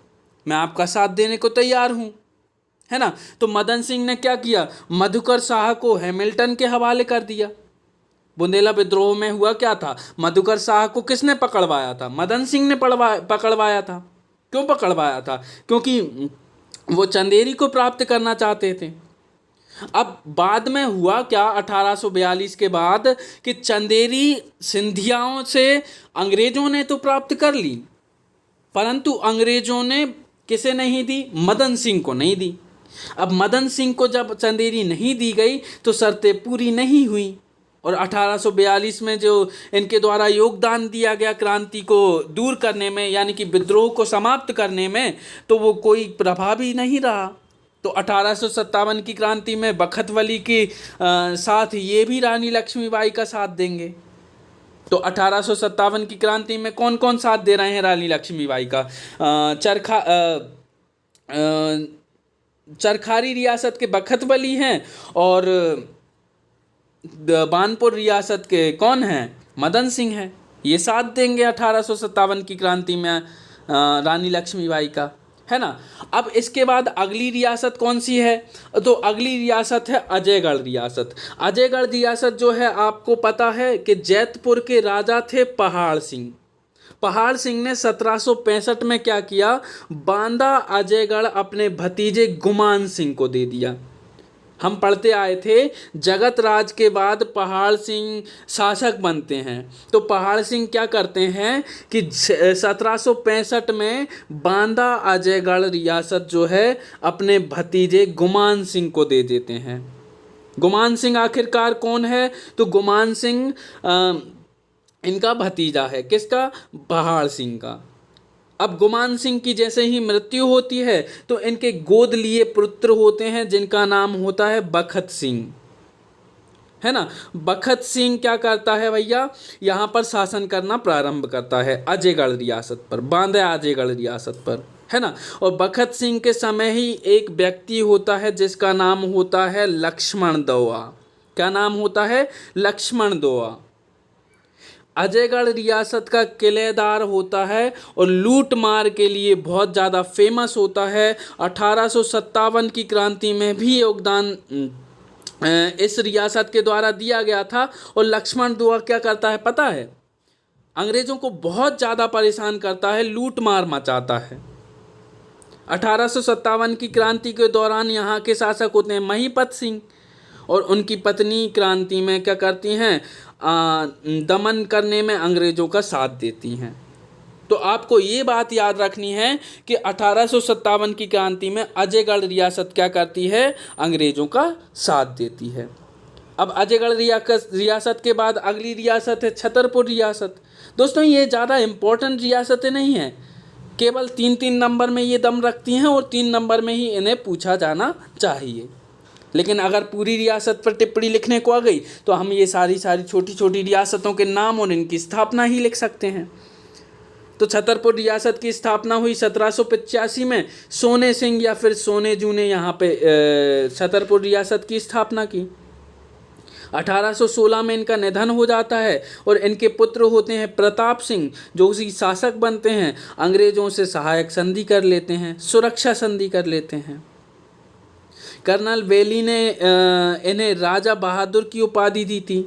मैं आपका साथ देने को तैयार हूँ, है ना। तो मदन सिंह ने क्या किया, मधुकर शाह को हैमिल्टन के हवाले कर दिया। बुंदेला विद्रोह में हुआ क्या था, मधुकर शाह को किसने पकड़वाया था, मदन सिंह ने पकड़वाया था। क्यों पकड़वाया था, क्योंकि वो चंदेरी को प्राप्त करना चाहते थे। अब बाद में हुआ क्या 1842 के बाद कि चंदेरी सिंधियाओं से अंग्रेजों ने तो प्राप्त कर ली, परंतु अंग्रेजों ने किसे नहीं दी, मदन सिंह को नहीं दी। अब मदन सिंह को जब चंदेरी नहीं दी गई तो शर्तें पूरी नहीं हुई, और 1842 में जो इनके द्वारा योगदान दिया गया क्रांति को दूर करने में, यानी कि विद्रोह को समाप्त करने में, तो वो कोई प्रभावी नहीं रहा। तो 1857 की क्रांति में बखतवली के साथ ये भी रानी लक्ष्मीबाई का साथ देंगे। तो 1857 की क्रांति में कौन कौन साथ दे रहे हैं रानी लक्ष्मीबाई का, चरखारी रियासत के बखतवली हैं, और बानपुर रियासत के कौन हैं, मदन सिंह हैं। ये साथ देंगे 1857 की क्रांति में रानी लक्ष्मीबाई का, है ना। अब इसके बाद अगली रियासत कौन सी है, तो अगली रियासत है अजयगढ़ रियासत। अजयगढ़ रियासत जो है आपको पता है कि जैतपुर के राजा थे पहाड़ सिंह। पहाड़ सिंह ने 1765 में क्या किया, बांदा अजयगढ़ अपने भतीजे गुमान सिंह को दे दिया। हम पढ़ते आए थे जगत राज के बाद पहाड़ सिंह शासक बनते हैं। तो पहाड़ सिंह क्या करते हैं कि 1765 में बांदा अजयगढ़ रियासत जो है अपने भतीजे गुमान सिंह को दे देते हैं। गुमान सिंह आखिरकार कौन है, तो गुमान सिंह इनका भतीजा है, किसका, पहाड़ सिंह का। अब गुमान सिंह की जैसे ही मृत्यु होती है तो इनके गोद लिए पुत्र होते हैं जिनका नाम होता है बखत सिंह, है ना। बखत सिंह क्या करता है भैया, यहाँ पर शासन करना प्रारंभ करता है अजयगढ़ रियासत पर, बांदा अजयगढ़ रियासत पर, है ना। और बखत सिंह के समय ही एक व्यक्ति होता है जिसका नाम होता है लक्ष्मण दोआ। क्या नाम होता है, लक्ष्मण दोआ। अजयगढ़ रियासत का किलेदार होता है और लूट मार के लिए बहुत ज़्यादा फेमस होता है। 1857 की क्रांति में भी योगदान इस रियासत के द्वारा दिया गया था। और लक्ष्मण दोआ क्या करता है पता है, अंग्रेज़ों को बहुत ज़्यादा परेशान करता है, लूट मार मचाता है। 1857 की क्रांति के दौरान यहाँ के शासक होते हैं महीपत सिंह, और उनकी पत्नी क्रांति में क्या करती हैं, दमन करने में अंग्रेज़ों का साथ देती हैं। तो आपको ये बात याद रखनी है कि 1857 की क्रांति में अजयगढ़ रियासत क्या करती है, अंग्रेज़ों का साथ देती है। अब अजयगढ़ रियासत के बाद अगली रियासत है छतरपुर रियासत। दोस्तों ये ज़्यादा इम्पोर्टेंट रियासतें नहीं हैं, केवल 3-3 नंबर में ये दम रखती हैं और 3 नंबर में ही इन्हें पूछा जाना चाहिए। लेकिन अगर पूरी रियासत पर टिप्पणी लिखने को आ गई तो हम ये सारी छोटी छोटी रियासतों के नाम और इनकी स्थापना ही लिख सकते हैं। तो छतरपुर रियासत की स्थापना हुई 1785 में। सोने सिंह या फिर सोने जू ने यहाँ पे छतरपुर रियासत की स्थापना की। 1816 में इनका निधन हो जाता है और इनके पुत्र होते हैं प्रताप सिंह, जो उसी शासक बनते हैं। अंग्रेज़ों से सहायक संधि कर लेते हैं, सुरक्षा संधि कर लेते हैं। कर्नल वेली ने इन्हें राजा बहादुर की उपाधि दी थी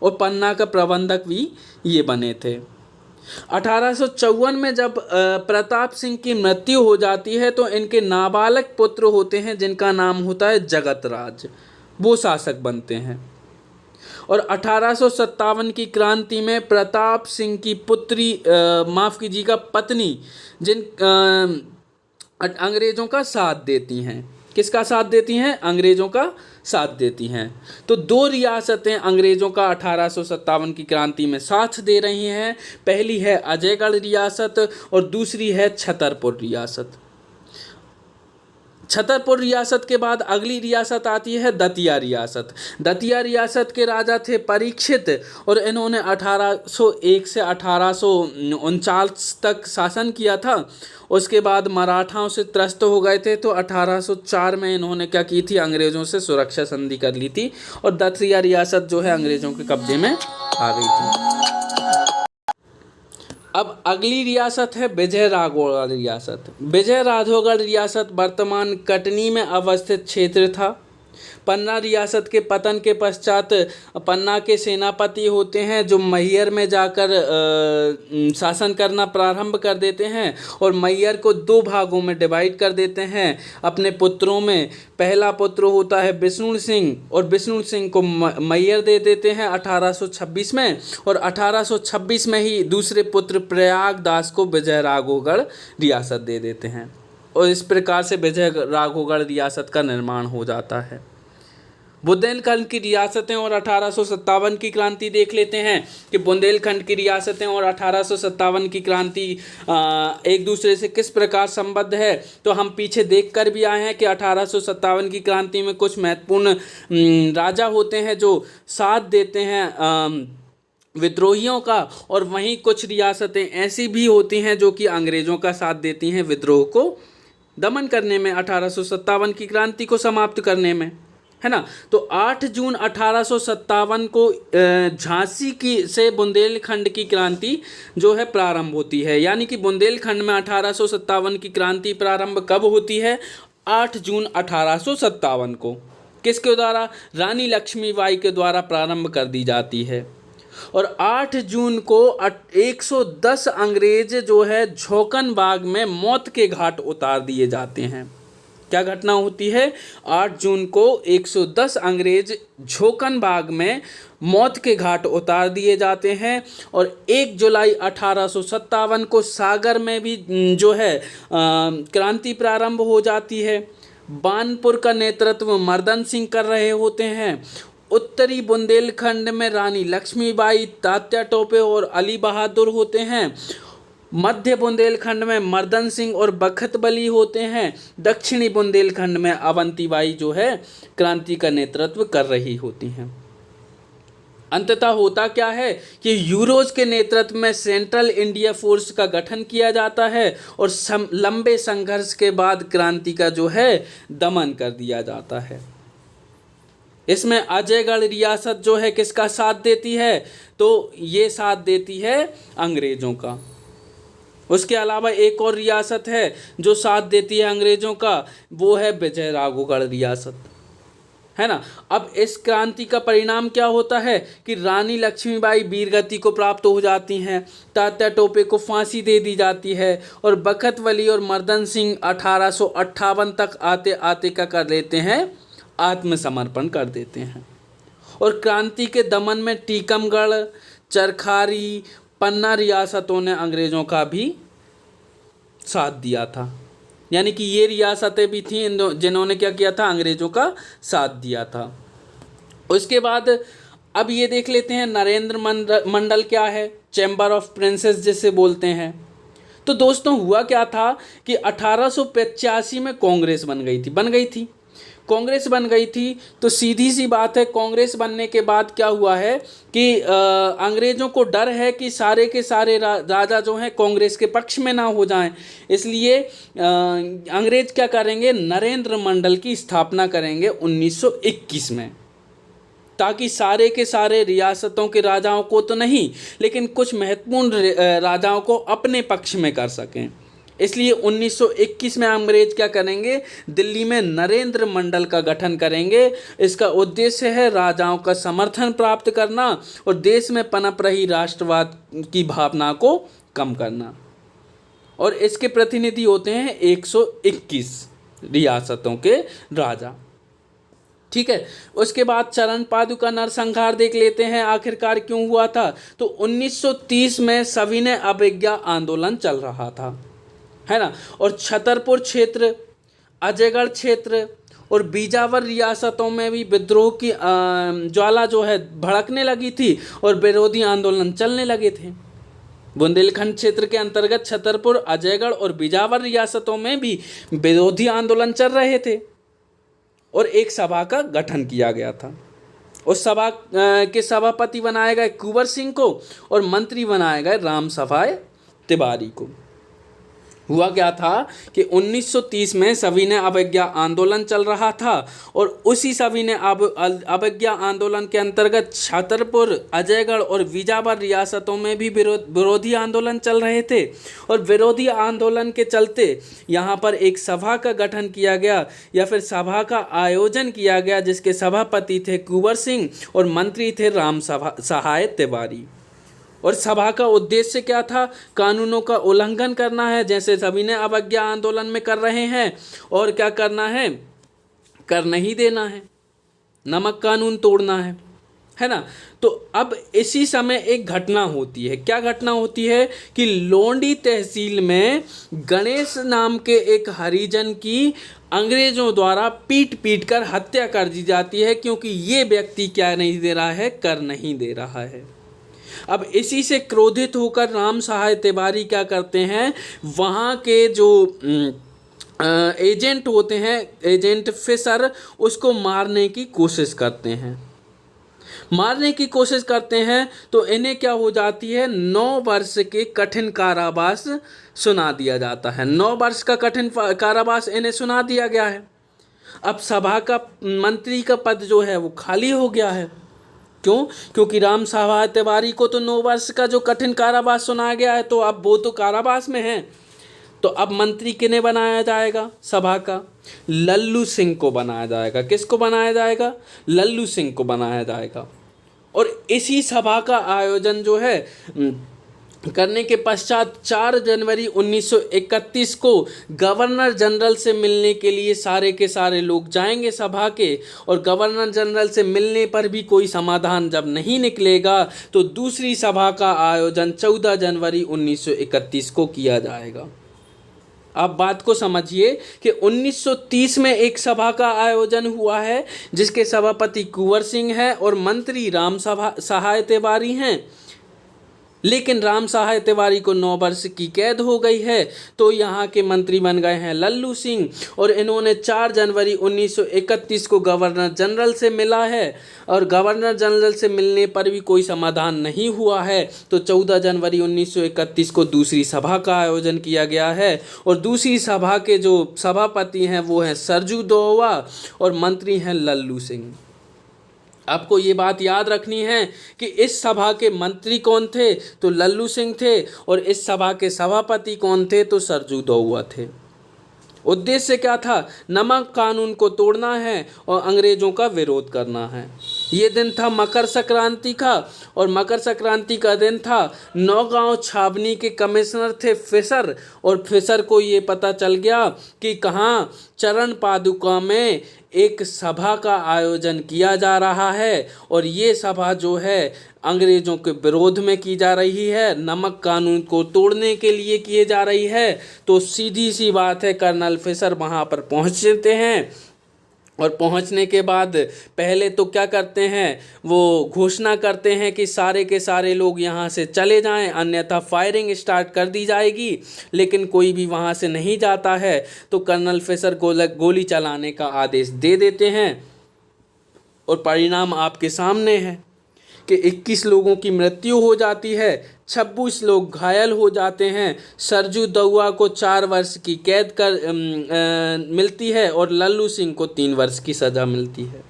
और पन्ना का प्रबंधक भी ये बने थे। 1854 में जब प्रताप सिंह की मृत्यु हो जाती है तो इनके नाबालग पुत्र होते हैं जिनका नाम होता है जगत राज, वो शासक बनते हैं। और 1857 की क्रांति में प्रताप सिंह की पुत्री माफ़ कीजिएगा पत्नी जिन अंग्रेज़ों का साथ देती हैं। किसका साथ देती हैं, अंग्रेज़ों का साथ देती हैं। तो 2 रियासतें अंग्रेज़ों का 1857 की क्रांति में साथ दे रही हैं। पहली है अजयगढ़ रियासत और दूसरी है छतरपुर रियासत। छतरपुर रियासत के बाद अगली रियासत आती है दतिया रियासत। दतिया रियासत के राजा थे परीक्षित और इन्होंने 1801 से 1849 तक शासन किया था। उसके बाद मराठाओं से त्रस्त हो गए थे तो 1804 में इन्होंने क्या की थी, अंग्रेज़ों से सुरक्षा संधि कर ली थी और दतिया रियासत जो है अंग्रेज़ों के कब्जे में आ गई थी। अब अगली रियासत है विजय राघवगढ़ रियासत। विजय राघवगढ़ रियासत वर्तमान कटनी में अवस्थित क्षेत्र था। पन्ना रियासत के पतन के पश्चात पन्ना के सेनापति होते हैं जो मैहर में जाकर शासन करना प्रारंभ कर देते हैं और मैहर को दो भागों में डिवाइड कर देते हैं अपने पुत्रों में। पहला पुत्र होता है विष्णु सिंह और विष्णु सिंह को मैहर दे देते हैं 1826 में, और 1826 में ही दूसरे पुत्र प्रयागदास को विजय राघवगढ़ रियासत दे देते हैं और इस प्रकार से विजय राघवगढ़ रियासत का निर्माण हो जाता है। बुंदेलखंड की रियासतें और 1857 की क्रांति देख लेते हैं कि बुंदेलखंड की रियासतें और 1857 की क्रांति एक दूसरे से किस प्रकार संबद्ध है। तो हम पीछे देख कर भी आए हैं कि 1857 की क्रांति में कुछ महत्वपूर्ण राजा होते हैं जो साथ देते हैं विद्रोहियों का, और वहीं कुछ रियासतें ऐसी भी होती हैं जो कि अंग्रेज़ों का साथ देती हैं विद्रोह को दमन करने में, 1857 की क्रांति को समाप्त करने में, है ना। तो 8 जून 1857 को झांसी की से बुंदेलखंड की क्रांति जो है प्रारंभ होती है। यानी कि बुंदेलखंड में 1857 की क्रांति प्रारंभ कब होती है? 8 जून 1857 को। किसके द्वारा? रानी लक्ष्मीबाई के द्वारा प्रारंभ कर दी जाती है। और 8 जून को 110 अंग्रेज जो है झोंकनबाग में मौत के घाट उतार दिए जाते हैं। क्या घटना होती है? 8 जून को 110 अंग्रेज झोंकनबाग में मौत के घाट उतार दिए जाते हैं। और 1 जुलाई 1857 को सागर में भी जो है क्रांति प्रारंभ हो जाती है। बानपुर का नेतृत्व मर्दन सिंह कर रहे होते हैं। उत्तरी बुंदेलखंड में रानी लक्ष्मीबाई, तात्या टोपे और अली बहादुर होते हैं। मध्य बुंदेलखंड में मर्दन सिंह और बखत बली होते हैं। दक्षिणी बुंदेलखंड में अवंतीबाई जो है क्रांति का नेतृत्व कर रही होती हैं। अंततः होता क्या है कि यूरोज के नेतृत्व में सेंट्रल इंडिया फोर्स का गठन किया जाता है और लंबे संघर्ष के बाद क्रांति का जो है दमन कर दिया जाता है। इसमें अजयगढ़ रियासत जो है किसका साथ देती है? तो ये साथ देती है अंग्रेज़ों का। उसके अलावा एक और रियासत है जो साथ देती है अंग्रेज़ों का, वो है विजय राघवगढ़ रियासत, है ना। अब इस क्रांति का परिणाम क्या होता है कि रानी लक्ष्मीबाई वीरगति को प्राप्त हो जाती हैं, तात्या टोपे को फांसी दे दी जाती है और बखत वली और मर्दन सिंह 1858 तक आते आते क्या कर लेते हैं? आत्मसमर्पण कर देते हैं। और क्रांति के दमन में टीकमगढ़, चरखारी, पन्ना रियासतों ने अंग्रेज़ों का भी साथ दिया था। यानी कि ये रियासतें भी थीं जिन्होंने क्या किया था? अंग्रेज़ों का साथ दिया था। उसके बाद अब ये देख लेते हैं नरेंद्र मंडल क्या है, चैम्बर ऑफ प्रिंसेस जिसे बोलते हैं। तो दोस्तों हुआ क्या था कि 1885 में कांग्रेस बन गई थी। कांग्रेस बन गई थी तो सीधी सी बात है, कांग्रेस बनने के बाद क्या हुआ है कि अंग्रेज़ों को डर है कि सारे के सारे राजा जो हैं कांग्रेस के पक्ष में ना हो जाएं, इसलिए अंग्रेज़ क्या करेंगे? नरेंद्र मंडल की स्थापना करेंगे 1921 में, ताकि सारे के सारे रियासतों के राजाओं को तो नहीं लेकिन कुछ महत्वपूर्ण राजाओं को अपने पक्ष में कर सकें। इसलिए 1921 में अंग्रेज क्या करेंगे? दिल्ली में नरेंद्र मंडल का गठन करेंगे। इसका उद्देश्य है राजाओं का समर्थन प्राप्त करना और देश में पनप रही राष्ट्रवाद की भावना को कम करना। और इसके प्रतिनिधि होते हैं 121 रियासतों के राजा। ठीक है। उसके बाद चरण पादुका नरसंहार देख लेते हैं, आखिरकार क्यों हुआ था। तो 1930 में सविनय अवज्ञा आंदोलन चल रहा था, है ना। और छतरपुर क्षेत्र, अजयगढ़ क्षेत्र और बीजावर रियासतों में भी विद्रोह की ज्वाला जो है भड़कने लगी थी और विरोधी आंदोलन चलने लगे थे। बुंदेलखंड क्षेत्र के अंतर्गत छतरपुर, अजयगढ़ और बीजावर रियासतों में भी विरोधी आंदोलन चल रहे थे और एक सभा का गठन किया गया था। उस सभा के सभापति बनाए गए कुंवर सिंह को और मंत्री बनाए गए राम सफाए तिवारी को। हुआ क्या था कि 1930 में सविनय अवज्ञा आंदोलन चल रहा था और उसी सविनय अवज्ञा आंदोलन के अंतर्गत छतरपुर, अजयगढ़ और बीजापुर रियासतों में भी विरोधी आंदोलन चल रहे थे। और विरोधी आंदोलन के चलते यहाँ पर एक सभा का गठन किया गया या फिर सभा का आयोजन किया गया, जिसके सभापति थे कुंवर सिंह और मंत्री थे राम सहाय तिवारी। और सभा का उद्देश्य क्या था? कानूनों का उल्लंघन करना है, जैसे सविनय अवज्ञा आंदोलन में कर रहे हैं। और क्या करना है? कर नहीं देना है, नमक कानून तोड़ना है ना। तो अब इसी समय एक घटना होती है। क्या घटना होती है कि लोंडी तहसील में गणेश नाम के एक हरिजन की अंग्रेजों द्वारा पीट पीट कर हत्या कर दी जाती है, क्योंकि ये व्यक्ति क्या नहीं दे रहा है? कर नहीं दे रहा है। अब इसी से क्रोधित होकर राम सहाय तिवारी क्या करते हैं? वहाँ के जो एजेंट होते हैं, एजेंट फिशर, उसको मारने की कोशिश करते हैं। मारने की कोशिश करते हैं तो इन्हें क्या हो जाती है? 9 वर्ष के कठिन कारावास सुना दिया जाता है। 9 वर्ष का कठिन कारावास इन्हें सुना दिया गया है। अब सभा का मंत्री का पद जो है वो खाली हो गया है। क्यों? क्योंकि राम सहाय तिवारी को तो 9 वर्ष का जो कठिन कारावास सुनाया गया है, तो अब वो तो कारावास में हैं। तो अब मंत्री किन्हें बनाया जाएगा? सभा का लल्लू सिंह को बनाया जाएगा। किसको बनाया जाएगा? लल्लू सिंह को बनाया जाएगा। और इसी सभा का आयोजन जो है करने के पश्चात 4 जनवरी 1931 को गवर्नर जनरल से मिलने के लिए सारे के सारे लोग जाएंगे सभा के। और गवर्नर जनरल से मिलने पर भी कोई समाधान जब नहीं निकलेगा तो दूसरी सभा का आयोजन 14 जनवरी 1931 को किया जाएगा। अब बात को समझिए कि 1930 में एक सभा का आयोजन हुआ है, जिसके सभापति कुंवर सिंह है और मंत्री राम सहाय तिवारी हैं। लेकिन राम सहाय तिवारी को 9 वर्ष की कैद हो गई है, तो यहाँ के मंत्री बन गए हैं लल्लू सिंह। और इन्होंने 4 जनवरी 1931 को गवर्नर जनरल से मिला है और गवर्नर जनरल से मिलने पर भी कोई समाधान नहीं हुआ है। तो 14 जनवरी 1931 को दूसरी सभा का आयोजन किया गया है। और दूसरी सभा के जो सभापति हैं वो हैं सरजू दोवा और मंत्री हैं लल्लू सिंह। आपको ये बात याद रखनी है कि इस सभा के मंत्री कौन थे? तो लल्लू सिंह थे। और इस सभा के सभापति कौन थे? तो सरजू दोवा थे। उद्देश्य क्या था? नमक कानून को तोड़ना है और अंग्रेजों का विरोध करना है। ये दिन था मकर संक्रांति का, और मकर संक्रांति का दिन था। नौगांव छावनी के कमिश्नर थे फिशर, और फिशर को ये पता चल गया कि कहाँ चरण पादुका में एक सभा का आयोजन किया जा रहा है और ये सभा जो है अंग्रेज़ों के विरोध में की जा रही है, नमक कानून को तोड़ने के लिए किए जा रही है। तो सीधी सी बात है, कर्नल फिशर वहाँ पर पहुँचते हैं और पहुंचने के बाद पहले तो क्या करते हैं? वो घोषणा करते हैं कि सारे के सारे लोग यहाँ से चले जाएं, अन्यथा फायरिंग स्टार्ट कर दी जाएगी। लेकिन कोई भी वहाँ से नहीं जाता है, तो कर्नल फिशर गोली चलाने का आदेश दे देते हैं। और परिणाम आपके सामने है कि 21 लोगों की मृत्यु हो जाती है, 26 लोग घायल हो जाते हैं। सरजू दोवा को 4 वर्ष की कैद मिलती है और लल्लू सिंह को 3 वर्ष की सज़ा मिलती है।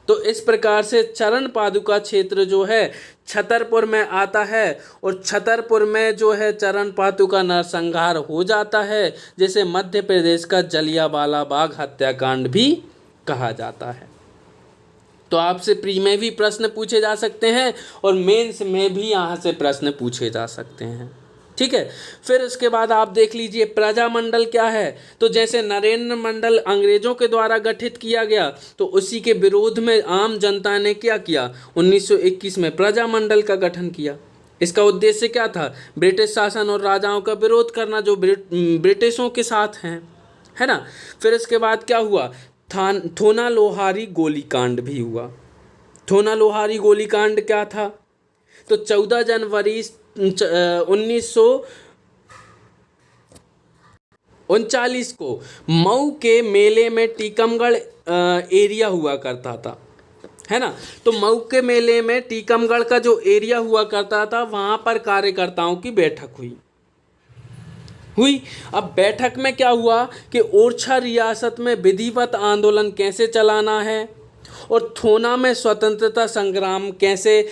तो इस प्रकार से चरण पादुका क्षेत्र जो है छतरपुर में आता है और छतरपुर में जो है चरण पादुका नरसंहार हो जाता है, जिसे मध्य प्रदेश का जलियांवाला बाग हत्याकांड भी कहा जाता है। तो आपसे प्री में भी प्रश्न पूछे जा सकते हैं और मेंस में भी यहाँ से प्रश्न पूछे जा सकते हैं। ठीक है। फिर इसके बाद आप देख लीजिए प्रजामंडल क्या है। तो जैसे नरेंद्र मंडल अंग्रेजों के द्वारा गठित किया गया, तो उसी के विरोध में आम जनता ने क्या किया? 1921 में प्रजामंडल का गठन किया। इसका उद्देश्य क्या था? ब्रिटिश शासन और राजाओं का विरोध करना, जो ब्रिटिशों के साथ हैं, है ना। फिर इसके बाद क्या हुआ? थोना लोहारी गोलीकांड भी हुआ। थोना लोहारी गोलीकांड क्या था? तो 14 जनवरी 1939 को मऊ के मेले में टीकमगढ़ एरिया हुआ करता था, है ना। तो मऊ के मेले में टीकमगढ़ का जो एरिया हुआ करता था, वहाँ पर कार्यकर्ताओं की बैठक हुई। हुई। अब बैठक में क्या हुआ कि ओरछा रियासत में विधिवत आंदोलन कैसे चलाना है और थोना में स्वतंत्रता संग्राम कैसे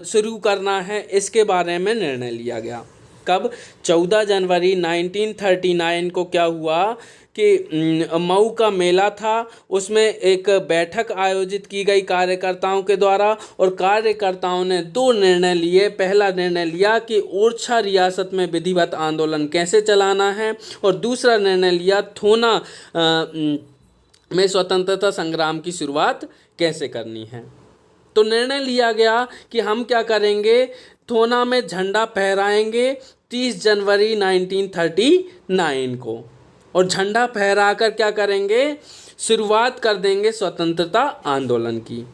शुरू करना है, इसके बारे में निर्णय लिया गया। कब? 14 जनवरी 1939 को क्या हुआ कि मऊ का मेला था, उसमें एक बैठक आयोजित की गई कार्यकर्ताओं के द्वारा और कार्यकर्ताओं ने दो निर्णय लिए। पहला निर्णय लिया कि ओरछा रियासत में विधिवत आंदोलन कैसे चलाना है और दूसरा निर्णय लिया थोना में स्वतंत्रता संग्राम की शुरुआत कैसे करनी है। तो निर्णय लिया गया कि हम क्या करेंगे, थोना में झंडा फहराएंगे 30 जनवरी 1939 को और झंडा फहराकर क्या करेंगे, शुरुआत कर देंगे स्वतंत्रता आंदोलन की।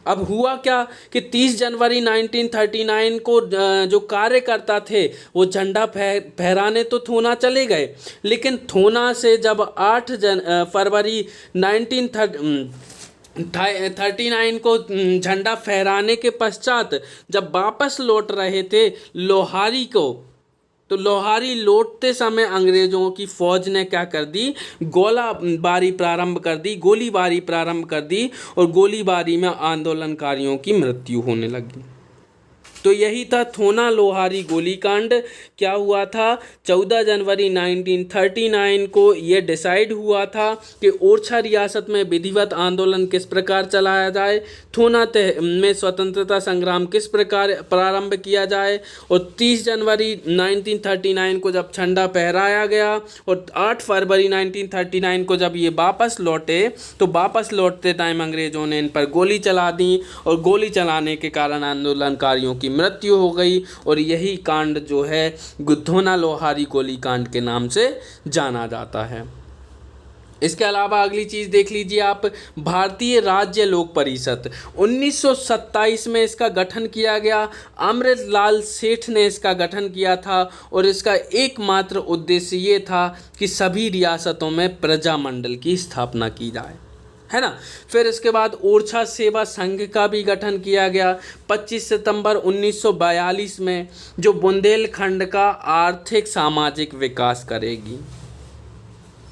अब हुआ क्या कि 30 जनवरी 1939 को जो कार्यकर्ता थे वो झंडा फहराने तो थोना चले गए, लेकिन थोना से जब 8 फरवरी 1939 को झंडा फहराने के पश्चात जब वापस लौट रहे थे लोहारी को, तो लोहारी लौटते समय अंग्रेज़ों की फ़ौज ने क्या कर दी, गोलीबारी प्रारंभ कर दी और गोलीबारी में आंदोलनकारियों की मृत्यु होने लगी। तो यही था थोना लोहारी गोलीकांड। क्या हुआ था, 14 जनवरी 1939 को ये डिसाइड हुआ था कि ओरछा रियासत में विधिवत आंदोलन किस प्रकार चलाया जाए, थोना में स्वतंत्रता संग्राम किस प्रकार प्रारंभ किया जाए और 30 जनवरी 1939 को जब झंडा फहराया गया और 8 फरवरी 1939 को जब ये वापस लौटे तो वापस लौटते टाइम अंग्रेज़ों ने इन पर गोली चला दी और गोली चलाने के कारण आंदोलनकारियों की मृत्यु हो गई और यही कांड जो है थोना लोहारी गोली कांड के नाम से जाना जाता है। इसके अलावा अगली चीज़ देख लीजिए आप, भारतीय राज्य लोक परिषद 1927 में इसका गठन किया गया। अमृतलाल सेठ ने इसका गठन किया था और इसका एकमात्र उद्देश्य ये था कि सभी रियासतों में प्रजामंडल की स्थापना की जाए, है ना। फिर इसके बाद ओरछा सेवा संघ का भी गठन किया गया 25 सितंबर 1942 में, जो बुंदेलखंड का आर्थिक सामाजिक विकास करेगी।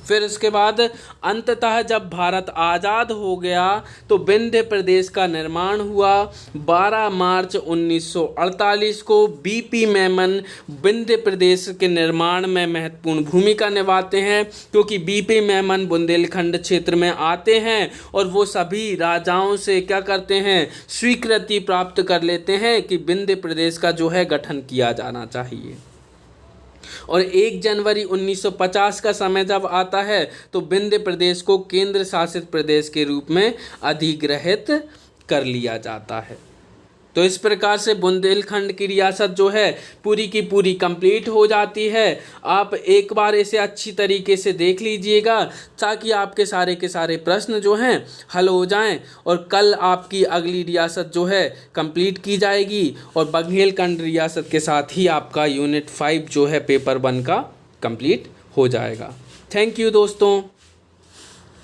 फिर इसके बाद अंततः जब भारत आज़ाद हो गया तो विंध्य प्रदेश का निर्माण हुआ। 12 मार्च 1948 को बीपी मेमन विंध्य प्रदेश के निर्माण में महत्वपूर्ण भूमिका निभाते हैं, क्योंकि बीपी मेमन बुंदेलखंड क्षेत्र में आते हैं और वो सभी राजाओं से क्या करते हैं, स्वीकृति प्राप्त कर लेते हैं कि विंध्य प्रदेश का जो है गठन किया जाना चाहिए। और 1 जनवरी 1950 का समय जब आता है तो विंध्य प्रदेश को केंद्र शासित प्रदेश के रूप में अधिग्रहित कर लिया जाता है। तो इस प्रकार से बुंदेलखंड की रियासत जो है पूरी की पूरी कंप्लीट हो जाती है। आप एक बार इसे अच्छी तरीके से देख लीजिएगा ताकि आपके सारे के सारे प्रश्न जो हैं हल हो जाएं और कल आपकी अगली रियासत जो है कंप्लीट की जाएगी और बुंदेलखंड रियासत के साथ ही आपका यूनिट 5 जो है पेपर 1 का कंप्लीट हो जाएगा। थैंक यू दोस्तों।